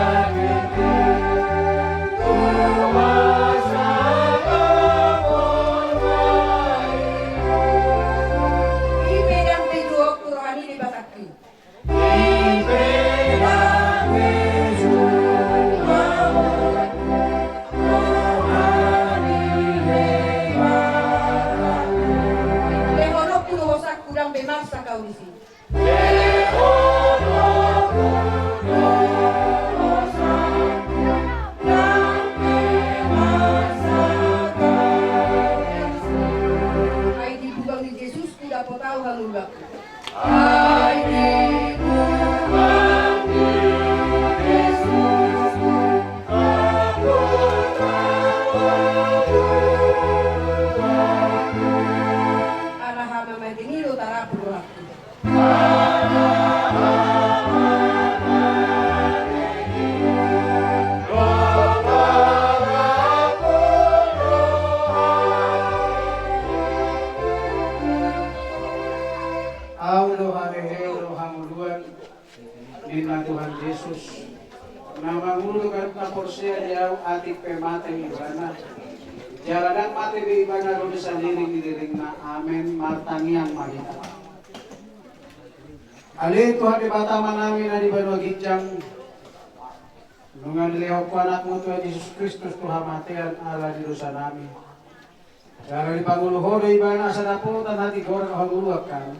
Jalanan mati di ibana roda saliring diliring na amen martangi ang mahita. Ali Tuhan di bataman namin na di banwa gijang nungan lihaw ko anak mo Tuhan Yesus Kristus Tuhan matian ala di dosa namin. Jala di panguluho di ibana sa naputan hati gorang kahanguluakan.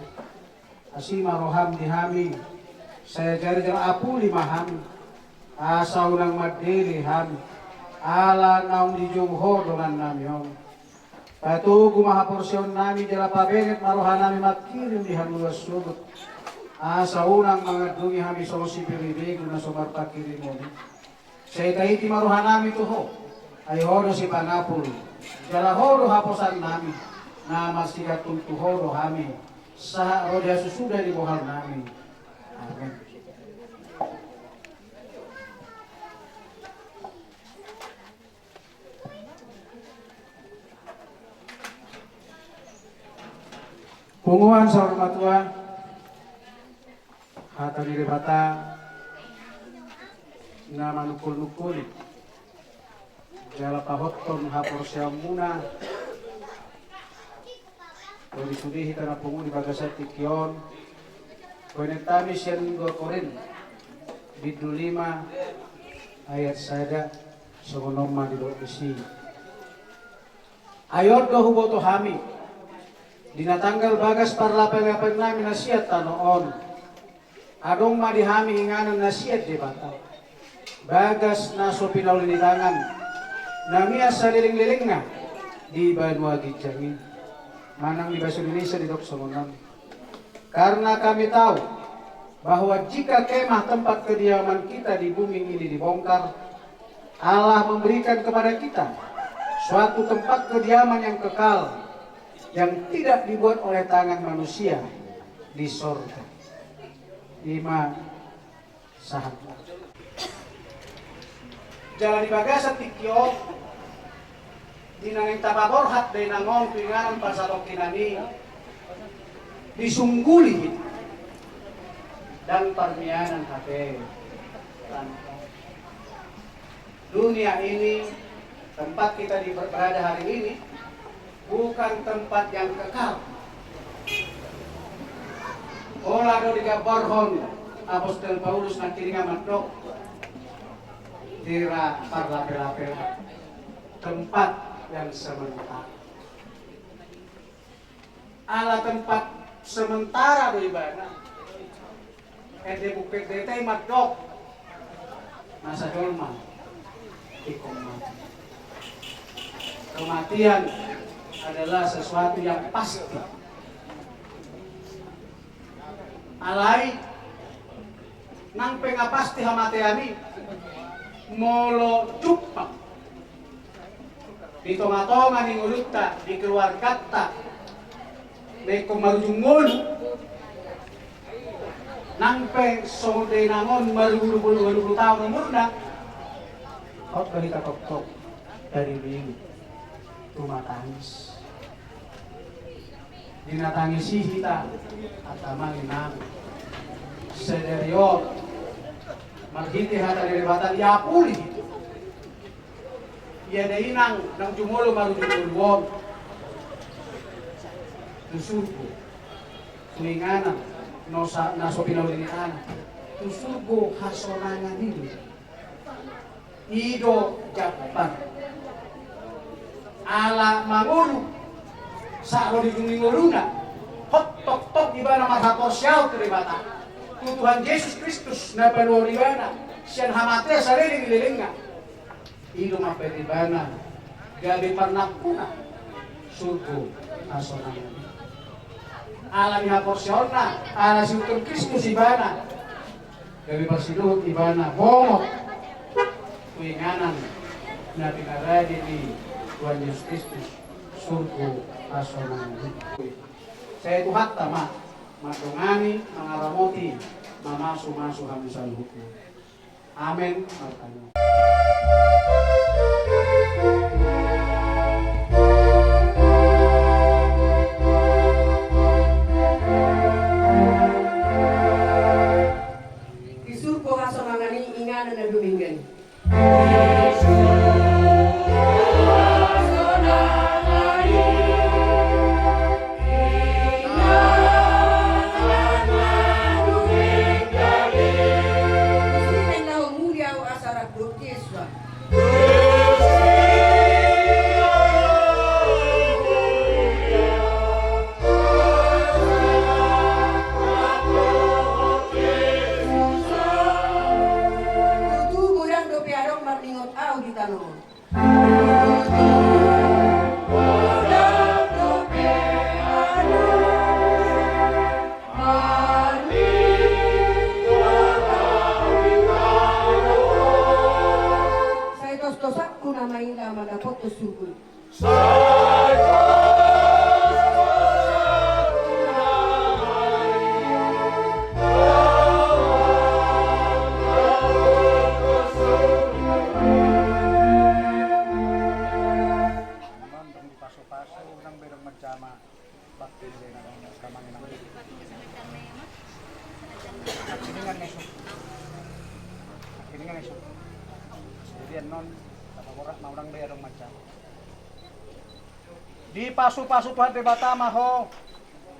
Asima roham di hami. Saya jari-jari apu lima hami. Asaw ng madili hami. Ala naong di jumho dolan namyon. Patugo mahaporsyon nami jala pabenget marohan nami makirim di haluas sugot. Sa unang mga dungi hami so si piribig na sumarpakirin mo. Sa itahiti marohan nami tuho. Ay horo si panapul. Jala horo haposan nami. Na masigat tuntuhoro hami. Sa roda susuda di bohal nami. Amen. Punguan sa hormat Tuhan, hata diri bata na manukul-nukul, jala pahotton hapor siya muna, sudi-sudi hita na pungun ibagasat tikyon, kwenetami siya nunggo korin, bidul 5 ayat sada sugunoma di doa isi. Ayot ko huboto hami, dinatanggal bagas parlapay-lapay namin na siyat tanoon. Adong madihami inganan na siyat di bata. Bagas na so pinaulitangan. Namiya sa liling-liling na. Di ba nuwagit jangin. Manang di ba Indonesia di Doksomonan. Karena kami tahu bahwa jika kemah tempat kediaman kita di bumi ini dibongkar, Allah memberikan kepada kita suatu tempat kediaman yang kekal, yang tidak dibuat oleh tangan manusia di surga. 5 sahabat. Jalan ibagasa tikyo dinanging tababorhat day nangon pingaran pasalok kinani disungguli dan permianan hati. Dunia ini, tempat kita berada hari ini, bukan tempat yang kekal. Ola do digabarhon Apostol Paulus na kiringa mandok dira parlape-lape tempat yang sementara. Ala tempat sementara do ibadah. Ede bukit dete mandok masa dolma. Kematian adalah sesuatu yang pasti. Alai nang pengapasti hamateani molo cupang di tomatongan ning ulutta di keluargatta may kumarujungol nang pe sonde nangon marulu-ulu tahun umurna. Kau balik tok dari minggu rumah tangis dinatangisi kita atama inang sederio maghiti hata diribatan yapuli iya inang nang jumulo marujulwon tusugo tuinganan naso pinawlinian tusugo hasonangan ini Ido Japan ala mangulu sa ro digunginguluna hot tok di bana marhaposyaw keribata Tuhan Yesus Kristus na panuoribana siyan hamate sa liling-lilinga Ido maperibana gabi parnakuna sugo asonangan ala ni haposyaw ala si Tuhan Kristus ibana gabi parsinuhot ibana bomot kuinganan na pinaradi ni Tuhan Yesus Kristus surga asonang. Saya itu hak tama matungani mangaramoti mamasu-masu hamisal hukum. Amin. Di surga asonangani inganan na duminggan. Di pasu-pasu Tuhan debata maho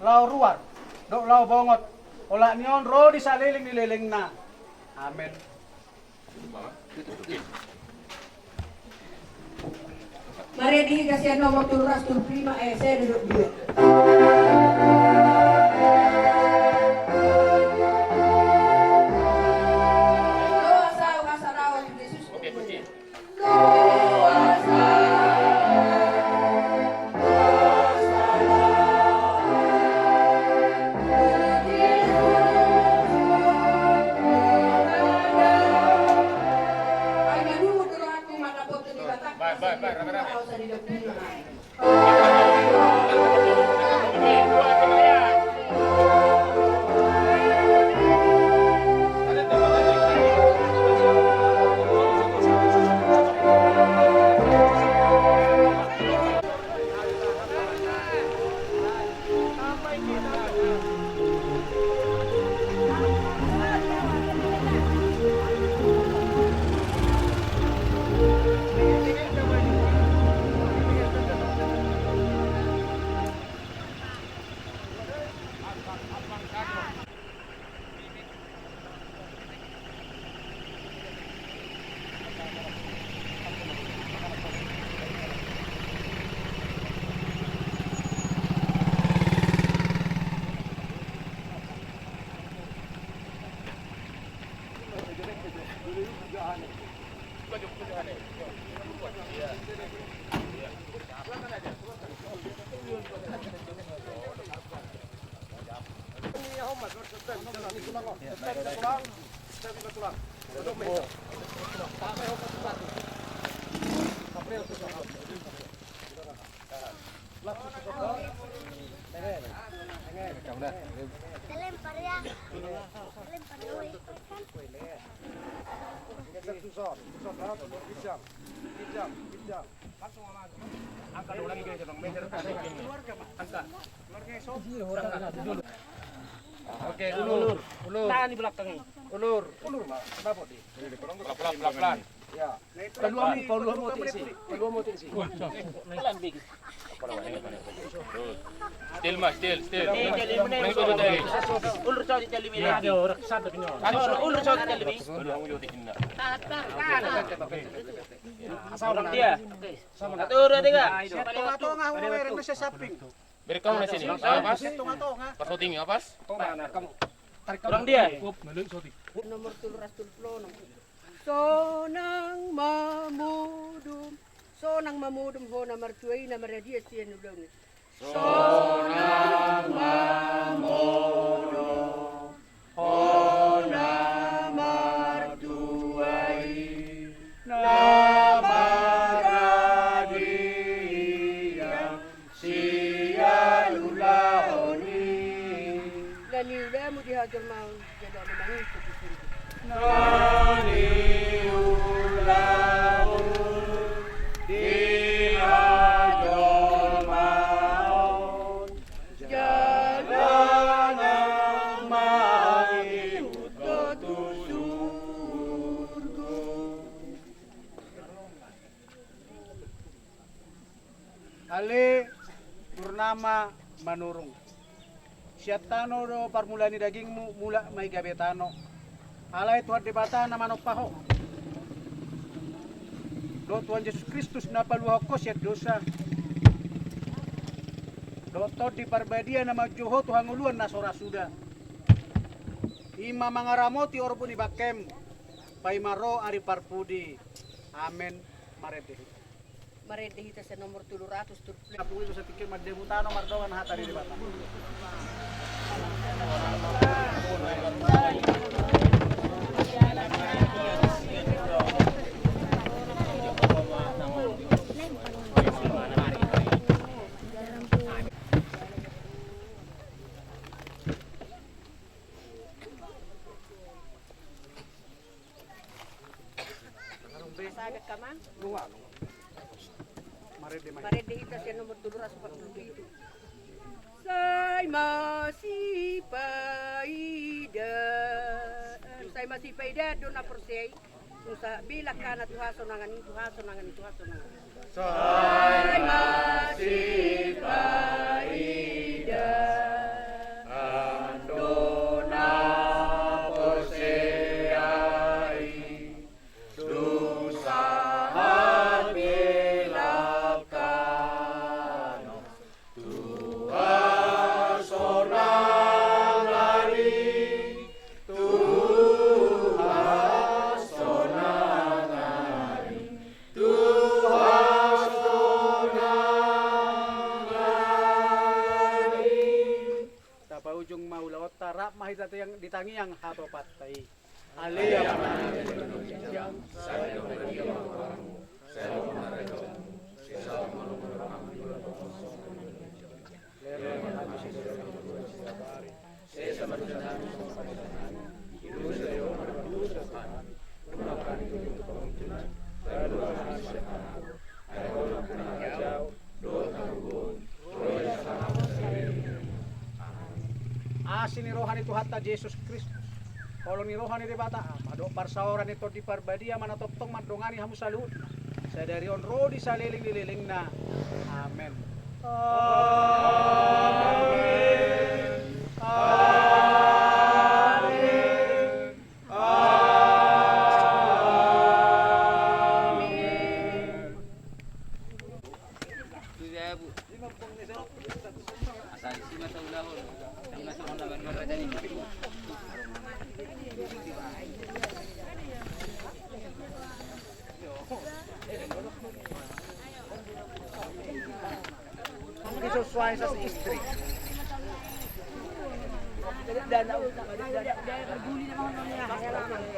lau ruar do lau bongot ola nion ro di saliling nililing na. Amin. Mari dikasih nomor tulras tul prima saya duduk dua. Lempar ya. Lempar dulu. Angkat dulu lagi guys, Bang. Meter angkat. Oke, ulur. Tahan di belakang. Ulur. Kenapa, Di? Pelan-pelan. Ya. Peluang mau tinggi. Pelan big. Still mas, still. Ulur cowok di tali ini. Ada orang satu kini. Ulur cowok di tali ini. Orang dia. Satu dua tiga. Tengah-tengah orang bisa samping. Beri kamu di sini. Pas. Pas tinggi apas. Orang dia. Nomor 310. Sonang mamudum ho na martuay na maradia siya nulong. Sonang mamudum ho na martuay na maradia siya nulahoni. Naniula mo di hajar maun jadi ada mangis. Naniula Ale Purnama Manurung. Siatano do parmulani dagingmu mula may gabetano. Alay tuhan debata na manopaho. Do Tuhan Yesus Kristus na paluha ko siya dosa. Do to di parbadia na magjuho Tuhan uluan na sorasuda. Ima mangaramoti orpo ni bakem. Paimaro ari parpudi. Amen. Maredehi. Maredehi sa nomor 300 turpli. Apo ito sa tikil magdebutano mardawan hatari di bata. Sagat ka man? Lunga. Maredehi sa nomor 347. Say masipaida do na persay. Kung sa bilak ka na tuhaso nangan. Say masipaida do na persay. Dusahan bilak ka no tuhaso nangari. Ujung maulawat tarap mahita yang ditangi yang hato patay. Aliyah asin ni rohani Tuhan ta Yesus Kristus. Kalau ni rohani di bata, mado parsaoran ito di parbadia manatoptong mandongani hamu salut. Sa dari on rodi sa liling na. Amen. Amen. Amen. Raisa si istri. Dana, dana, dana, dana, dana,